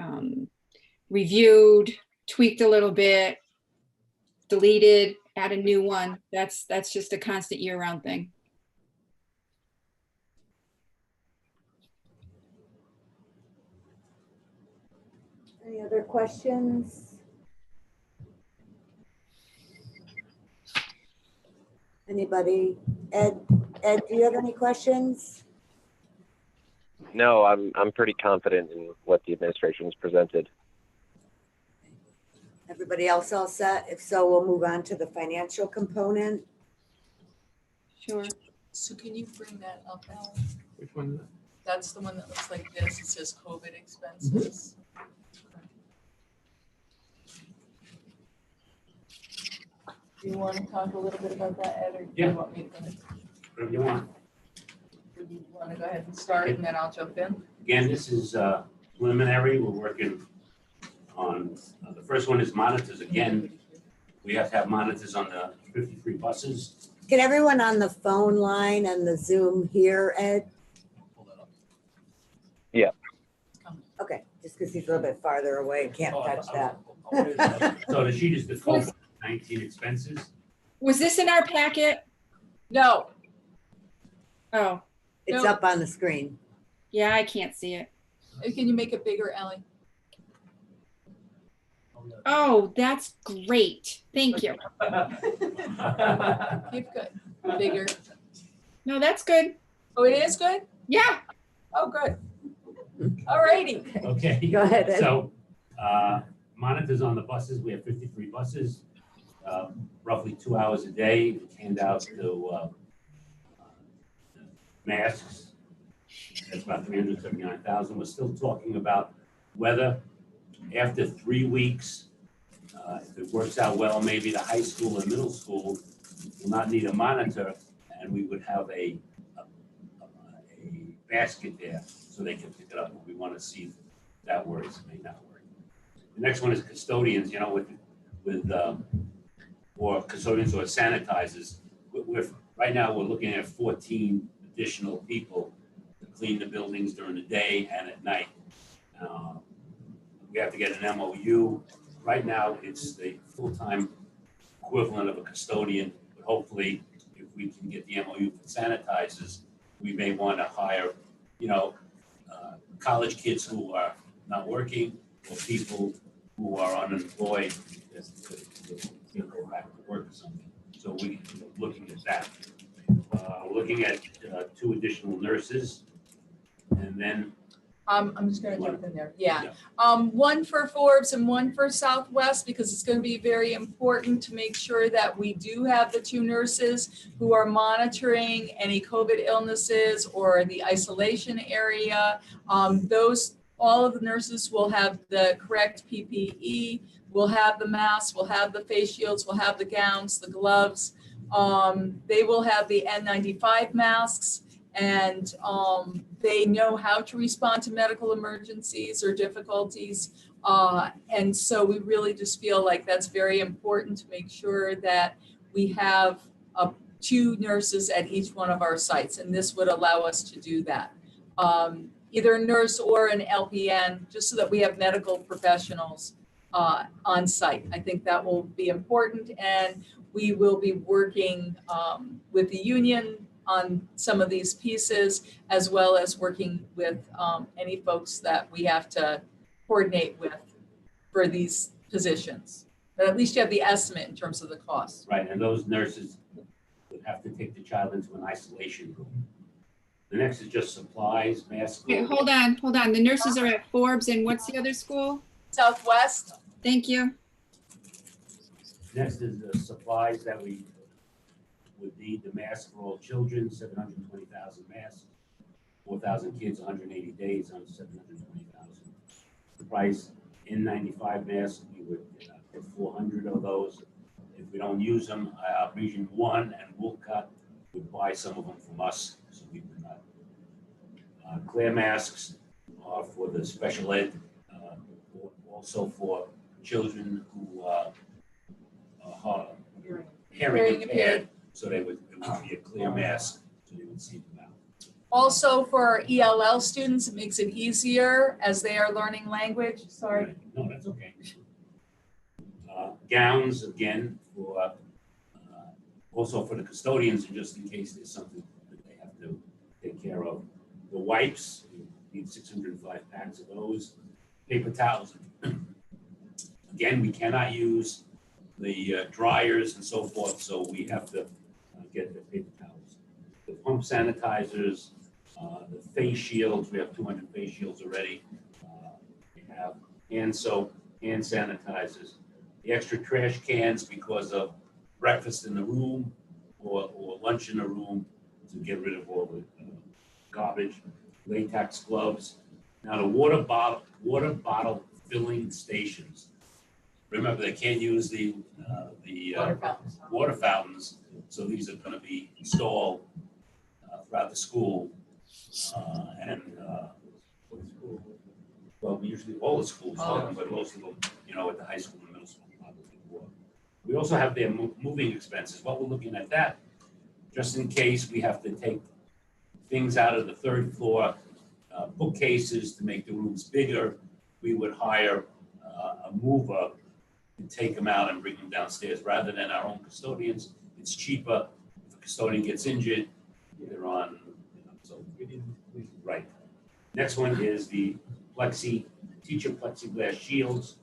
reviewed, tweaked a little bit, deleted, add a new one. That's just a constant year-round thing. Any other questions? Anybody? Ed, do you have any questions? No, I'm pretty confident in what the administration's presented. Everybody else all set? If so, we'll move on to the financial component. Sure. So can you bring that up, Alan? Which one? That's the one that looks like this. It says COVID expenses. Do you want to talk a little bit about that, Ed, or do Yeah. you want me to? Whatever you want. Would you want to go ahead and start and then I'll jump in? Again, this is preliminary. We're working on, the first one is monitors. Again, we have to have monitors on the 53 buses. Get everyone on the phone line and the Zoom here, Ed? Yeah. Okay, just because he's a little bit farther away, can't touch that. So the sheet is the COVID-19 expenses. Was this in our packet? No. Oh, It's No. up on the screen. yeah, I can't see it. Can you make it bigger, Ellie? Oh, that's great. Thank you. Keep good. Bigger. No, that's good. Oh, it is good? Yeah. Oh, good. All righty. Okay. Go ahead, Ed. So monitors on the buses, we have 53 buses, roughly 2 hours a day, hand out to masks. That's about 379,000. We're still talking about whether after 3 weeks, if it works out well, maybe the high school and middle school will not need a monitor, and we would have a basket there so they can pick it up. We want to see if that works, it may not work. The next one is custodians, you know, or custodians or sanitizers. Right now, we're looking at 14 additional people to clean the buildings during the day and at night. We have to get an MOU. Right now, it's the full-time equivalent of a custodian, but hopefully, if we can get the MOU for sanitizers, we may want to hire, you know, college kids who are not working or people who are unemployed to go back to work or something. So we're looking at that. We're looking at 2 additional nurses, and then I'm just gonna jump in there. Yeah. One for Forbes and one for Southwest, because it's gonna be very important to make sure that we do have the 2 nurses who are monitoring any COVID illnesses or the isolation area. All of the nurses will have the correct PPE, will have the masks, will have the face shields, will have the gowns, the gloves. They will have the N95 masks, and they know how to respond to medical emergencies or difficulties. And so we really just feel like that's very important to make sure that we have 2 nurses at each one of our sites, and this would allow us to do that. Either a nurse or an LPN, just so that we have medical professionals on site. I think that will be important, and we will be working with the union on some of these pieces, as well as working with any folks that we have to coordinate with for these positions. But at least you have the estimate in terms of the cost. right, and those nurses would have to take the child into an isolation room. The next is just supplies, masks. Okay, hold on. The nurses are at Forbes, and what's the other school? Southwest. Thank you. Next is the supplies that we would need. The masks for all children, 720,000 masks, 4,000 kids, 180 days on 720,000. The price, N95 masks, we would get 400 of those. If we don't use them, Region 1 and Wolcott would buy some of them from us, so we would not. Clear masks are for the special ed, also for children who are hearing impaired, so it would be a clear mask, so they would see them out. Also for our ELL students, it makes it easier as they are learning language. Sorry. No, that's okay. Gowns, again, for also for the custodians, and just in case there's something that they have to take care of. The wipes, we need 605 packs of those. Paper towels. Again, we cannot use the dryers and so forth, so we have to get the paper towels. The pump sanitizers, the face shields, we have 200 face shields already. We have hand soap, hand sanitizers, the extra trash cans because of breakfast in the room or lunch in the room to get rid of all the garbage, latex gloves. Now the water bottle filling stations. Remember, they can't use the water fountains, so these are going to be installed throughout the school. Well, usually all the schools, but most of them, at the high school and middle school, probably more. We also have their moving expenses. What we're looking at that, just in case we have to take things out of the third floor, bookcases to make the rooms bigger, we would hire a mover and take them out and bring them downstairs rather than our own custodians. It's cheaper. If a custodian gets injured, they're on, so right. Next one is the teacher plexiglass shields.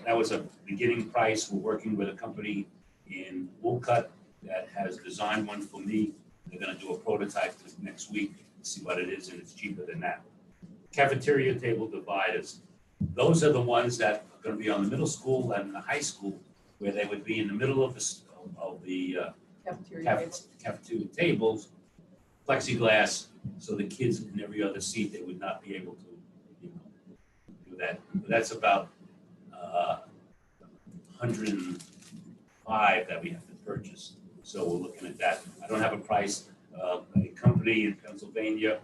That was a beginning price. We're working with a company in Woolcut that has designed one for me. They're going to do a prototype next week to see what it is, and it's cheaper than that. Cafeteria table dividers. Those are the ones that are going to be on the middle school and the high school, where they would be in the middle of the cafeteria tables, plexiglass, so the kids in every other seat, they would not be able to do that. But that's about 105 that we have to purchase. So we're looking at that. I don't have a price. A company in Pennsylvania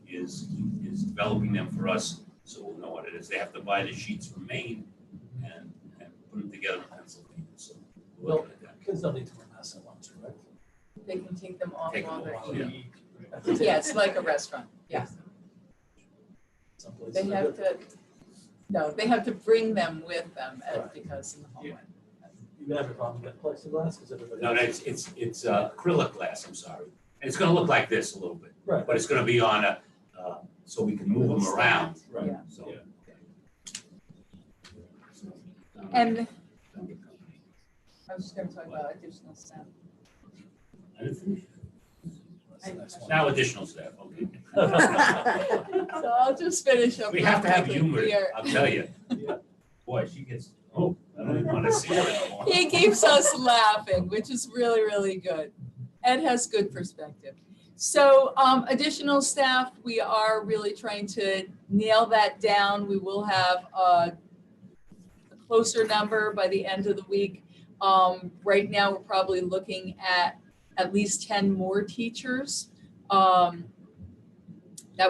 is developing them for us, so we'll know what it is. They have to buy the sheets from Maine and put them together in Pennsylvania. So we'll look at that. Kids don't need to wear masks at lunch, correct? They can take them off Take while them they're off, eating. Yeah. Yeah, it's like a restaurant, yeah. Some places They are have good. they have to bring them with them because in the hallway. You have a problem with plexiglass because everybody. No, it's acrylic glass, I'm sorry. And it's gonna look like this a little bit, Right. but it's gonna be on so we can move them around. Right. Yeah. So. And I was just gonna talk about additional staff. I didn't finish. That's the next one. Now additional staff, okay. So I'll just finish up. We have to have quickly. humor, We are- I'll tell you. Yeah. Boy, she gets, I don't even want to see her anymore. He keeps us laughing, which is really, really good. Ed has good perspective. So additional staff, we are really trying to nail that down. We will have a closer number by the end of the week. Right now, we're probably looking at least 10 more teachers. That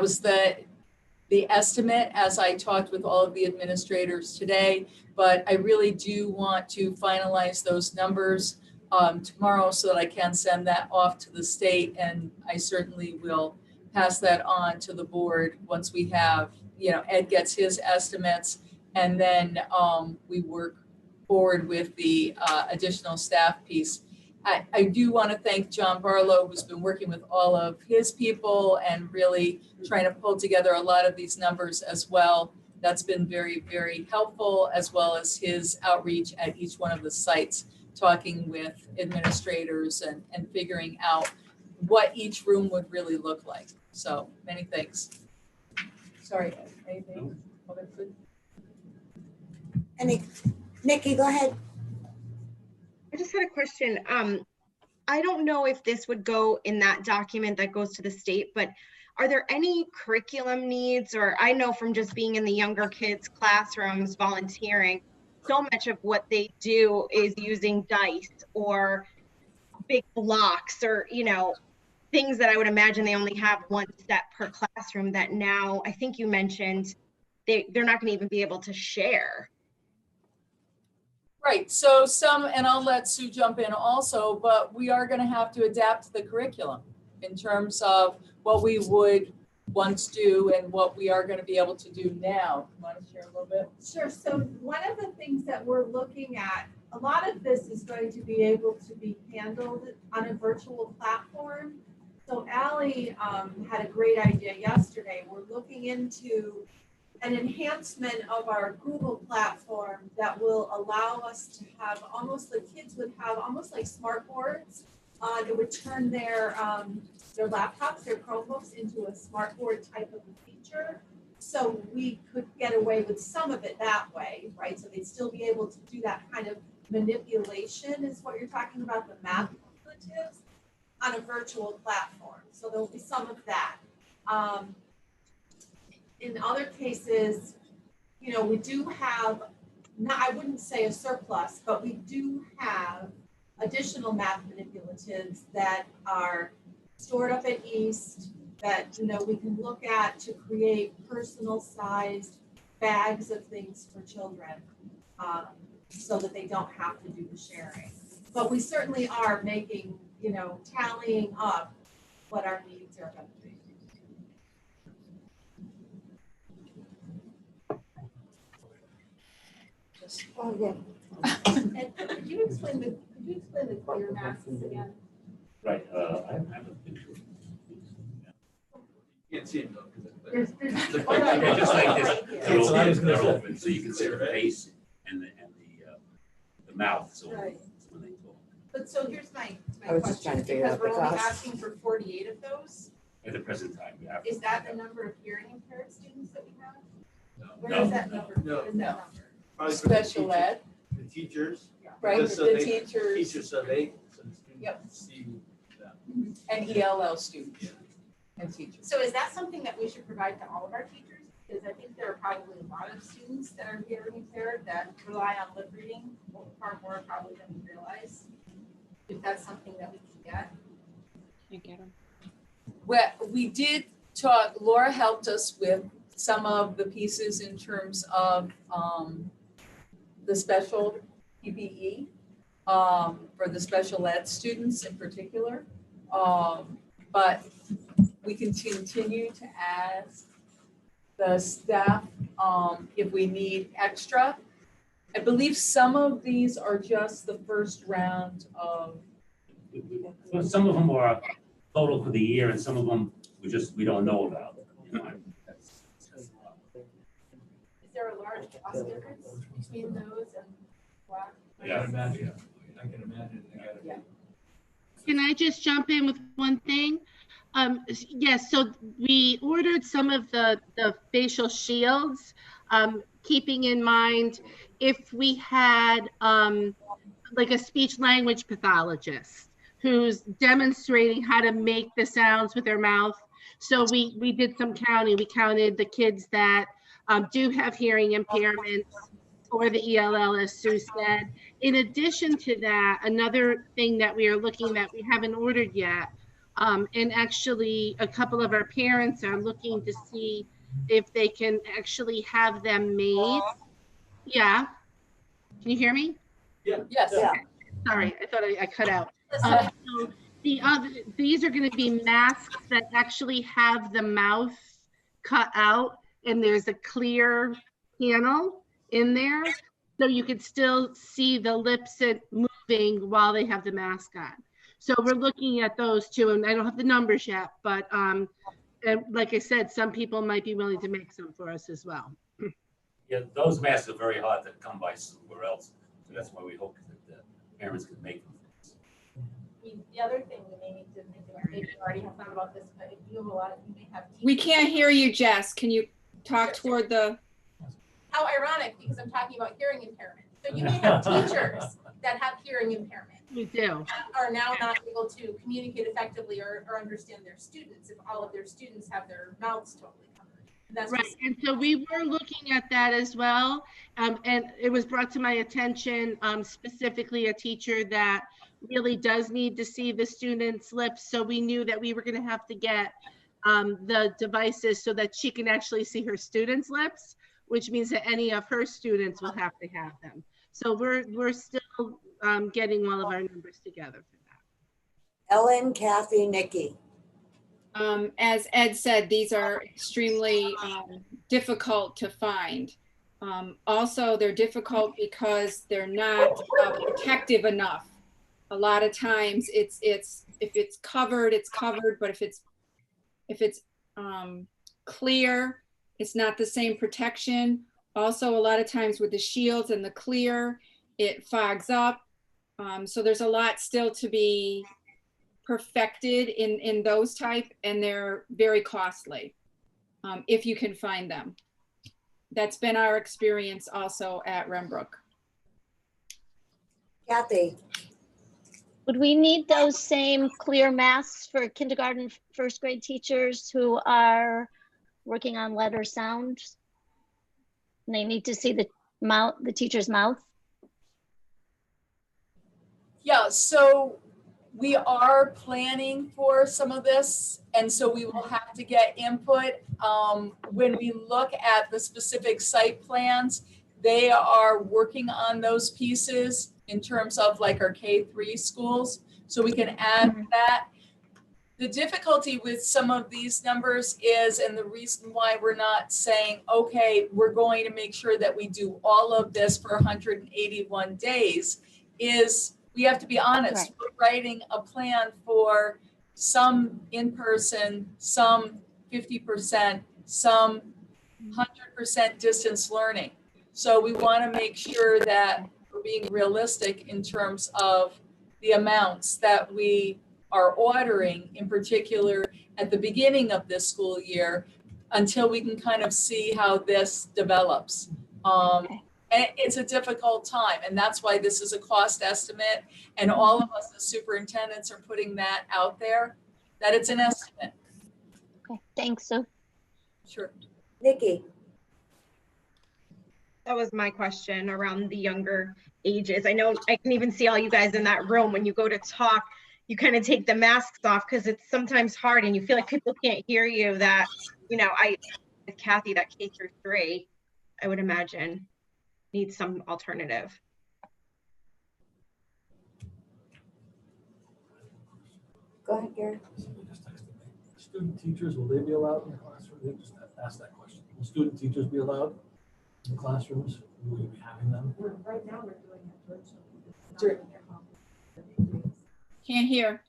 was the estimate as I talked with all of the administrators today, but I really do want to finalize those numbers tomorrow so that I can send that off to the state, and I certainly will pass that on to the board once we have, Ed gets his estimates, and then we work forward with the additional staff piece. I do want to thank John Barlow, who's been working with all of his people and really trying to pull together a lot of these numbers as well. That's been very, very helpful, as well as his outreach at each one of the sites, talking with administrators and figuring out what each room would really look like. So many thanks. Sorry, Ed, anything? Oh, that's good. Nikki, go ahead. I just had a question. I don't know if this would go in that document that goes to the state, but are there any curriculum needs? Or I know from just being in the younger kids' classrooms, volunteering, so much of what they do is using dice or big blocks or, things that I would imagine they only have one set per classroom that now, I think you mentioned, they're not going to even be able to share. Right, so and I'll let Sue jump in also, but we are gonna have to adapt the curriculum in terms of what we would once do and what we are gonna be able to do now. You wanna share a little bit? Sure, so one of the things that we're looking at, a lot of this is going to be able to be handled on a virtual platform. So Allie had a great idea yesterday. We're looking into an enhancement of our Google platform that will allow us to have the kids would have almost like smart boards. It would turn their laptops, their Chromebooks into a smart board type of a feature. So we could get away with some of it that way, right? So they'd still be able to do that kind of manipulation is what you're talking about, the math manipulatives on a virtual platform. So there'll be some of that. In other cases, you know, we do have, I wouldn't say a surplus, but we do have additional math manipulatives that are stored up at East that, you know, we can look at to create personal sized bags of things for children, so that they don't have to do the sharing. But we certainly are making, you know, tallying up what our needs are going to be. Oh, yeah. And could you explain the clear masks again? Right, I haven't been to it. Can't see it though. 'Cause There's Yeah, just like this, they're That's what I was open, gonna they're say. open, so you can see the face and the mouth, so Right. when they talk. But so here's my I was just question, trying to figure because out we're the only cost. asking for 48 of those. At the present time, we have. Is that the number of hearing impaired students that we have? No. Where is that number? No. What is that number? Probably for the Special teachers- ed, The teachers. right, Just so the they- teachers Teachers, so the students Yep. can see that. and ELL students and teachers. So is that something that we should provide to all of our teachers? Because I think there are probably a lot of students that are hearing impaired that rely on lip reading far more probably than we realize. If that's something that we can get. You get them. Well, we did talk, Laura helped us with some of the pieces in terms of the special PPE for the special ed students in particular. But we can continue to ask the staff if we need extra. I believe some of these are just the first round of. Well, some of them are total for the year, and some of them we don't know about. You know, that's- Is there a large cost difference between those and black? I can imagine, I can imagine. They gotta be- Yeah. Can I just jump in with one thing? Yes, so we ordered some of the facial shields, keeping in mind if we had like a speech language pathologist who's demonstrating how to make the sounds with their mouth. So we did some counting. We counted the kids that do have hearing impairments or the ELL, as Sue said. In addition to that, another thing that we are looking that we haven't ordered yet, and actually a couple of our parents are looking to see if they can actually have them made. Yeah. Can you hear me? Yes. Yeah. Sorry, I thought I cut out. So these are going to be masks that actually have the mouth cut out, and there's a clear panel in there, so you could still see the lips moving while they have the mask on. So we're looking at those too, and I don't have the numbers yet, but and like I said, some people might be willing to make some for us as well. Yeah, those masks are very hard to come by somewhere else, so that's why we hope that the parents can make them. The other thing we may need to think about, maybe you already have thought about this, but if you have a lot of, you may have. We teachers- can't hear you, Jess. Can you talk toward the, How ironic, because I'm talking about hearing impairment. So you may have teachers that have hearing impairment. We do. Are now not able to communicate effectively or understand their students if all of their students have their mouths totally covered. That's Right, just- and so we were looking at that as well. And it was brought to my attention, specifically a teacher that really does need to see the students' lips. So we knew that we were gonna have to get the devices so that she can actually see her students' lips, which means that any of her students will have to have them. So we're still getting all of our numbers together for that. Ellen, Kathy, Nikki. as Ed said, these are extremely difficult to find. Also, they're difficult because they're not protective enough. A lot of times if it's covered, it's covered, but if it's clear, it's not the same protection. Also, a lot of times with the shields and the clear, it fogs up. So there's a lot still to be perfected in those type, and they're very costly. if you can find them. That's been our experience also at Rembrook. Kathy, Would we need those same clear masks for kindergarten, first grade teachers who are working on letter sounds? And they need to see the mouth, the teacher's mouth? Yeah, so we are planning for some of this, and so we will have to get input. When we look at the specific site plans, they are working on those pieces in terms of like our K-3 schools, so we can add that. The difficulty with some of these numbers is, and the reason why we're not saying, okay, we're going to make sure that we do all of this for 181 days, is we have to be honest. Right. We're writing a plan for some in-person, some 50%, some 100% distance learning. So we want to make sure that we're being realistic in terms of the amounts that we are ordering, in particular at the beginning of this school year, until we can kind of see how this develops. And it's a difficult time, and that's why this is a cost estimate, and all of us as superintendents are putting that out there, that it's an estimate. Okay, thanks, Sue. Sure. Nikki. That was my question around the younger ages. I know I can even see all you guys in that room when you go to talk, you kind of take the masks off because it's sometimes hard and you feel like people can't hear you. That, you know, with Kathy, that K-3, I would imagine needs some alternative. Go ahead, Gary. Somebody just texted me. Student teachers, will they be allowed in the classroom? They just asked that question. Will student teachers be allowed in the classrooms? Will we be having them? Right now, we're doing it virtually. Can't hear.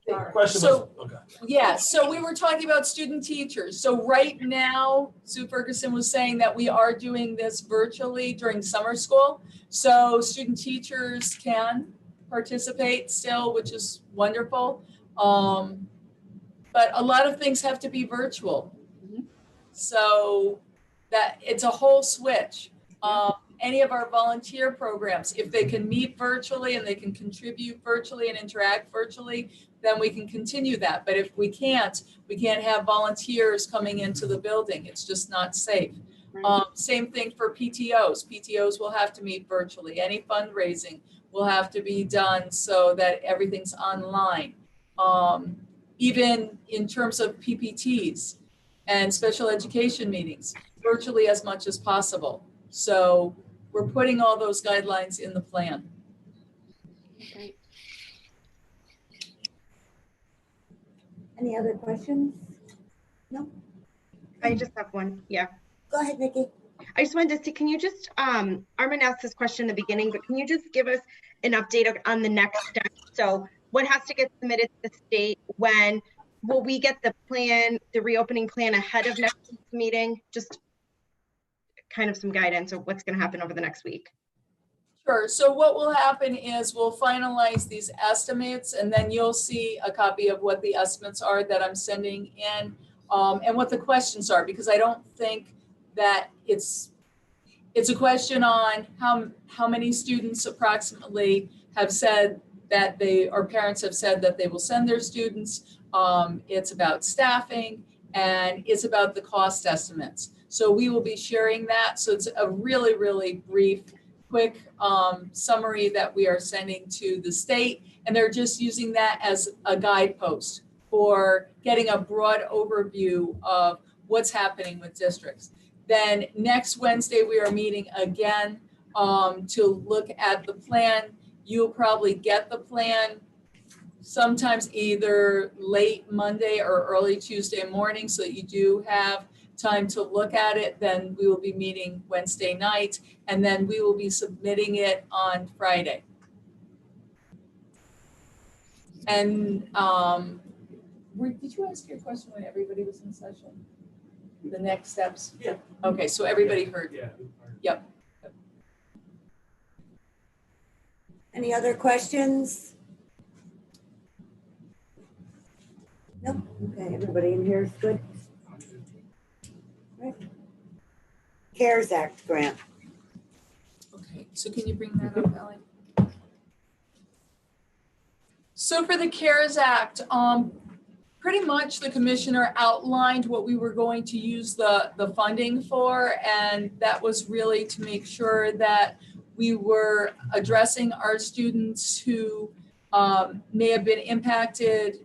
The question So- was, okay. Yeah, so we were talking about student teachers. So right now, Sue Ferguson was saying that we are doing this virtually during summer school. So student teachers can participate still, which is wonderful. But a lot of things have to be virtual. So that it's a whole switch. Any of our volunteer programs, if they can meet virtually and they can contribute virtually and interact virtually, then we can continue that. But if we can't have volunteers coming into the building. It's just not safe. Same thing for PTOs. PTOs will have to meet virtually. Any fundraising will have to be done so that everything's online. Even in terms of PPTs and special education meetings, virtually as much as possible. So we're putting all those guidelines in the plan. Great. Any other questions? No? I just have one. Yeah. Go ahead, Nikki. I just wanted to see, can you just, Armin asked this question in the beginning, but can you just give us an update on the next step? So what has to get submitted to the state? When will we get the plan, the reopening plan ahead of next week's meeting? Just kind of some guidance of what's going to happen over the next week. Sure. So what will happen is we'll finalize these estimates, and then you'll see a copy of what the estimates are that I'm sending in, and what the questions are, because I don't think that it's a question on how many students approximately have said that or parents have said that they will send their students. It's about staffing, and it's about the cost estimates. So we will be sharing that. So it's a really, really brief, quick summary that we are sending to the state. And they're just using that as a guidepost for getting a broad overview of what's happening with districts. Then next Wednesday, we are meeting again to look at the plan. You'll probably get the plan sometimes either late Monday or early Tuesday morning, so that you do have time to look at it. Then we will be meeting Wednesday night, and then we will be submitting it on Friday. And did you ask your question when everybody was in session? The next steps? Yeah. Okay, so everybody heard. Yeah. Yep. Any other questions? No? Okay, everybody in here is good? CARES Act grant. Okay, so can you bring that up, Ally? So for the CARES Act, pretty much the commissioner outlined what we were going to use the funding for, and that was really to make sure that we were addressing our students who may have been impacted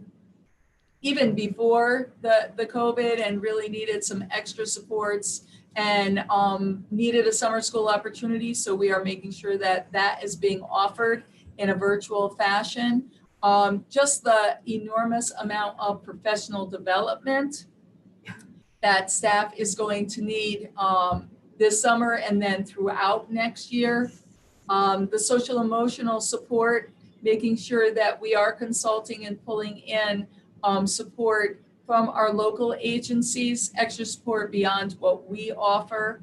even before the COVID and really needed some extra supports and needed a summer school opportunity. So we are making sure that that is being offered in a virtual fashion. Just the enormous amount of professional development that staff is going to need this summer and then throughout next year. The social emotional support, making sure that we are consulting and pulling in support from our local agencies, extra support beyond what we offer.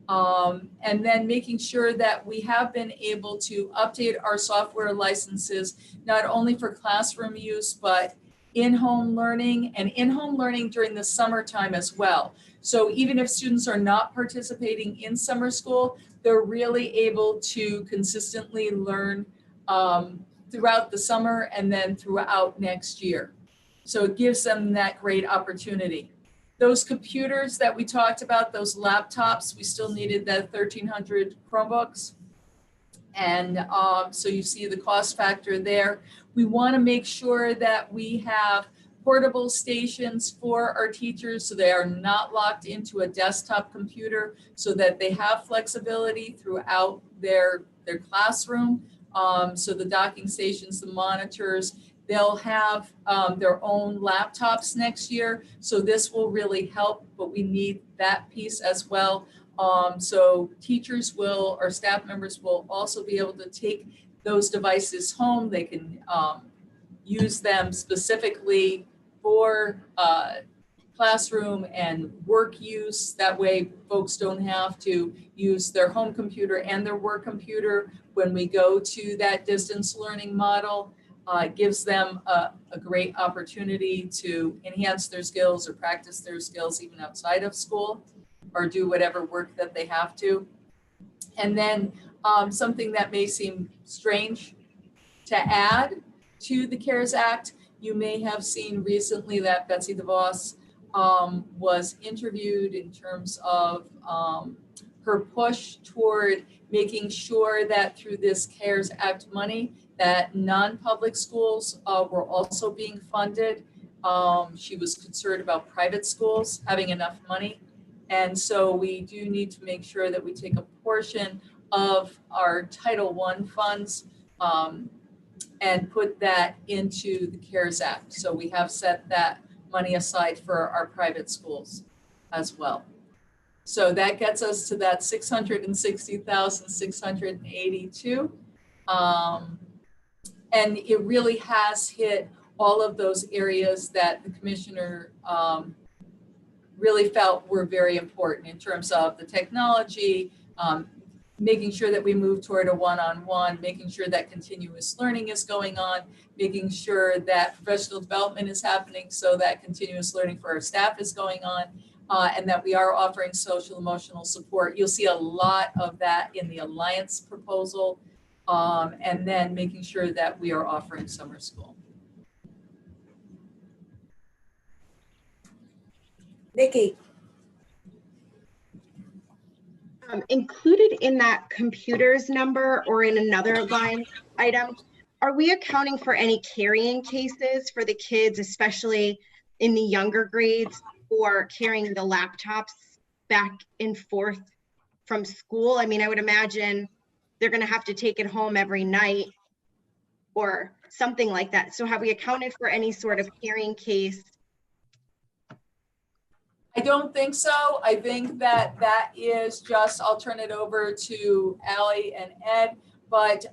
And then making sure that we have been able to update our software licenses, not only for classroom use, but in-home learning and in-home learning during the summertime as well. So even if students are not participating in summer school, they're really able to consistently learn throughout the summer and then throughout next year. So it gives them that great opportunity. Those computers that we talked about, those laptops, we still needed that 1,300 Chromebooks. And so you see the cost factor there. We want to make sure that we have portable stations for our teachers so they are not locked into a desktop computer, so that they have flexibility throughout their classroom. So the docking stations, the monitors, they'll have their own laptops next year. So this will really help, but we need that piece as well. So teachers will, or staff members will also be able to take those devices home. They can use them specifically for classroom and work use. That way folks don't have to use their home computer and their work computer when we go to that distance learning model. It gives them a great opportunity to enhance their skills or practice their skills even outside of school or do whatever work that they have to. And then something that may seem strange to add to the CARES Act, you may have seen recently that Betsy DeVos was interviewed in terms of her push toward making sure that through this CARES Act money, that non-public schools were also being funded. She was concerned about private schools having enough money. And so we do need to make sure that we take a portion of our Title I funds and put that into the CARES Act. So we have set that money aside for our private schools as well. So that gets us to that 660,682. And it really has hit all of those areas that the commissioner really felt were very important in terms of the technology, making sure that we move toward a one-on-one, making sure that continuous learning is going on, making sure that professional development is happening so that continuous learning for our staff is going on, and that we are offering social emotional support. You'll see a lot of that in the Alliance proposal, and then making sure that we are offering summer school. Nikki. Included in that computers number or in another line item, are we accounting for any carrying cases for the kids, especially in the younger grades, or carrying the laptops back and forth from school? I mean, I would imagine they're going to have to take it home every night or something like that. So have we accounted for any sort of carrying case? I don't think so. I think that that is just, I'll turn it over to Allie and Ed, but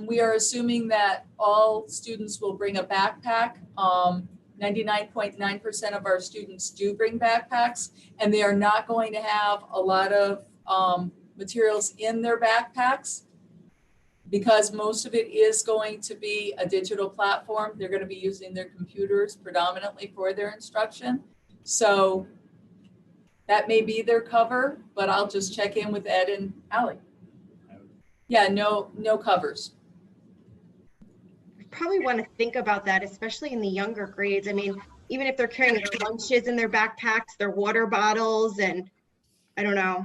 we are assuming that all students will bring a backpack. 99.9% of our students do bring backpacks, and they are not going to have a lot of materials in their backpacks because most of it is going to be a digital platform. They're going to be using their computers predominantly for their instruction. So That may be their cover, but I'll just check in with Ed and Ally. Yeah, no covers. Probably want to think about that, especially in the younger grades. I mean, even if they're carrying their lunches in their backpacks, their water bottles, and I don't know.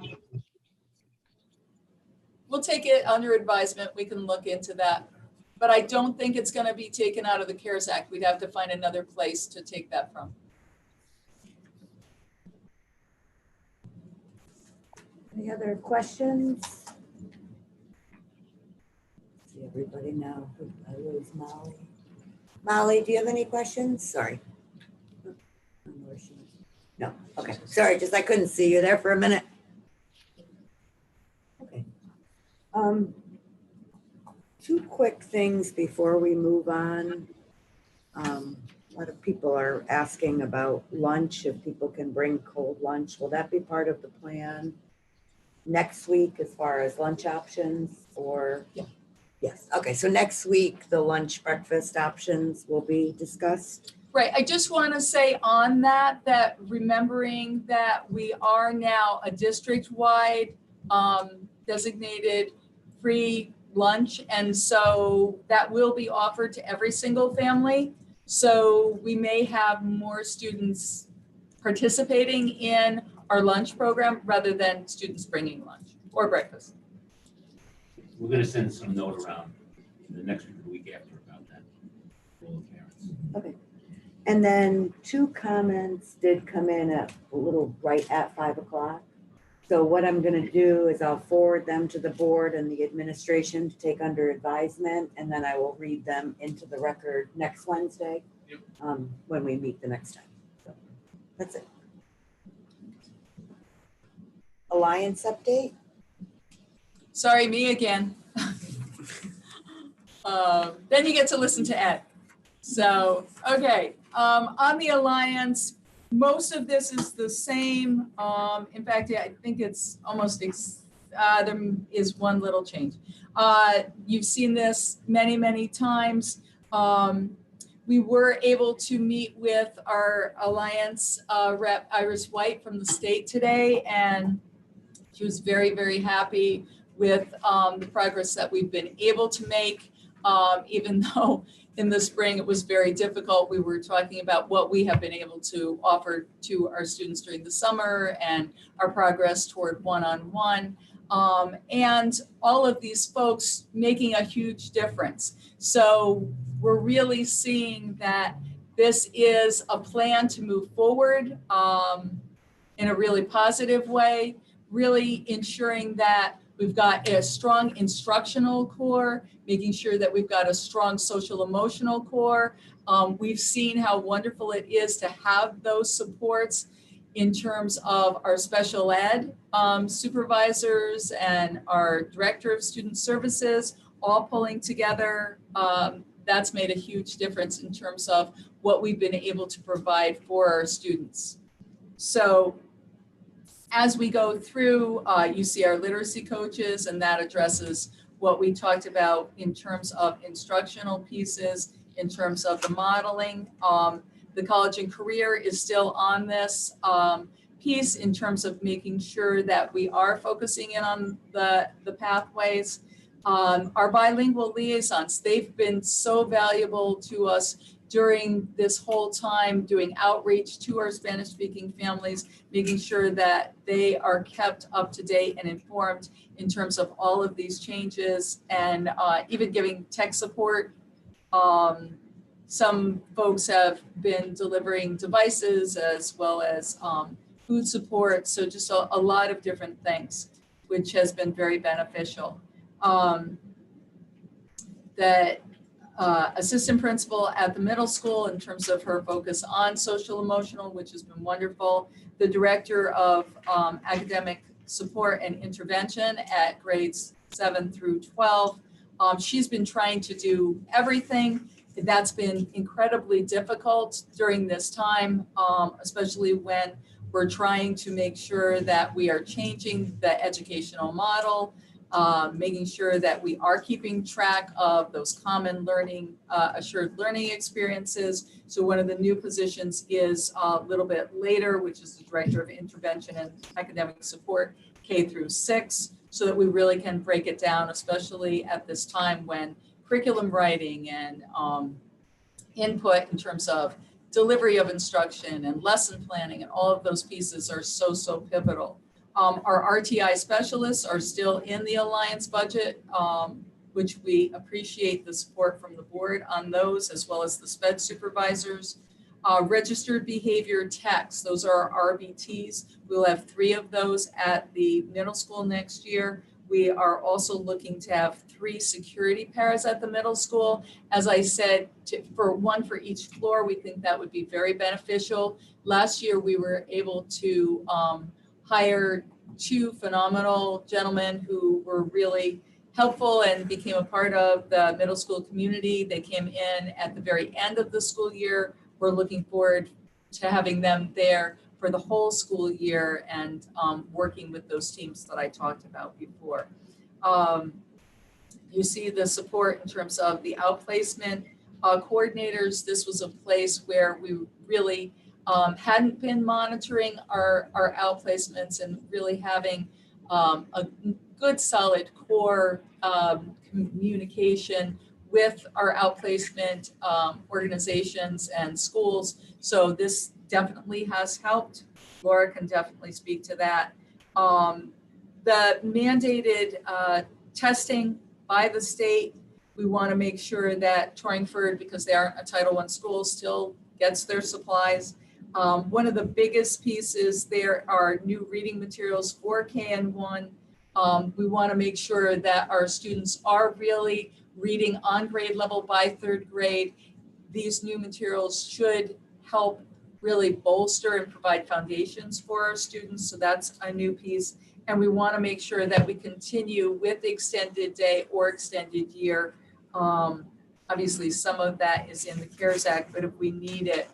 We'll take it under advisement. We can look into that. But I don't think it's going to be taken out of the CARES Act. We'd have to find another place to take that from. Any other questions? See everybody now. I lose Molly. Molly, do you have any questions? Sorry. No, okay, sorry, just I couldn't see you there for a minute. Okay. Two quick things before we move on. A lot of people are asking about lunch, if people can bring cold lunch. Will that be part of the plan next week as far as lunch options or? Yeah. Yes, okay, so next week, the lunch breakfast options will be discussed. Right, I just want to say on that, that remembering that we are now a district-wide designated free lunch. And so that will be offered to every single family. So we may have more students participating in our lunch program rather than students bringing lunch or breakfast. We're gonna send some note around the next week, the week after about that. For all the parents. Okay. And then two comments did come in at a little right at 5 o'clock. So what I'm gonna do is I'll forward them to the board and the administration to take under advisement, and then I will read them into the record next Wednesday when we meet the next time. So that's it. Alliance update? Sorry, me again. Then you get to listen to Ed. So, okay, on the Alliance, most of this is the same. In fact, I think it's almost, there is one little change. You've seen this many, many times. We were able to meet with our Alliance rep, Iris White from the state today, and she was very, very happy with the progress that we've been able to make, even though in the spring it was very difficult. We were talking about what we have been able to offer to our students during the summer and our progress toward one-on-one. And all of these folks making a huge difference. So we're really seeing that this is a plan to move forward in a really positive way, really ensuring that we've got a strong instructional core, making sure that we've got a strong social emotional core. We've seen how wonderful it is to have those supports in terms of our special ed supervisors and our director of student services all pulling together. That's made a huge difference in terms of what we've been able to provide for our students. So as we go through, you see our literacy coaches, and that addresses what we talked about in terms of instructional pieces, in terms of the modeling. The college and career is still on this piece in terms of making sure that we are focusing in on the pathways. Our bilingual liaisons, they've been so valuable to us during this whole time, doing outreach to our Spanish-speaking families, making sure that they are kept up to date and informed in terms of all of these changes, and even giving tech support. Some folks have been delivering devices as well as food support. So just a lot of different things, which has been very beneficial. That assistant principal at the middle school in terms of her focus on social emotional, which has been wonderful. The director of academic support and intervention at grades 7 through 12. She's been trying to do everything. That's been incredibly difficult during this time, especially when we're trying to make sure that we are changing the educational model. making sure that we are keeping track of those common learning, assured learning experiences. So one of the new positions is a little bit later, which is the Director of Intervention and Academic Support, K through 6, so that we really can break it down, especially at this time when curriculum writing and input in terms of delivery of instruction and lesson planning and all of those pieces are so pivotal. Our RTI specialists are still in the Alliance budget, which we appreciate the support from the board on those, as well as the SPED supervisors. Registered behavior techs, those are our RBTs. We'll have 3 of those at the middle school next year. We are also looking to have 3 security paras at the middle school. As I said, for 1 for each floor, we think that would be very beneficial. Last year, we were able to hire 2 phenomenal gentlemen who were really helpful and became a part of the middle school community. They came in at the very end of the school year. We're looking forward to having them there for the whole school year and working with those teams that I talked about before. You see the support in terms of the outplacement coordinators. This was a place where we really hadn't been monitoring our outplacements and really having a good solid core communication with our outplacement organizations and schools. So this definitely has helped. Laura can definitely speak to that. The mandated testing by the state, we want to make sure that Torrington, because they aren't a Title I school, still gets their supplies. One of the biggest pieces there are new reading materials for KN1. We want to make sure that our students are really reading on grade level by 3rd grade. These new materials should help really bolster and provide foundations for our students. So that's a new piece. And we want to make sure that we continue with extended day or extended year. Obviously, some of that is in the CARES Act, but if we need it,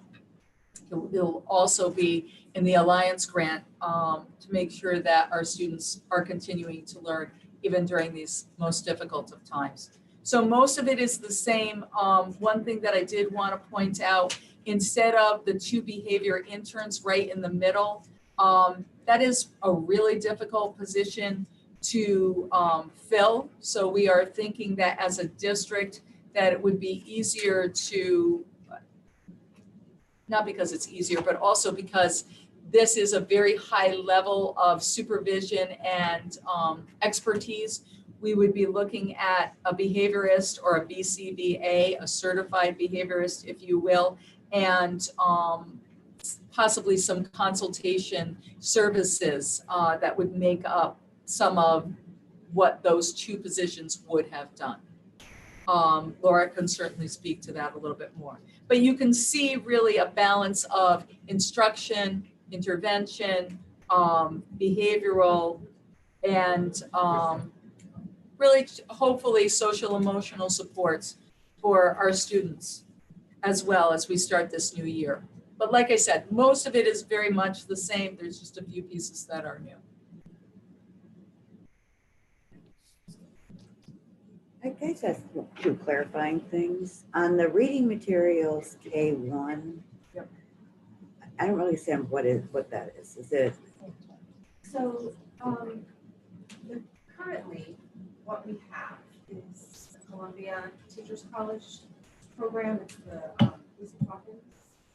it'll also be in the Alliance grant to make sure that our students are continuing to learn even during these most difficult of times. So most of it is the same. One thing that I did want to point out, instead of the 2 behavior interns right in the middle, that is a really difficult position to fill. So we are thinking that as a district, that it would be easier to, not because it's easier, but also because this is a very high level of supervision and expertise. We would be looking at a behaviorist or a BCBA, a certified behaviorist, if you will, and possibly some consultation services that would make up some of what those 2 positions would have done. Laura can certainly speak to that a little bit more. But you can see really a balance of instruction, intervention, behavioral, and really hopefully social emotional supports for our students as well as we start this new year. But like I said, most of it is very much the same. There's just a few pieces that are new. I guess that's 2 clarifying things. On the reading materials, K1, Yep. I don't really understand what that is. Is it? So currently what we have is the Columbia Teachers College program. It's the Lisa Hawkins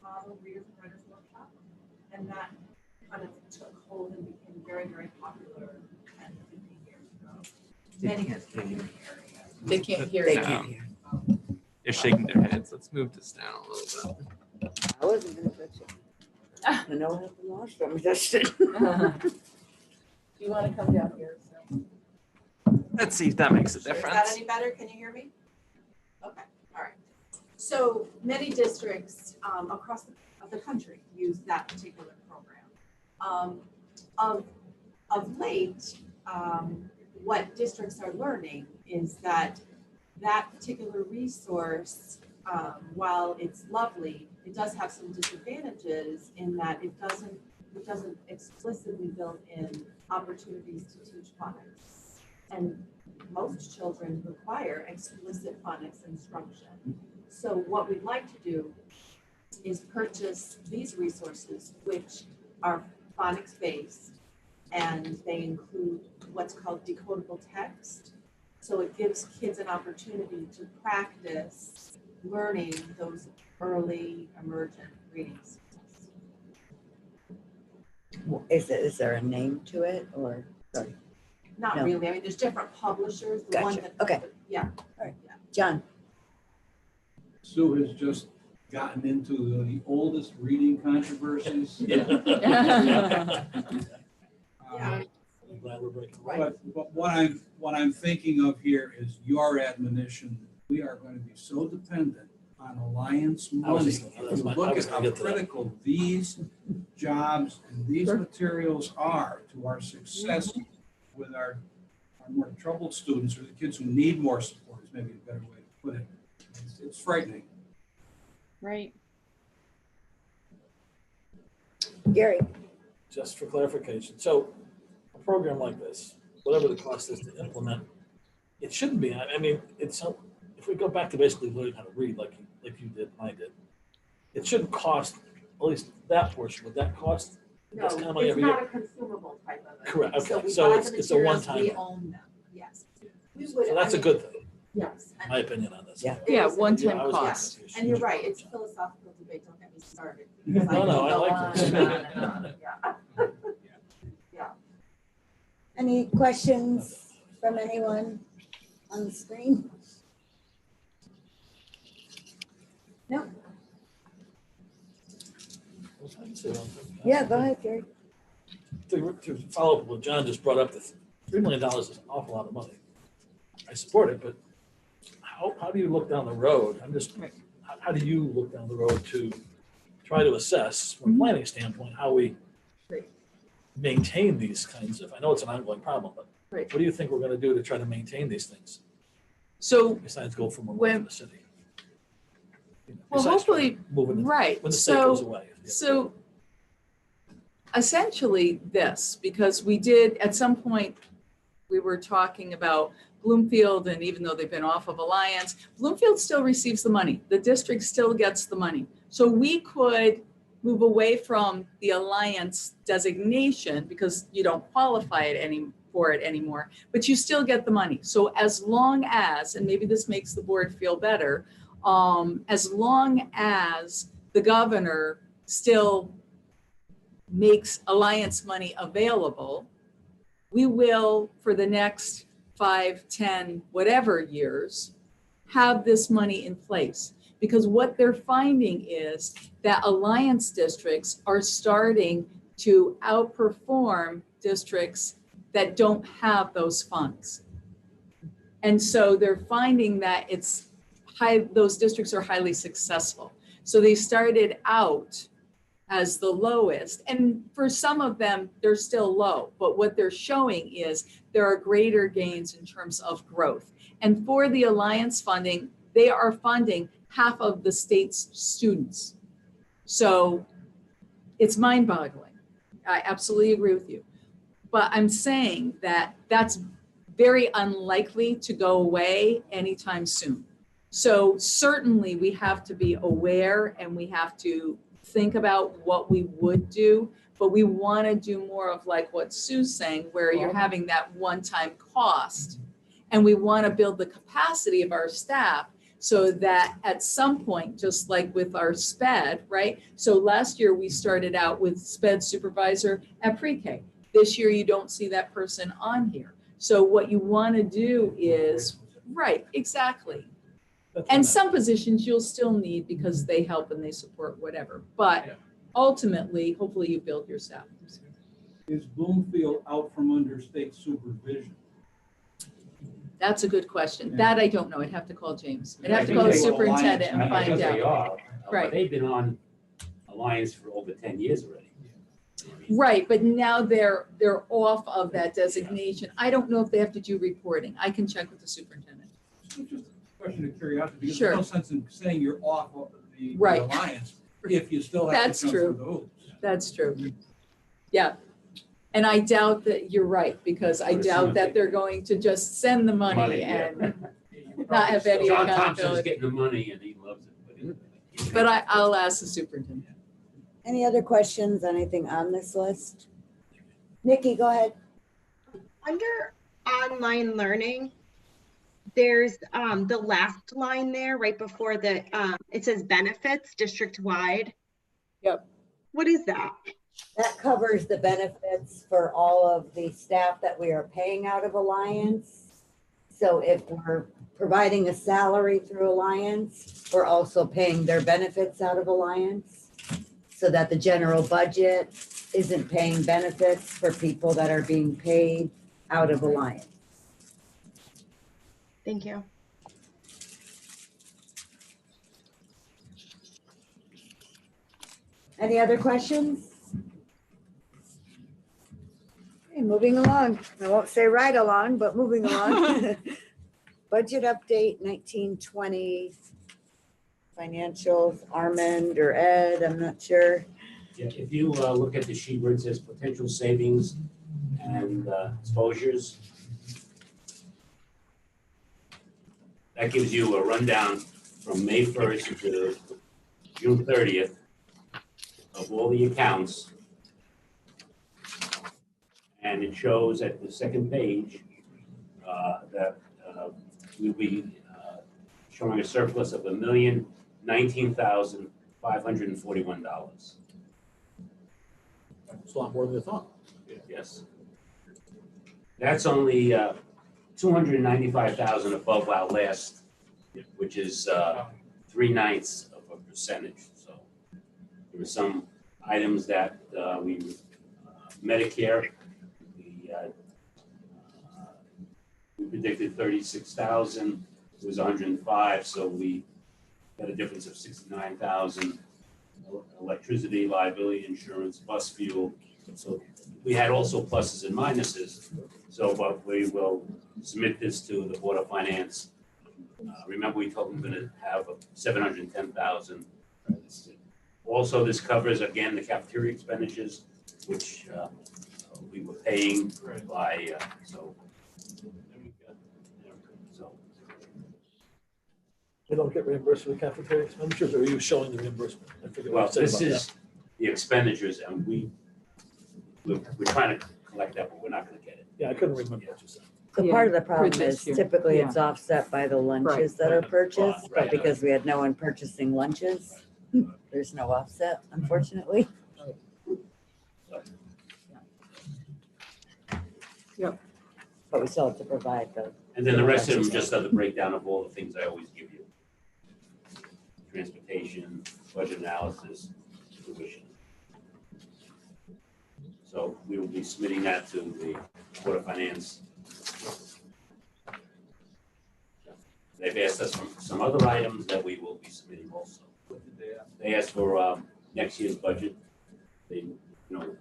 model Readers and Writers Workshop. And that kind of took hold and became very popular 10 to 15 years ago. Many of them. They can't hear They you. can't hear. They're shaking their heads. Let's move this down a little bit. I wasn't gonna touch it. I know how to wash from Justin. Do you want to come down here? So? Let's see if that makes a Is that difference. any better? Can you hear me? Okay, all right. So many districts across the country use that particular program. Of late, what districts are learning is that that particular resource, while it's lovely, it does have some disadvantages in that it doesn't explicitly build in opportunities to teach phonics. And most children require explicit phonics instruction. So what we'd like to do is purchase these resources, which are phonics based, and they include what's called decodable text. So it gives kids an opportunity to practice learning those early emergent reading skills. Is there a name to it or, sorry? Not No. really. I mean, there's different publishers. The one Gotcha. that, Okay. Yeah. John? Sue has just gotten into the oldest reading controversies. Yeah. I'm glad we're breaking. But what I'm thinking of here is your admonition. We are going to be so dependent on Alliance money. If you look at how critical these jobs and these materials are to our success with our more troubled students, or the kids who need more support, is maybe a better way to put it. It's frightening. Right. Gary? Just for clarification, so a program like this, whatever the cost is to implement, it shouldn't be, I mean, if we go back to basically learning how to read like you did and I did, it shouldn't cost, at least that portion, would that cost? No, That's kind of money it's every not year? a consumable type of it. Correct, okay, we so buy it's the a materials, one-time. We own them, yes. We So would, I that's a mean, good thing, Yes. my opinion on this. Yeah. Yeah, It is- one-time I was- cost. Yeah, and you're right, it's a philosophical debate, don't get me started. No, because no, I could go like on this. and on and on, yeah. Yeah. Any questions from anyone on the screen? No? Yeah, go ahead, Gary. To follow up with what John just brought up, the $3 million is an awful lot of money. I support it, but how do you look down the road? How do you look down the road to try to assess from a planning standpoint, how we maintain these kinds of, I know it's an ongoing problem, but what do you think we're gonna do to try to maintain these things? So Besides go from when- from the city. Well, Besides hopefully, moving it- right. When the state goes away. So essentially this, because we did, at some point, we were talking about Bloomfield, and even though they've been off of Alliance, Bloomfield still receives the money. The district still gets the money. So we could move away from the Alliance designation because you don't qualify for it anymore, but you still get the money. So as long as, and maybe this makes the board feel better, as long as the governor still makes Alliance money available, we will, for the next 5, 10, whatever years, have this money in place. Because what they're finding is that Alliance districts are starting to outperform districts that don't have those funds. And so they're finding that those districts are highly successful. So they started out as the lowest, and for some of them, they're still low, but what they're showing is there are greater gains in terms of growth. And for the Alliance funding, they are funding half of the state's students. So it's mind-boggling. I absolutely agree with you. But I'm saying that that's very unlikely to go away anytime soon. So certainly we have to be aware and we have to think about what we would do, but we want to do more of like what Sue's saying, where you're having that one-time cost. And we want to build the capacity of our staff so that at some point, just like with our SPED, right? So last year we started out with SPED supervisor at pre-K. This year you don't see that person on here. So what you want to do is, right, exactly. And some positions you'll still need because they help and they support whatever. But ultimately, hopefully you build your staff. Is Bloomfield out from under state supervision? That's a good question. Yeah. That I don't know. I'd have to call James. I'd I have to think call the they- superintendent and I find guess they out. are, Right. but they've been on Alliance for over 10 years already. Right, but now they're off of that designation. I don't know if they have to do reporting. I can check with the superintendent. Just a question of curiosity, because Sure. there's no sense in saying you're off of the Right. Alliance if you still have That's to jump true. through the hoops. That's true. Yeah. And I doubt that you're right, because I But it's doubt something- that they're going to just send the money yeah. and not have any John Thompson's accountability. getting the money and he loves it. But I'll ask the superintendent. Any other questions, anything on this list? Nikki, go ahead. Under online learning, there's the last line there right before the it says benefits district-wide. Yep. What is that? That covers the benefits for all of the staff that we are paying out of Alliance. So if we're providing a salary through Alliance, we're also paying their benefits out of Alliance, so that the general budget isn't paying benefits for people that are being paid out of Alliance. Thank you. Any other questions? Okay, moving along. I won't say right along, but moving along. Budget update 1920. Financials, Armand or Ed, I'm not sure. Yeah, if you look at the sheet where it says potential savings and exposures, that gives you a rundown from May 1st to June 30th of all the accounts. And it shows at the second page that we'll be showing a surplus of $1,019,541. It's a lot more than I thought. Yes. That's only 295,000 above our last, which is 3/9 of a percentage. So there were some items that we Medicare, we predicted 36,000. It was 105, so we got a difference of 69,000. Electricity, liability insurance, bus fuel. So we had also pluses and minuses. So, but we will submit this to the Board of Finance. Remember, we told them we're going to have 710,000. Also, this covers again the cafeteria expenditures, which we were paying by so. They don't get reimbursed for the cafeteria expenditures, or are you showing the reimbursement? I forget what Well, you said this about is the expenditures, and we're trying to collect that, but we're not going to get it. that. Yeah, I couldn't remember what you said. So Yeah, part of the for problem this is year. typically Yeah. it's offset by the lunches Right. that are purchased, Right. but because we had no one purchasing lunches, there's no offset, unfortunately. Yep. But we still have to provide the. And then the rest of them just are the breakdown of all the things I always give you. Transportation, budget analysis, tuition. So we will be submitting that to the Board of Finance. They've asked us for some other items that we will be submitting also. They asked for next year's budget. They, because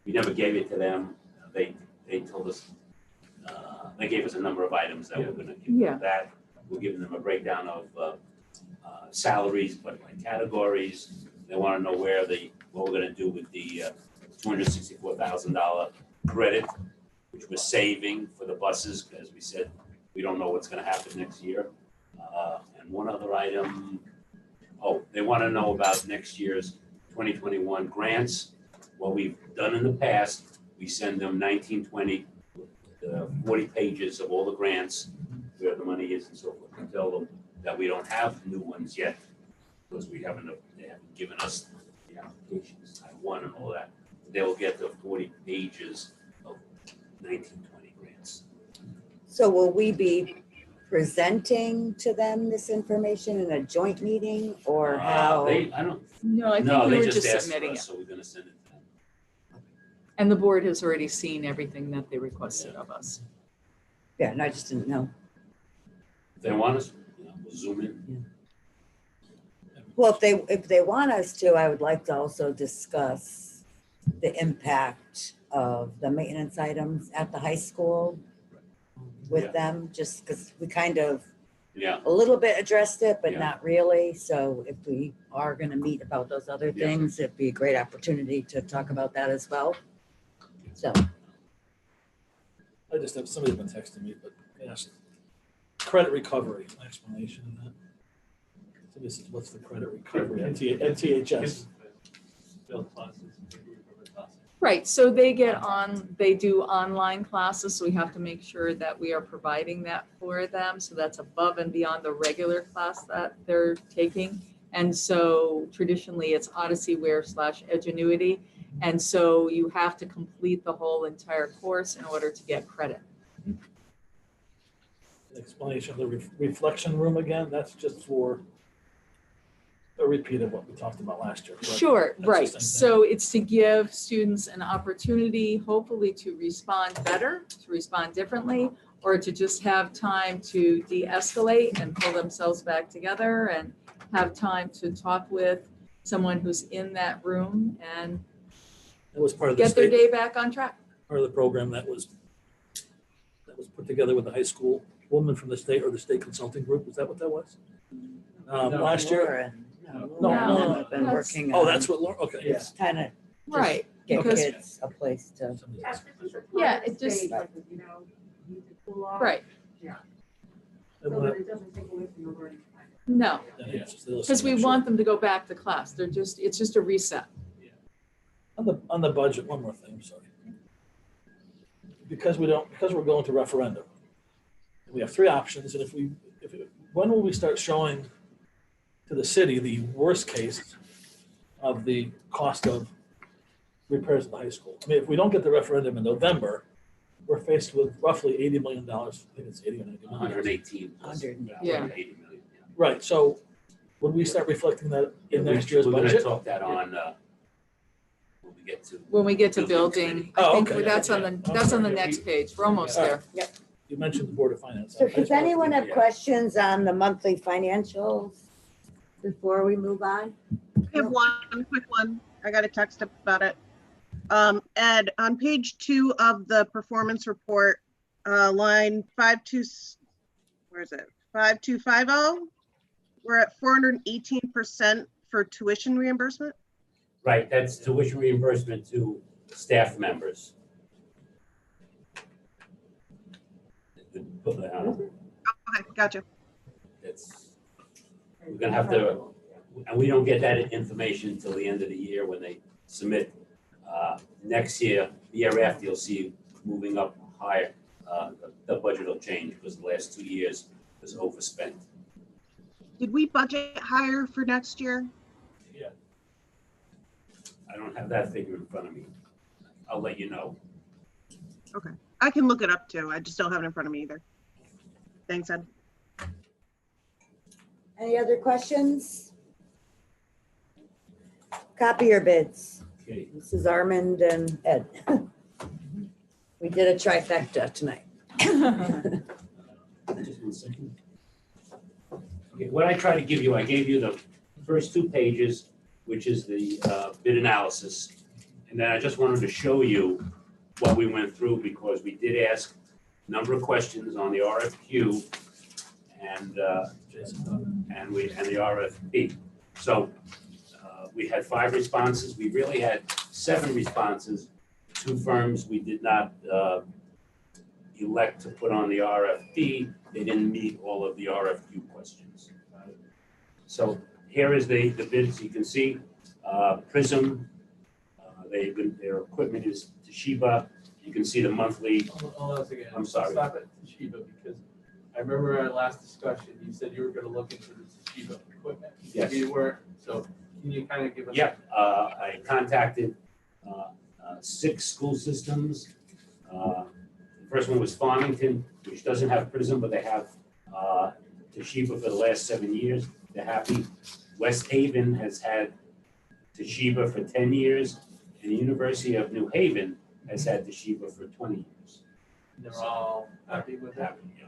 we never gave it to them. They told us, they gave us a number of items that we're gonna give Yeah. them that. We're giving them a breakdown of salaries, but by categories. They wanna know what we're gonna do with the $264,000 credit, which we're saving for the buses, as we said, we don't know what's gonna happen next year. And one other item, they wanna know about next year's 2021 grants. What we've done in the past, we send them 1920, 40 pages of all the grants, where the money is and so forth, and tell them that we don't have new ones yet, because they haven't given us the applications, I one and all that. They will get the 40 pages of 1920 grants. So will we be presenting to them this information in a joint meeting or how? I don't, No, I no, think we they were just just asked for submitting us, it. so we're gonna send it to them. And the board has already seen everything that they requested of us. Yeah, and I just didn't know. If they want us, we'll zoom in. Well, if they want us to, I would like to also discuss the impact of the maintenance items at the high school with Yeah. them, just because we kind of Yeah, a little bit addressed it, but Yeah. not really. So if we are going to meet about those other Yeah. things, it'd be a great opportunity to talk about that as well. So, I just have, somebody's been texting me, but yes, credit recovery, an explanation of that. Somebody says, what's the credit recovery? NTHS. Build classes, maybe recover classes. Right, so they do online classes, so we have to make sure that we are providing that for them. So that's above and beyond the regular class that they're taking. And so traditionally it's Odysseyware/Edgenuity. And so you have to complete the whole entire course in order to get credit. An explanation of the reflection room again, that's just for a repeat of what we talked about last year. Correct? Sure, That's the right. same thing. So it's to give students an opportunity, hopefully to respond better, to respond differently, or to just have time to de-escalate and pull themselves back together and have time to talk with someone who's in that room and That was part of the get their state, day back on track. part of the program that was put together with the high school woman from the state or the state consulting group. Is that what that was? Last year? Lauren, No, Lauren no, has been that's- working Oh, on. that's what, okay. It's kind of Right, give because, kids a place to. yeah, it just, You know, you need to cool off. right, And So when I- that it doesn't take away from your learning time. no, yeah, it's just a little because we something want them to go back to class. It's just a reset. On the budget, one more thing, I'm sorry. Because we're going to referendum, we have three options, and when will we start showing to the city the worst case of the cost of repairs at the high school? I mean, if we don't get the referendum in November, we're faced with roughly $80 million. I think it's 80 or 90 million. 118. plus 100. Yeah. 180 million. Yeah. Right, so would we start reflecting that in next year's We're gonna budget? talk that on, when we get to. When we get to Building building, Oh, I think okay. that's on the Yeah. next page. We're almost All there. right. You mentioned the Board of Finance. So I does just wanted to anyone give have you- questions on the monthly financials before we move on? I have one quick one. I got a text about it. Ed, on page 2 of the performance report, line 5250, we're at 418% for tuition reimbursement. Right, that's tuition reimbursement to staff members. Okay, gotcha. It's, we're gonna have to, and we don't get that information until the end of the year when they submit. Next year, the year after, you'll see moving up higher. The budget will change because the last 2 years was overspent. Did we budget higher for next year? Yeah. I don't have that figure in front of me. I'll let you know. Okay, I can look it up too. I just don't have it in front of me either. Thanks, Ed. Any other questions? Copy your bids. Okay. Mrs. Armand and Ed. We did a trifecta tonight. Just 1 second. Okay, what I try to give you, I gave you the first 2 pages, which is the bid analysis. And then I just wanted to show you what we went through because we did ask a number of questions on the RFQ and the RFP. So we had 5 responses. We really had 7 responses. 2 firms we did not elect to put on the RFP. They didn't meet all of the RFQ questions. So here is the bids. You can see Prism. Their equipment is Toshiba. You can see the monthly. Hold on a second. I'm sorry. Stop at Toshiba because I remember our last discussion, you said you were gonna look into the Toshiba equipment. Yes. You were, so can you kind of give us? Yep, I contacted 6 school systems. The first one was Farmington, which doesn't have Prism, but they have Toshiba for the last 7 years. They're happy. West Haven has had Toshiba for 10 years, and the University of New Haven has had Toshiba for 20 years. They're all happy with that? Happy, yeah.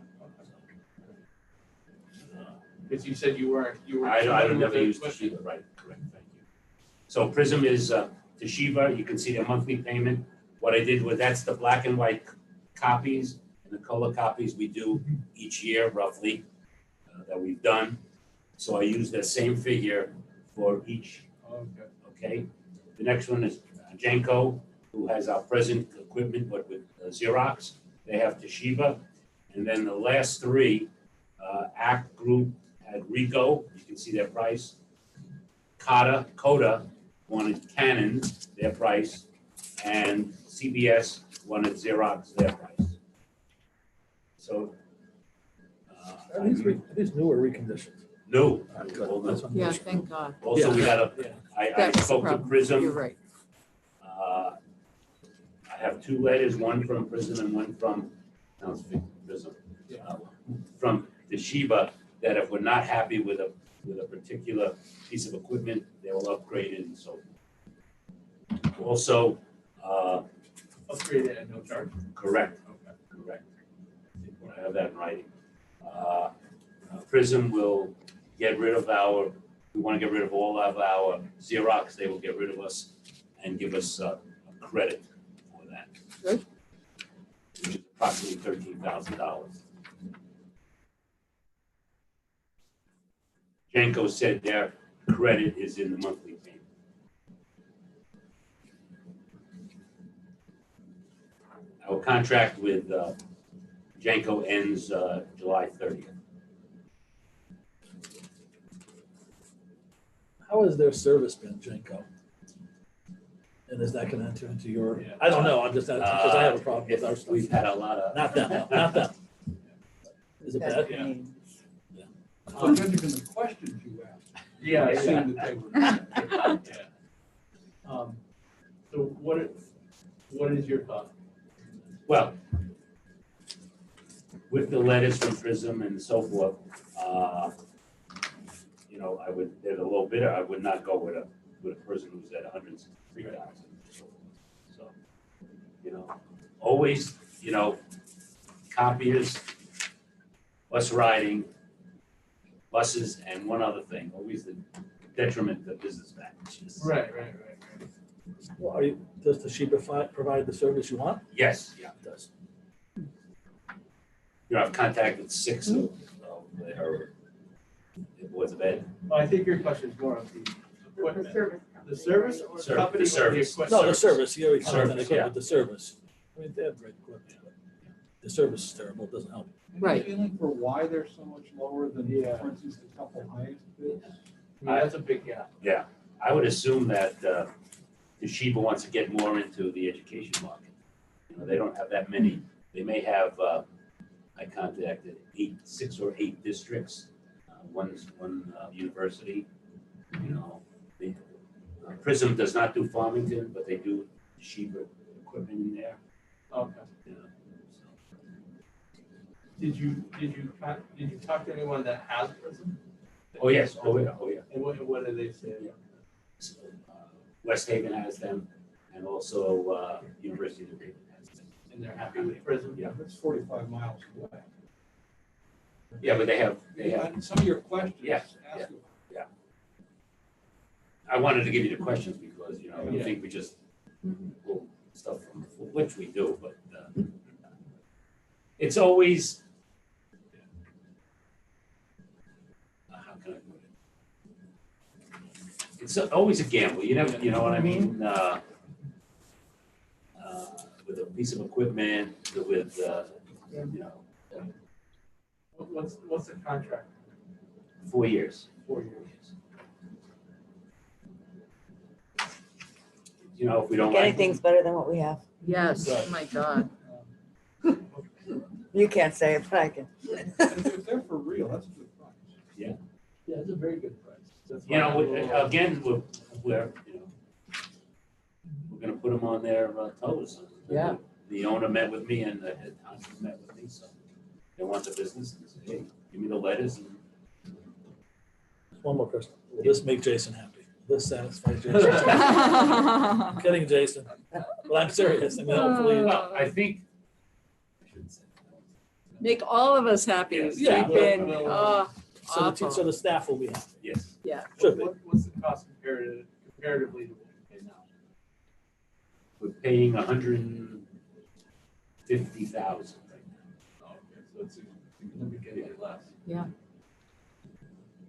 Because you said you were. I familiar with never the used equipment. Toshiba, right, correct, thank you. So Prism is Toshiba, you can see the monthly payment. What I did was, that's the black and white copies, and the color copies we do each year roughly that we've done. So I use that same figure for each, Okay. okay? The next one is Genco, who has our present equipment, but with Xerox. They have Toshiba. And then the last three, ACT Group had Ricoh, you can see their price. Coda wanted Canon, their price. And CBS wanted Xerox, their price. So. Are these new or reconditioned? No. Yeah, thank God. Also, we got I That's the spoke to problem. Prism. You're right. I have two letters, one from Prism and one from, Prism. From Toshiba, that if we're not happy with a particular piece of equipment, they will upgrade it and so forth. Also, Upgrade it at no charge? correct, correct. I have that in writing. Prism will get rid of we want to get rid of all of our Xerox. They will get rid of us and give us a credit for that. Good. Which is approximately $13,000. Janko said their credit is in the monthly payment. Our contract with Janko ends July 30th. How has their service been, Janko? And is that going to enter into your, I don't know, I'm just, because I have a problem with our stuff. We've had a lot of. Not them, not them. Is it bad? Yeah. I'm interested in the questions you asked. Yeah, I yeah. assumed that they were. Yeah. So what is your thought? Well, with the letters from Prism and so forth, they're a little bit, I would not go with a person who's at 103,000. So, always, copiers, bus riding, buses, and one other thing, always the detriment to business packages. Right. Well, does Toshiba provide the service you want? Yes, yeah, it does. I've contacted 6 of their boards of ed. Well, I think your question is more of the equipment. The service or the Service, company? the or the service. equipment? No, the service, you already commented on the Service, yeah. equipment, the service. I mean, they have great equipment, but the service is terrible, it doesn't help. Right. Any feeling for why they're so much lower than, for instance, the couple highest bids? I mean, that's a big gap. Yeah, I would assume that Toshiba wants to get more into the education market. They don't have that many. They may have, I contacted 6 or 8 districts, one university. Prism does not do Farmington, but they do Toshiba equipment in there. Okay. Did you talk to anyone that has Prism? Oh, yes, oh, yeah. And what did they say? So, West Haven has them, and also University of New Haven has them. And they're happy with Prism? Yeah. That's 45 miles away. Yeah, but they have. Some of your questions. Yeah. I wanted to give you the questions because, I think we just pull stuff from, which we do, but it's always, how can I put it? It's always a gamble. You never, you know what I mean? With a piece of equipment, with, What's the contract? 4 years. 4 years. If we don't like. Anything's better than what we have. Yes, oh my God. You can't say it, but I can. If they're for real, that's a good price. Yeah. Yeah, it's a very good price. That's Again, we're gonna put them on their toes. Yeah. The owner met with me and the head honcho met with me, so they want the business and say, hey, give me the letters and. One more question. Will this make Jason happy? Will this satisfy Jason? I'm kidding, Jason. Well, I'm serious. I mean, hopefully. Well, I think. I shouldn't say that. Make all of us happy. Yes. We've been, So the staff will be happy. Yes. Yeah. Should be. What's the cost comparatively to what we pay now? We're paying $150,000 right now. Oh, okay, so it's significantly less. Yeah.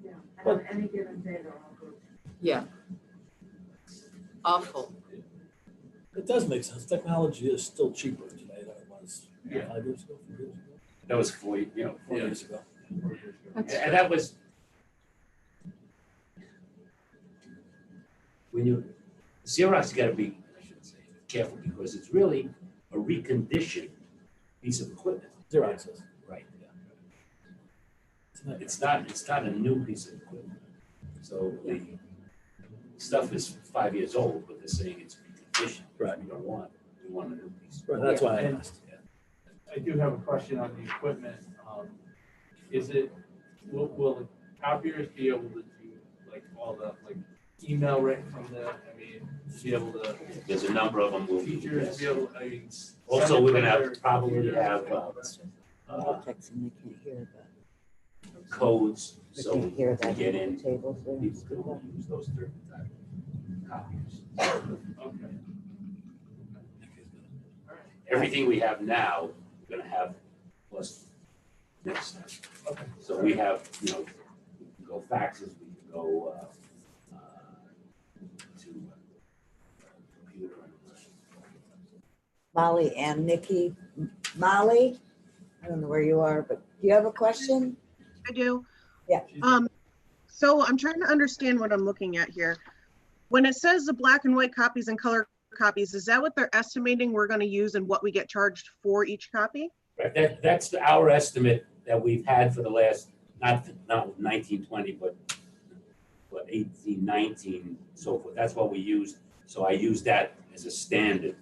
Yeah, and on any given day, they're all good. Yeah. Awful. It does make sense. Technology is still cheaper today than it was 5 years ago, 4 years ago. That was 4 4 years ago. And that was, when you, Xerox got to be, I shouldn't say, careful, because it's really a reconditioned piece of equipment. Xerox is. Right. It's not a new piece of equipment. So the stuff is 5 years old, but they're saying it's reconditioned. Right. We want a new piece. Right, that's why I And asked. I do have a question on the equipment. Is it, will the copiers be able to do like all the, like email right from the, I mean, be able to, There's a number of them will be. teachers be able, I mean. Also, send we're it gonna from have, their probably computers? have codes, so we hear that get at in, the tables there. people can use those 30-time copies. Okay. Everything we have now, we're gonna have plus next time. Okay. So we have, we can go faxes, we can go to computer. Molly and Nikki. Molly, I don't know where you are, but do you have a question? I do. Yeah. So I'm trying to understand what I'm looking at here. When it says the black and white copies and color copies, is that what they're estimating we're going to use and what we get charged for each copy? Right, that's our estimate that we've had for the last, not 1920, but 18, 19, so forth. That's what we used. So I used that as a standard.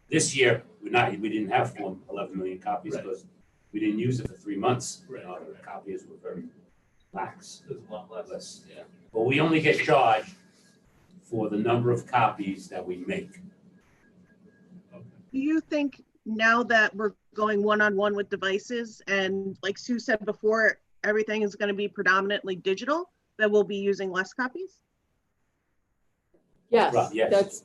This year, we didn't have 11 million copies because we didn't use it for 3 months. The copies were very lax. There's a lot less, yeah. But we only get charged for the number of copies that we make. Do you think now that we're going one-on-one with devices and like Sue said before, everything is going to be predominantly digital, that we'll be using less copies? Yes, Right, yes. that's,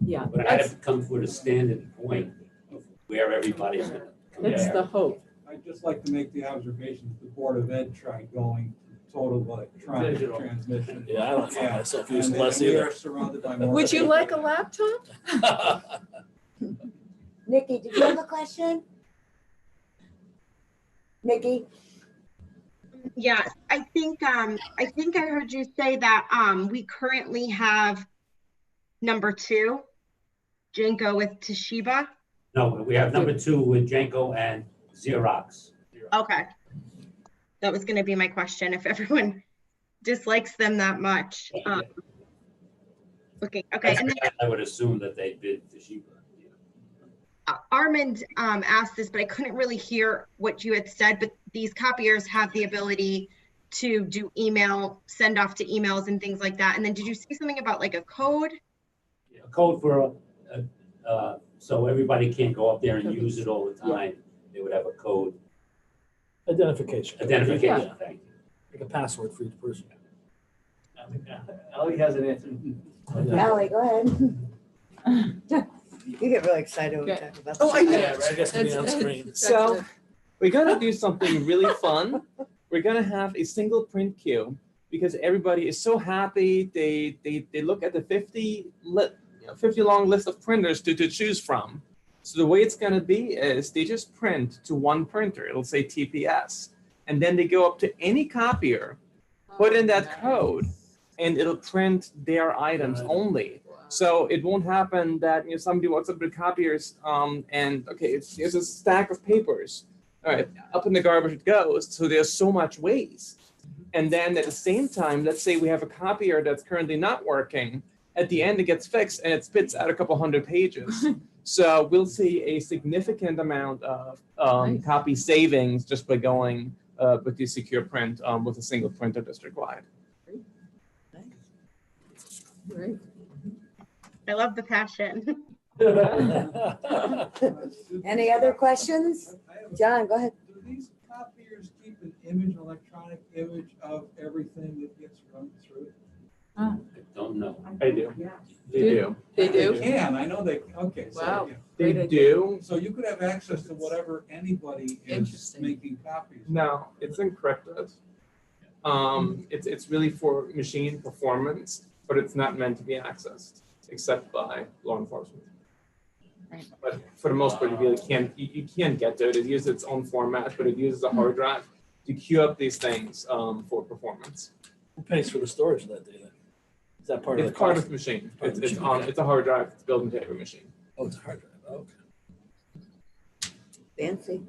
yeah, But I have to come with a standard point of where everybody's gonna come that's there. the hope. I'd just like to make the observation that the Board of Ed tried going to total electronic Digital. transmission. Yeah, I don't find myself And using less we either. are surrounded by more. Would you like a laptop? Nikki, did you have a question? Nikki? Yeah, I think I heard you say that we currently have number 2, Jinko with Toshiba. No, we have number 2 with Jenko and Xerox. Okay. That was gonna be my question, if everyone dislikes them that much. Okay, That's and then why I would assume that they bid Toshiba. Armand asked this, but I couldn't really hear what you had said, but these copiers have the ability to do email, send off to emails and things like that. And then did you say something about like a code? A code for, so everybody can't go up there and use it all the time. They would have a code. Identification. Identification, Yeah. thank you. Like a password for each person. Ellie has an answer. Molly, go ahead. You get really excited when we talk about Oh, I Yeah, I guess to be on screen. So we're gonna do something really fun. We're gonna have a single print queue because everybody is so happy. They look at the 50 long list of printers to choose from. So the way it's gonna be is they just print to one printer. It'll say TPS, and then they go up to any copier, put in that code, and it'll print their items only. So it won't happen that somebody walks up to the copiers and okay, there's a stack of papers. All right, up in the garbage it goes. So there's so much waste. And then at the same time, let's say we have a copier that's currently not working. At the end, it gets fixed and it spits out a couple hundred pages. So we'll see a significant amount of copy savings just by going with the secure print with a single printer district-wide. Great. I love the passion. Any other questions? John, go ahead. Do these copiers keep an electronic image of everything that gets run through? I don't know. They do. Yeah. They do. They do? They can, I know they, okay. So, Wow. yeah. They Great do. So you could have access to whatever anybody is Interesting. making copies. No, it's encrypted. It's really for machine performance, but it's not meant to be accessed. except by law enforcement. Right. But for the most part, you really can't, you can't get to it. It uses its own format, but it uses a hard drive to queue up these things for performance. Who pays for the storage of that data? Is that part of the It's part cost? of the machine. Part of the It's machine, on, okay. it's a hard drive, it's built into every machine. Oh, it's a hard drive, okay. Fancy.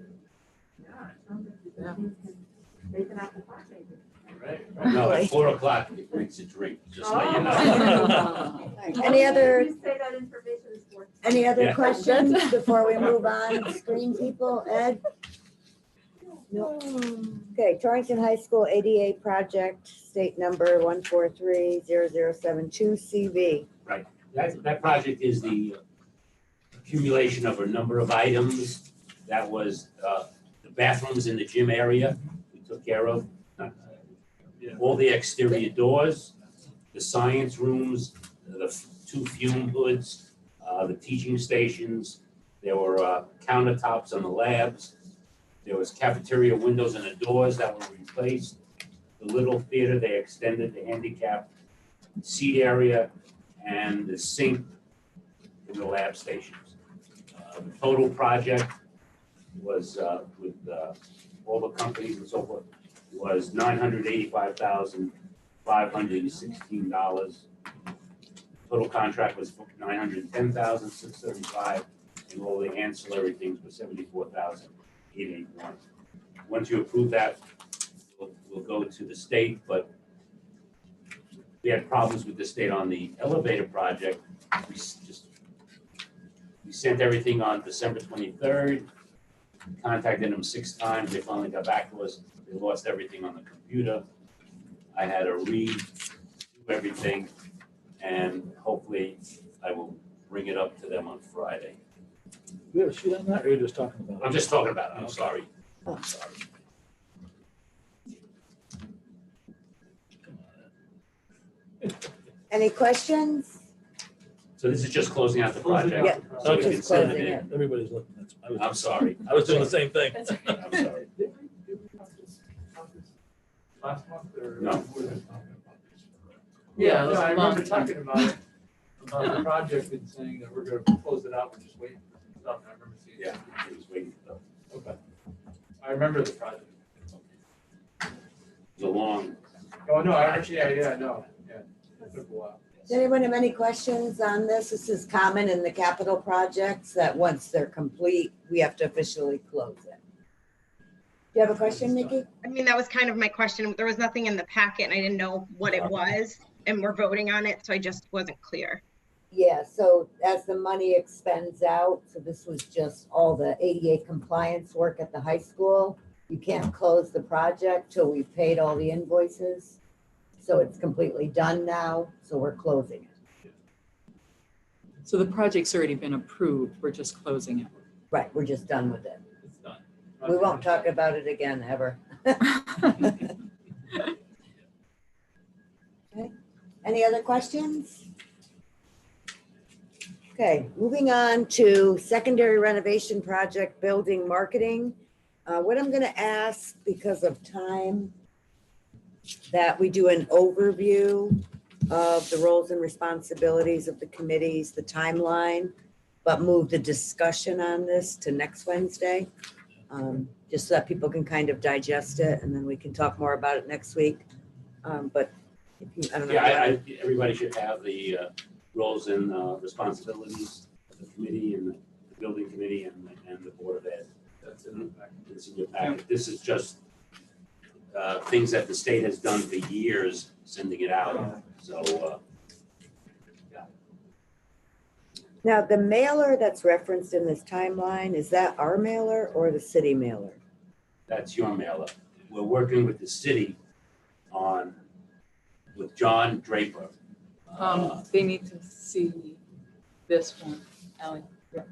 No, at 4 o'clock, it drinks a drink, just so you know. Any other, You say that information is worth. any other Yeah. questions before we move on? Screen people, Ed? No. Okay, Torrington High School ADA project, state number 1430072 CV. Right, that project is the accumulation of a number of items. That was the bathrooms in the gym area, we took care of. All the exterior doors, the science rooms, the 2 fume hoods, the teaching stations. There were countertops on the labs. There was cafeteria windows and the doors that were replaced. The little theater, they extended the handicap seat area and the sink in the lab stations. The total project was with all the companies and so forth was $985,516. Total contract was $910,635, and all the ancillary things were $74,881. Once you approve that, we'll go to the state, but we had problems with the state on the elevator project. We sent everything on December 23rd, contacted them 6 times, they finally got back to us. They lost everything on the computer. I had to redo everything, and hopefully I will bring it up to them on Friday. We have a sheet on that, or you're just talking about it? I'm just talking about it, I'm Okay. sorry. Oh. I'm sorry. Any questions? So this is just closing out the project. Yeah, So we just can send closing it it. in. Everybody's looking, that's, I'm sorry. I was doing the same thing. That's okay. I'm sorry. Last month or? No. Yeah, it was no, a I remember month. talking about it, about the project and saying that we're gonna close it out, we're just waiting for stuff, and I remember seeing. Yeah, I was waiting for Okay. I remember the project. the long. Oh, no, I actually, yeah, no, yeah, it took a while. Does anyone have any questions on this? This is common in the capital projects that once they're complete, we have to officially close it. Do you have a question, Nikki? I mean, that was kind of my question. There was nothing in the packet and I didn't know what it was and we're voting on it, so I just wasn't clear. Yeah, so as the money expends out, so this was just all the ADA compliance work at the high school. You can't close the project till we've paid all the invoices. So it's completely done now, so we're closing it. So the project's already been approved, we're just closing it. Right, we're just done with it. It's done. We won't talk about it again, ever. Okay. Any other questions? Okay, moving on to secondary renovation project building marketing. What I'm gonna ask, because of time, that we do an overview of the roles and responsibilities of the committees, the timeline, but move the discussion on this to next Wednesday. Just so that people can kind of digest it, and then we can talk more about it next week. But if you, I don't know. Yeah, everybody should have the roles and responsibilities of the committee and the building committee and the Board of Ed. That's in the packet. It's in your packet. This is just things that the state has done for years, sending it out. So, Now, the mailer that's referenced in this timeline, is that our mailer or the city mailer? that's your mailer. We're working with the city with John Draper. They need to see this one, Ally. Yeah.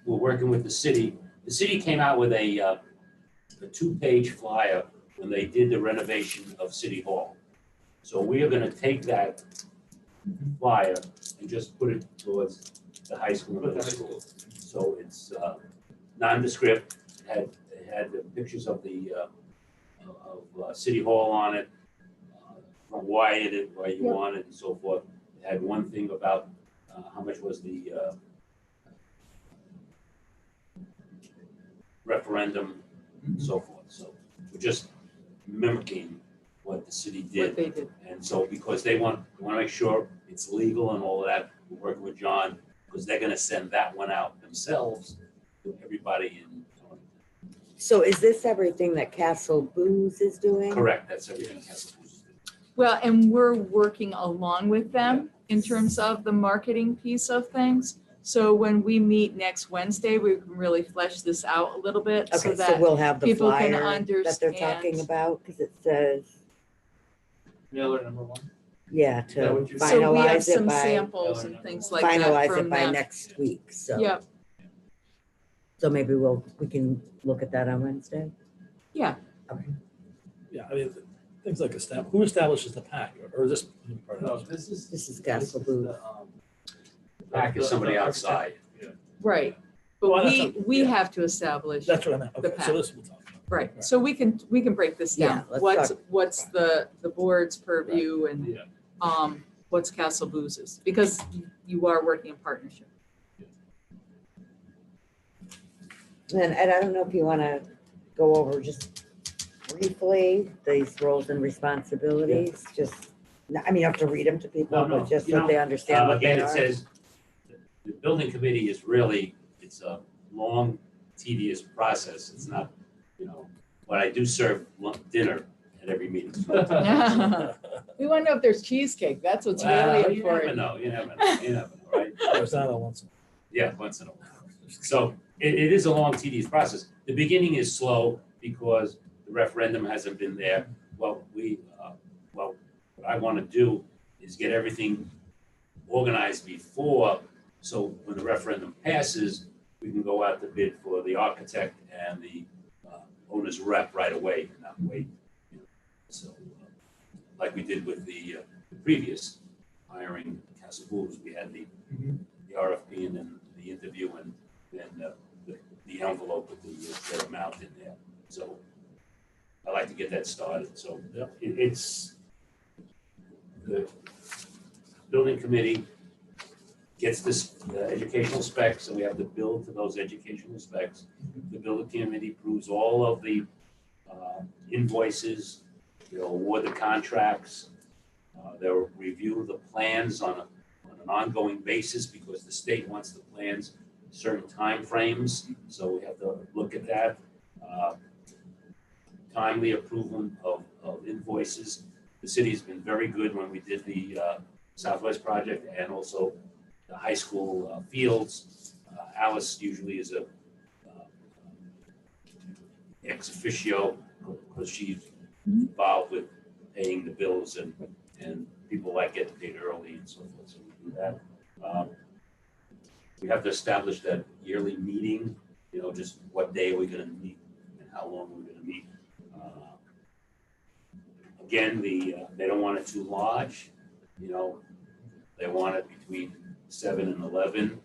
We're working with the city. The city came out with a 2-page flyer when they did the renovation of City Hall. So we are gonna take that flyer and just put it towards the high school and middle school. So it's nondescript, it had the pictures of the City Hall on it, from why you want it and so forth. It had one thing about how much was the referendum and so forth. So we're just mimicking what the city What did. they did. And so because they want to make sure it's legal and all of that, we're working with John, because they're gonna send that one out themselves to everybody in. So is this everything that Castle Booze is doing? Correct, that's everything. Well, and we're working along with them in terms of the marketing piece of things. So when we meet next Wednesday, we can really flesh this out a little bit so Okay, so that we'll have the people can flyer that they're talking understand. about, because it says, Mailer number 1. yeah, Is that to what you're So we have finalize it some by, samples and things like that finalize from it by them. next week, so. Yep, So maybe we can look at that on Wednesday? yeah. Yeah, I mean, things like who establishes the PAC, or is this part No, of it? this is. This is Castle Booth. PAC is somebody outside. Right. Well, But that's we have to establish. That's what I meant. The Okay, PAC. so this we'll talk about. Right, so we can break this Yeah, down. let's talk. What's the board's purview and Yeah. what's Castle Booz's? Because you are working in partnership. And I don't know if you want to go over just briefly these roles and responsibilities, just, I mean, you have to read them to people, No, but just you so know, they understand what again, they it are. says, the building committee is really, it's a long, tedious process. It's not, but I do serve dinner at every meeting. We want to know if there's cheesecake. That's what's Well, really you never important. know, you never know, right? There's not a once. Yeah, once in a while. So it is a long, tedious process. The beginning is slow because the referendum hasn't been there. What I want to do is get everything organized before, so when the referendum passes, we can go out to bid for the architect and the owner's rep right away, and not wait. So, like we did with the previous hiring, Castle Booze, we had the RFP and then the interview and then the envelope with the amount in there. So I like to get that started. So it's the building committee gets this educational specs, and we have to build to those educational specs. The building committee approves all of the invoices. They'll award the contracts. They'll review the plans on an ongoing basis because the state wants the plans certain timeframes. So we have to look at that. Timely approval of invoices. The city's been very good when we did the Southwest project and also the high school fields. Alice usually is a ex officio because she's involved with paying the bills and people like getting paid early and so forth. So we do that. We have to establish that yearly meeting, just what day are we going to meet and how long we're going to meet. Again, they don't want it too large, they want it between 7 and 11.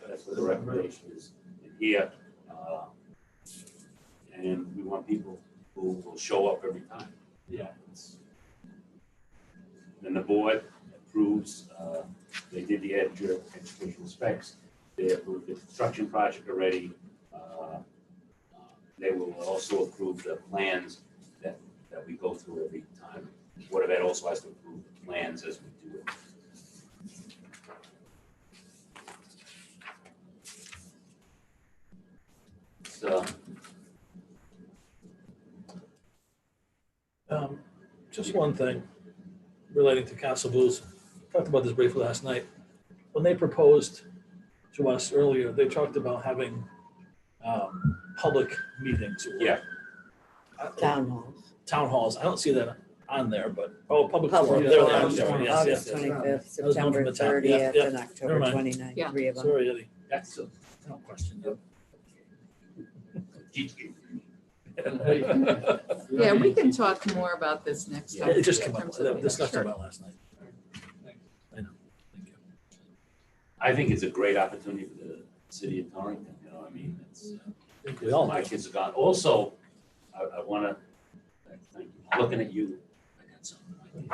That's what the recommendation is in here. And we want people who will show up every time. Yeah. Then the board approves, they did the educational specs, they approved the construction project already. They will also approve the plans that we go through every time. Board of Ed also has to approve the plans as we do it. So, Just one thing relating to Castle Booze. Talked about this briefly last night. When they proposed to us earlier, they talked about having public meetings. Yeah. Town halls. Town halls. I don't see that on there, but, public Public forum. There we are. forum, Sorry, yes, August yes, yes. 25th, That was one September from the town. 30th, Yeah, and yeah. October Never mind. 29th, Yeah. 3 of them. Sorry, Eddie. that's no question. Yeah, we can talk more about this next time. It just in came up, terms of- discussed Sure. about last night. I know, thank you. I think it's a great opportunity for the city of Torrington, I mean, it's, I think we all my do. kids are gone. Also, I want to, looking at you, I got something.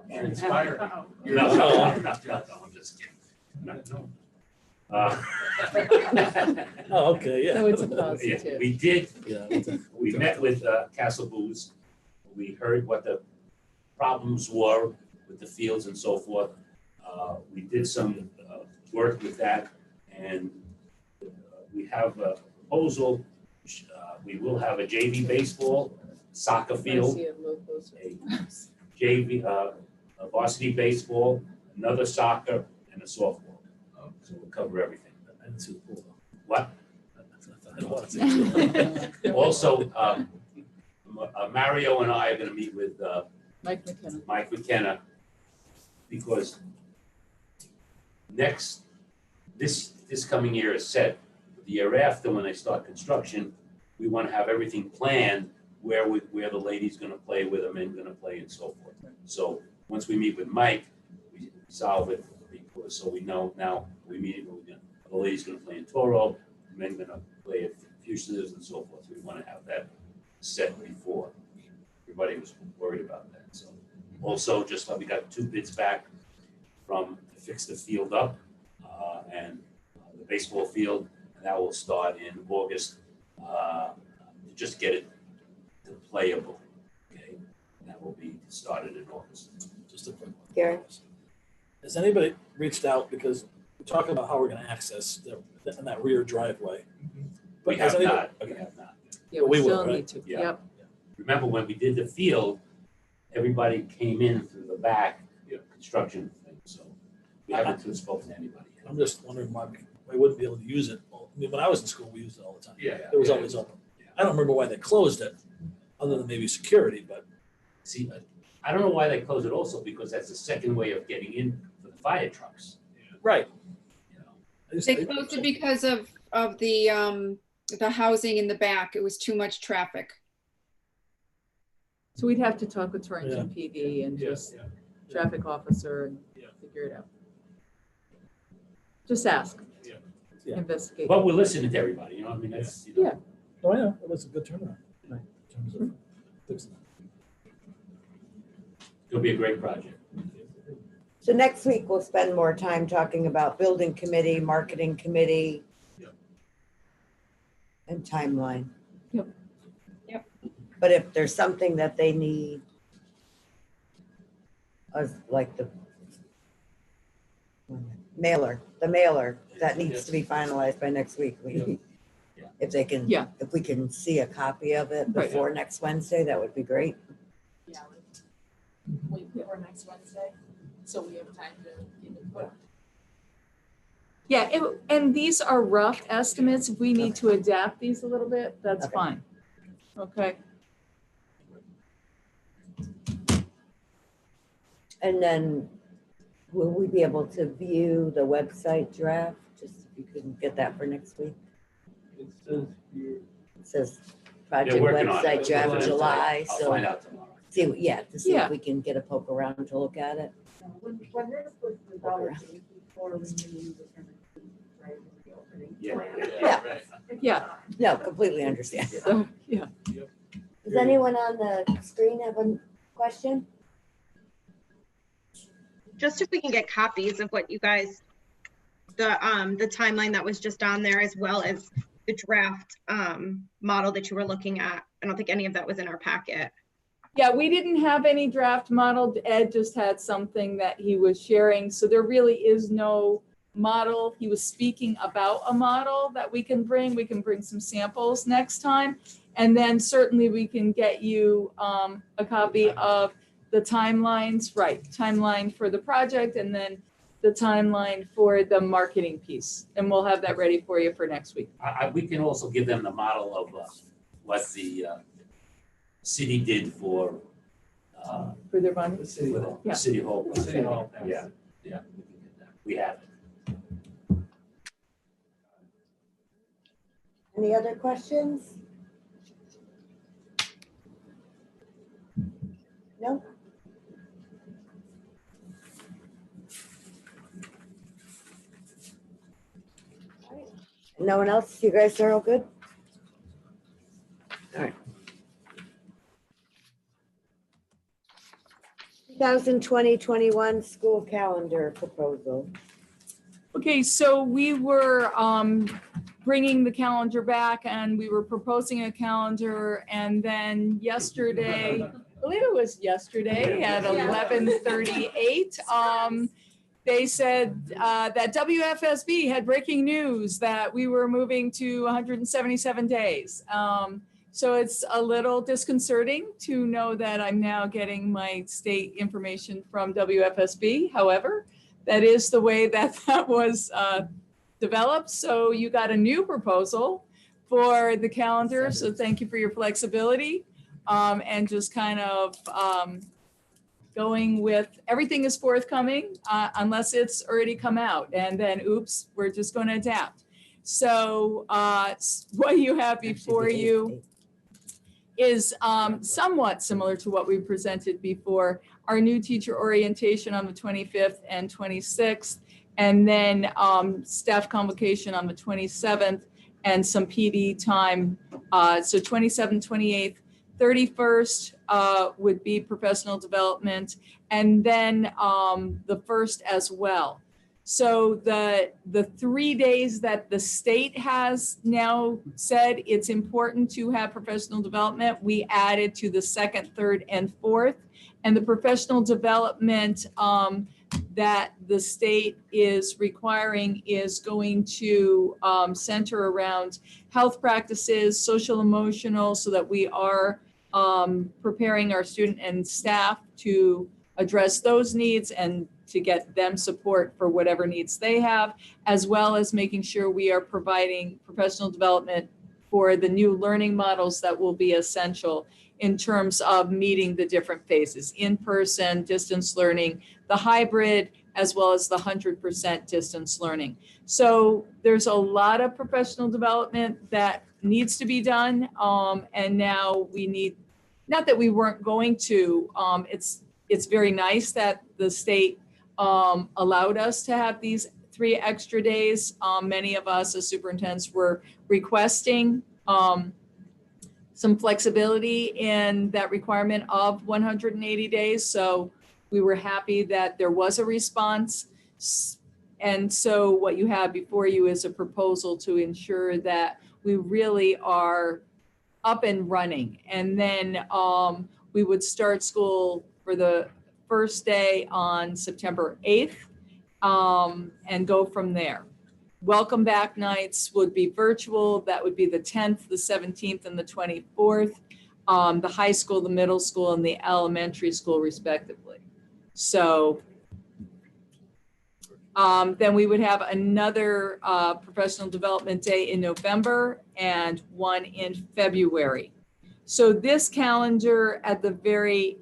You're inspiring. No, I'm just kidding. No. Oh, okay, yeah. So it's a Yeah, positive. we did, Yeah. we met with Castle Booze. We heard what the problems were with the fields and so forth. We did some work with that, and we have a proposal. We will have a JV baseball, soccer field, a JV, a varsity baseball, another soccer, and a softball. So we'll cover everything. I didn't see the pool though. What? I don't want to see the pool. Also, Mario and I are gonna meet with Mike McKenna. Mike McKenna, because this coming year is set. The year after, when they start construction, we want to have everything planned where the lady's gonna play, where the men's gonna play, and so forth. So once we meet with Mike, we solve it, because so we know now we meet, the lady's gonna play in Toro, the men's gonna play at Fugitives and so forth. We want to have that set before. Everybody was worried about that. So also, just like we got 2 bids back from to fix the field up and the baseball field, and that will start in August to just get it to playable. Okay, and that will be started in August. Just a quick one. Gary? Has anybody reached out, because we're talking about how we're gonna access that rear driveway? We But has have anybody- not. We okay. have not. Yeah, We we will, still right? need to. Yeah. Yep. Remember when we did the field, everybody came in through the back construction thing. So we haven't spoken to anybody yet. I'm just wondering why we wouldn't be able to use it. I mean, when I was in school, we used it all the time. Yeah. It was always open. I don't remember why they closed it, other than maybe security, but. See, I don't know why they closed it also, because that's the second way of getting in for the fire trucks. Right. You know, They closed it because of the housing in the back. It was too much traffic. So we'd have to talk with Torrington PD and just traffic officer and figure it out. Just ask. Yeah. Investigate. But we're listening to everybody, you know what I mean? That's, you know. Yeah. Oh, I know, it was a good turnaround in terms of fixing it. It'll be a great project. So next week, we'll spend more time talking about building committee, marketing committee, and timeline. Yep. Yep. But if there's something that they need, like the mailer that needs to be finalized by next week, if they can, if we can see a copy of it Right. before next Wednesday, that would be great. Yeah. Wait for next Wednesday, so we have time to give input. Yeah, and these are rough estimates. If we need to adapt these a little bit, that's Okay. fine. Okay. And then will we be able to view the website draft? Just if you could get that for next week. It says here. It says They're project working on it. website draft I'll July, I'll so find out tomorrow. see, to see Yeah. if we can get a poke around to look at it. When this was developed, it was before we knew the reopening Yeah. plan. Yeah. Yeah. No, completely understand. So, yeah. Does anyone on the screen have a question? Just if we can get copies of what you guys, the timeline that was just on there, as well as the draft model that you were looking at. I don't think any of that was in our packet. Yeah, we didn't have any draft model. Ed just had something that he was sharing. So there really is no model. He was speaking about a model that we can bring. We can bring some samples next time. And then certainly we can get you a copy of the timelines, right? Timeline for the project, and then the timeline for the marketing piece. And we'll have that ready for you for next week. We can also give them the model of what the city did for their bond? the City Hall. Yeah. City Hall. City Hall. Yeah, we can get that. We have it. Any other questions? No? No one else? You guys are all good? All right. 2020-21 school calendar proposal. Okay, so we were bringing the calendar back and we were proposing a calendar, and then yesterday, I believe it was yesterday at 11:38, they said that WFSB had breaking news that we were moving to 177 days. So it's a little disconcerting to know that I'm now getting my state information from WFSB. However, that is the way that that was developed. So you got a new proposal for the calendar. So thank you for your flexibility, and just kind of going with everything is forthcoming unless it's already come out, and then oops, we're just going to adapt. So what you have before you is somewhat similar to what we presented before. Our new teacher orientation on the 25th and 26th, and then staff convocation on the 27th, and some PD time. So 27th, 28th, 31st would be professional development, and then the 1st as well. So the 3 days that the state has now said it's important to have professional development, we added to the 2nd, 3rd, and 4th. And the professional development that the state is requiring is going to center around health practices, social emotional, so that we are preparing our student and staff to address those needs and to get them support for whatever needs they have, as well as making sure we are providing professional development for the new learning models that will be essential in terms of meeting the different phases: in-person, distance learning, the hybrid, as well as the 100% distance learning. So there's a lot of professional development that needs to be done. And now we need, not that we weren't going to, it's very nice that the state allowed us to have these 3 extra days. Many of us as superintendents were requesting some flexibility in that requirement of 180 days. So we were happy that there was a response. And so what you have before you is a proposal to ensure that we really are up and running. And then we would start school for the first day on September 8th and go from there. Welcome back nights would be virtual. That would be the 10th, the 17th, and the 24th. The high school, the middle school, and the elementary school respectively. So then we would have another professional development day in November and one in February. So this calendar at the very,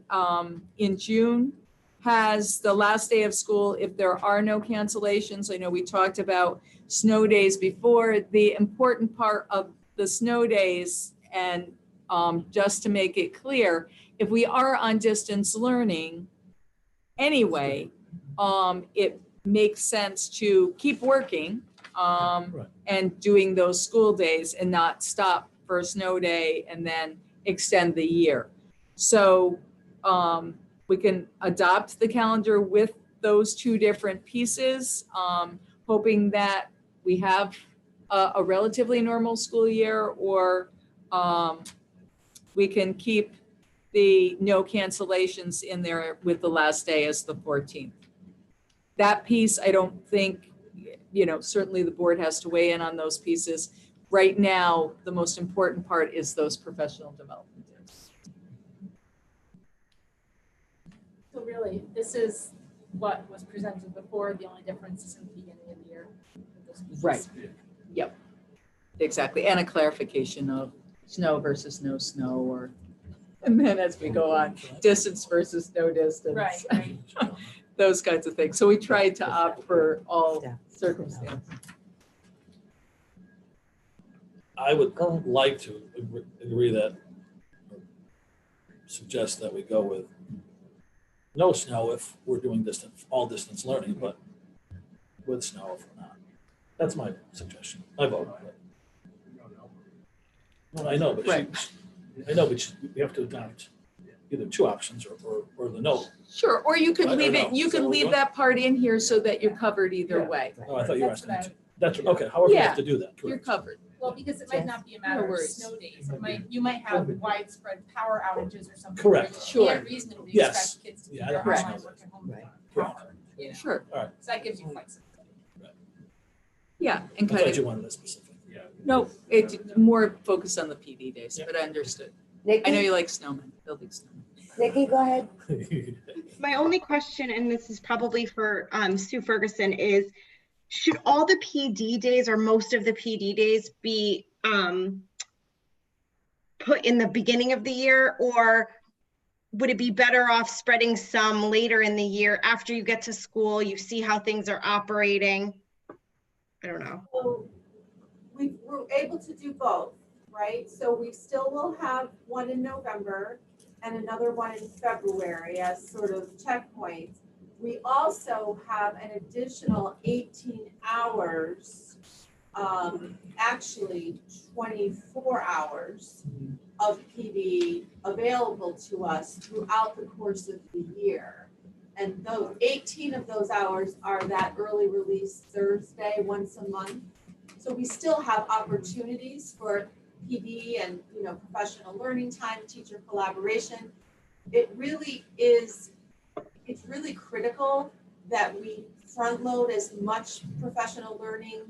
in June, has the last day of school if there are no cancellations. I know we talked about snow days before. The important part of the snow days, and just to make it clear, if we are on distance learning anyway, it makes sense to keep working and doing those school days and not stop for a snow day and then extend the year. So we can adopt the calendar with those 2 different pieces, hoping that we have a relatively normal school year, or we can keep the no cancellations in there with the last day as the 14th. That piece, I don't think, certainly the board has to weigh in on those pieces. Right now, the most important part is those professional development days. So really, this is what was presented before. The only difference is in the beginning of the year. Right. Yep. Exactly. And a clarification of snow versus no snow, or, and then as we go on, distance versus no distance. Right. Those kinds of things. So we tried to opt for all circumstances. I would like to agree that, suggest that we go with no snow if we're doing all distance learning, but with snow if we're not. That's my suggestion. My vote. Well, I know, but we have to adopt either two options or the no. Sure, or you could I leave know. it, you So can we're leave going- that part in here so that you're covered either Yeah. way. Oh, I thought you were That's asking. what I- That's, okay, however you Yeah. have to do that. You're correct. covered. Well, because it might not be a matter No of worries. snow days. You might have widespread power outages or something. Correct. where Sure. You can't reasonably Yes. expect kids to do Yeah, I their don't think online so. work at home. Right. without power, you know? Sure, All right. So that gives you flexibility. yeah, and I kind thought you of, wanted a specific. Yeah. no, it more focused on the PD days, Yeah. but I understood. Nikki? I know you like snowmen, building snowmen. Nikki, go ahead. My only question, and this is probably for Sue Ferguson, is should all the PD days or most of the PD days be put in the beginning of the year, or would it be better off spreading some later in the year after you get to school, you see how things are operating? I don't know. So we're able to do both, right? So we still will have one in November and another one in February as sort of checkpoints. We also have an additional 18 hours, actually 24 hours of PD available to us throughout the course of the year. And those 18 of those hours are that early release Thursday once a month. So we still have opportunities for PD and, professional learning time, teacher collaboration. It's really critical that we front load as much professional learning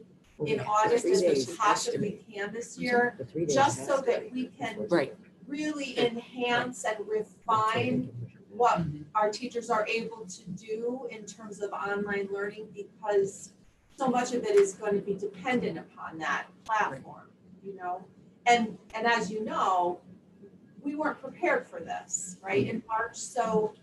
in August as we possibly can this year, just so that we can Right. really enhance and refine what our teachers are able to do in terms of online learning, because so much of it is going to be dependent upon that platform, And as you know, we weren't prepared for this, right, in March, so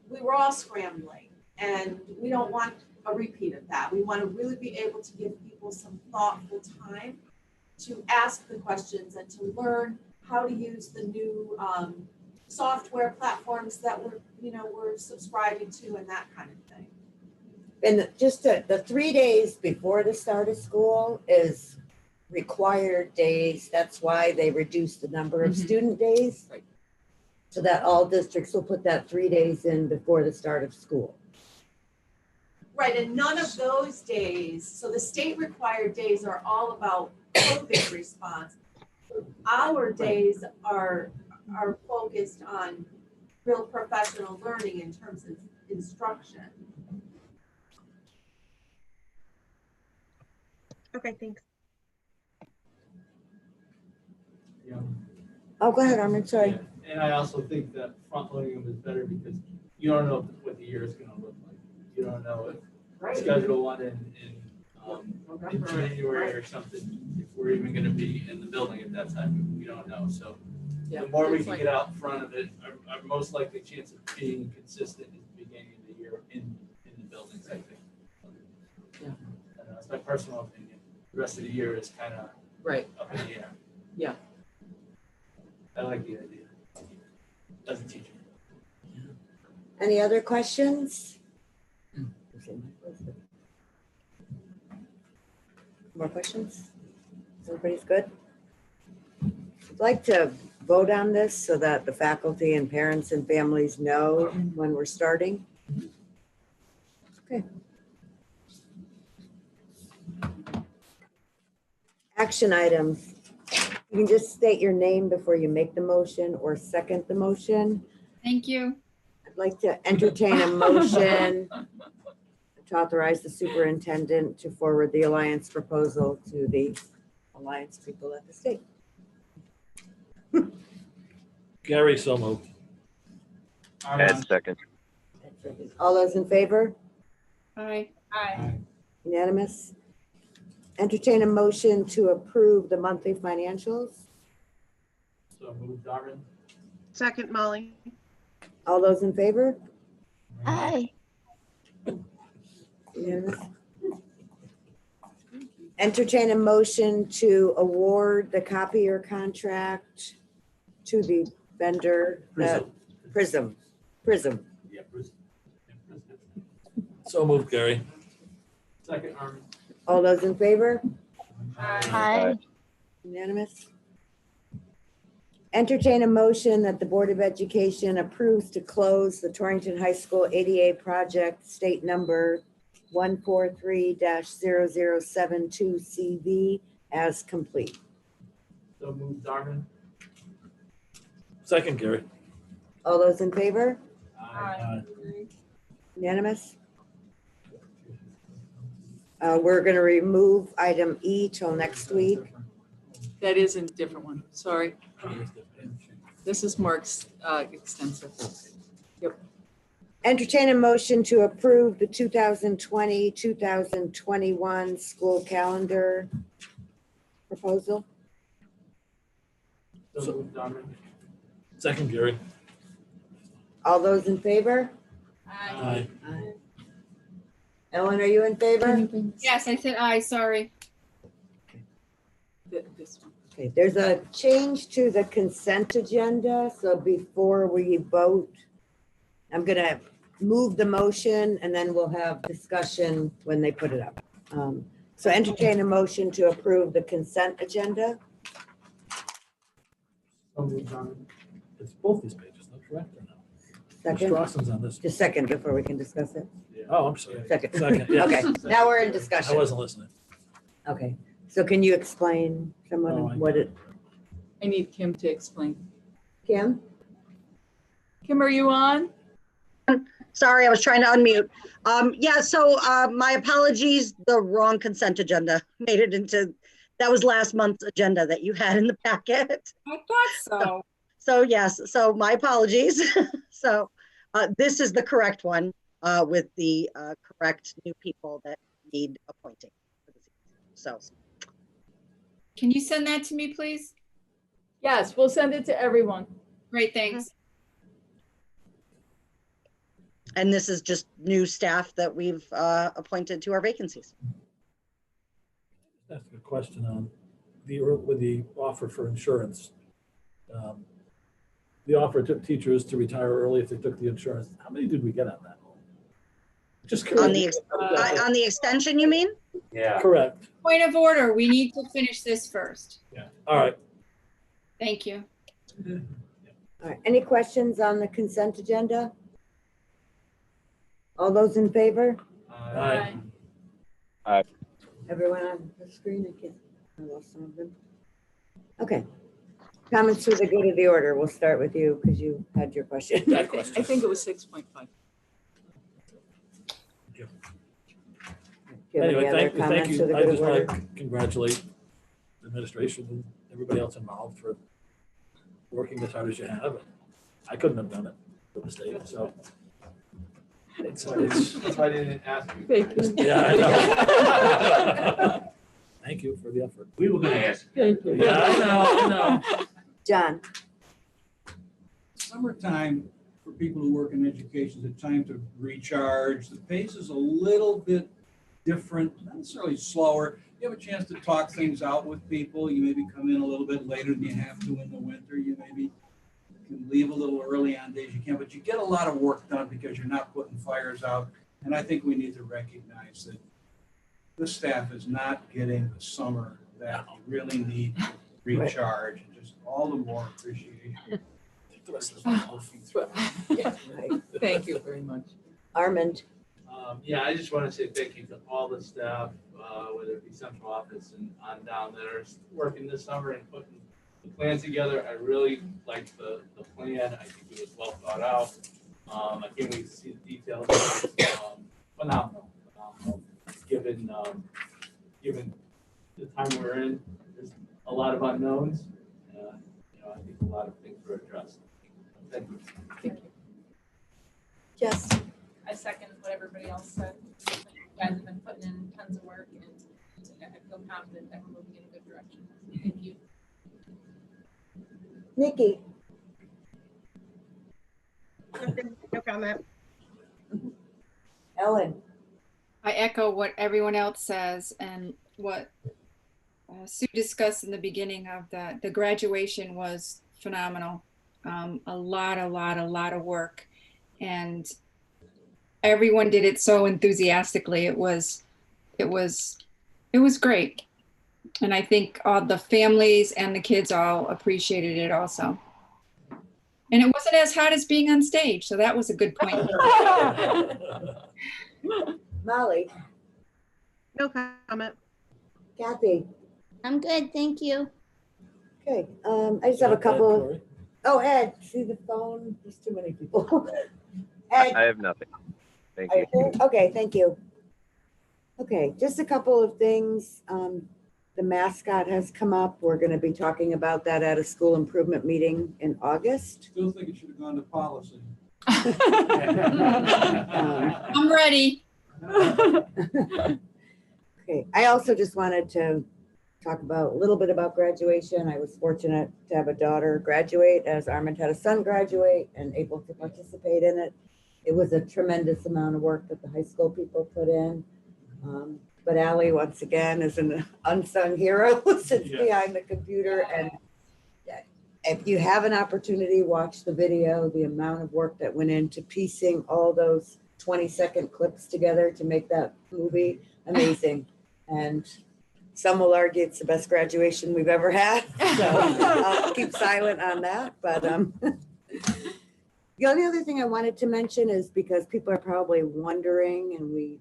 we were all scrambling, and we don't want a repeat of that. We want to really be able to give people some thoughtful time to ask the questions and to learn how to use the new software platforms that we're subscribing to and that kind of thing. And just the 3 days before the start of school is required days. That's why they reduced the number of student days. Right. So that all districts will put that 3 days in before the start of school. Right, and none of those days, so the state required days are all about COVID response. Our days are focused on real professional learning in terms of instruction. Okay, thanks. Yeah. Oh, go ahead, Armin, sorry. Yeah, and I also think that front loading them is better because you don't know what the year is gonna look like. You don't know if schedule one in January or something, if we're even gonna be in the building at that time, we don't know, so. Yeah, The more we it's can like- get out in front of it, our most likely chance of being consistent is the beginning of the year in the buildings, I think. Yeah. That's my personal opinion. The rest of the year is kind of Right. up in the air. Yeah. I like the idea. As a teacher. Any other questions? More questions? Everybody's good? I'd like to vote on this so that the faculty and parents and families know when we're starting. Okay. Action items. You can just state your name before you make the motion or second the motion. Thank you. I'd like to entertain a motion to authorize the superintendent to forward the Alliance proposal to the Alliance people at the state. Gary, so moved. Ed, second. All those in favor? Aye. Aye. Unanimous? Entertain a motion to approve the monthly financials. So move, Darvin. Second, Molly. All those in favor? Aye. Unanimous? Entertain a motion to award the copier contract to the vendor. Prism. Yeah, Bruce. So moved, Gary. Second, Armin. All those in favor? Aye. Unanimous? Entertain a motion that the Board of Education approves to close the Torrington High School ADA project state number 143-0072 as complete. So move Darman. Second, Gary. All those in favor? Aye. Unanimous? We're going to remove item E till next week. That is a different one, sorry. This is more extensive. Yep. Entertain a motion to approve the 2020-2021 school calendar proposal. So move Darman. Second, Gary. All those in favor? Aye. Ellen, are you in favor? Yes, I said aye, sorry. This one. Okay, there's a change to the consent agenda, so before we vote, I'm gonna move the motion and then we'll have discussion when they put it up. So entertain a motion to approve the consent agenda. So move Darman. It's both these pages, though, correct or no? Second, Strawson's on this. just second before we can discuss it. Oh, I'm sorry. Second. Second, yes. Okay, now we're in I discussion. wasn't listening. Okay, so can you explain Oh, I someone what it, I need Kim to explain. Kim? Kim, are you on? Sorry, I was trying to unmute. Yeah, so my apologies, the wrong consent agenda made it into, that was last month's agenda that you had in the packet. I thought so. So yes, so my apologies. So this is the correct one with the correct new people that need appointing. So Can you send that to me, please? Yes, we'll send it to everyone. Great, thanks. and this is just new staff that we've appointed to our vacancies. Ask a question on with the offer for insurance. The offer to teachers to retire early if they took the insurance. How many did we get on that? Just curious. On the extension, you mean? Yeah. Correct. Point of order, we need to finish this first. Yeah. All right. Thank you. All right, any questions on the consent agenda? All those in favor? Aye. Aye. Everyone on the screen, I lost some of them. Okay. Comments to the good of the order. We'll start with you because you had your question. I think it was 6.5. Do you have any other comments thank to the you. I good of just want order? to congratulate the administration and everybody else involved for working as hard as you have. I couldn't have done it for the state, so. That's why I didn't ask you. Thank you. Yeah, I know. Thank you for the effort. We were gonna ask. Thank you. Yeah, I know. John. Summertime for people who work in education is a time to recharge. The pace is a little bit different, not necessarily slower. You have a chance to talk things out with people. You maybe come in a little bit later than you have to in the winter. You maybe can leave a little early on days you can, but you get a lot of work done because you're not putting fires out. And I think we need to recognize that this staff is not getting the summer that you really need to recharge, and just all the more appreciation. Thank you very much. Armand. Yeah, I just want to say thank you to all the staff, whether it be central office and on down that are working this summer and putting the plan together. I really liked the plan. I think it was well thought out. I can't wait to see the details. Phenomenal. Given the time we're in, there's a lot of unknowns. I think a lot of things were addressed. Thank you. Thank you. Yes. I second what everybody else said. You guys have been putting in tons of work and I feel confident that we're moving in a good direction. Thank you. Nikki. No comment. Ellen. I echo what everyone else says and what Sue discussed in the beginning of the graduation was phenomenal. A lot of work, and everyone did it so enthusiastically. It was great. And I think all the families and the kids all appreciated it also. And it wasn't as hot as being on stage, so that was a good point. Molly, No comment. Kathy. I'm good, thank you. Okay, I just have a couple. Oh, Ed, see the phone? There's too many people. Ed, I have nothing. Thank are you. you there? Okay, thank you. Okay, just a couple of things. The mascot has come up. We're going to be talking about that at a school improvement meeting in August. Still think it should have gone to policy. I'm ready. Okay, I also just wanted to talk about a little bit about graduation. I was fortunate to have a daughter graduate, as Armand had a son graduate, and able to participate in it. It was a tremendous amount of work that the high school people put in. But Allie, once again, is an unsung hero who sits behind the computer. And if you have an opportunity, watch the video, the amount of work that went into piecing all those 20-second clips together to make that movie amazing. And some will argue it's the best graduation we've ever had. So I'll keep silent on that. But the only other thing I wanted to mention is, because people are probably wondering, and we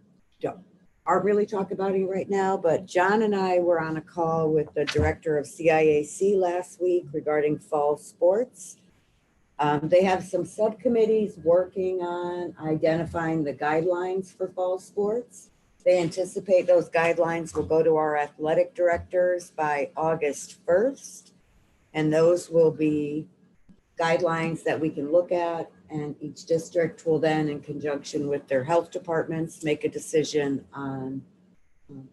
aren't really talking about it right now, but John and I were on a call with the director of CIAC last week regarding fall sports. They have some subcommittees working on identifying the guidelines for fall sports. They anticipate those guidelines will go to our athletic directors by August 1st. And those will be guidelines that we can look at, and each district will then, in conjunction with their health departments, make a decision on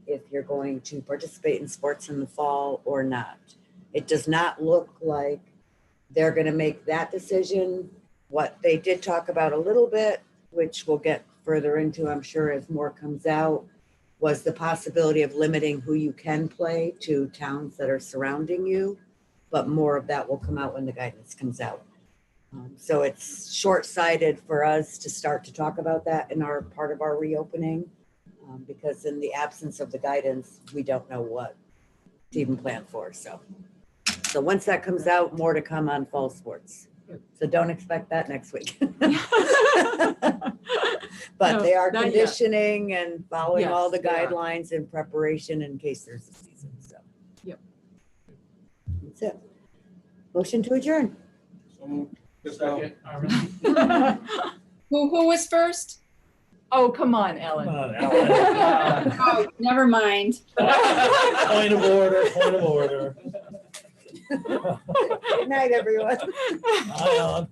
if you're going to participate in sports in the fall or not. It does not look like they're going to make that decision. What they did talk about a little bit, which we'll get further into, I'm sure, as more comes out, was the possibility of limiting who you can play to towns that are surrounding you. But more of that will come out when the guidance comes out. So it's short-sighted for us to start to talk about that in our part of our reopening, because in the absence of the guidance, we don't know what to even plan for. So once that comes out, more to come on fall sports. So don't expect that next week. But No, they are not yet. conditioning and following all the Yes, they are. guidelines in preparation in case there's a season. So Yep. that's it. Motion to adjourn. Second, Who was first? Oh, come on, Ellen. Come on, Ellen. Oh, never mind. Point of order, point of order. Good night, everyone. Hi, Ellen.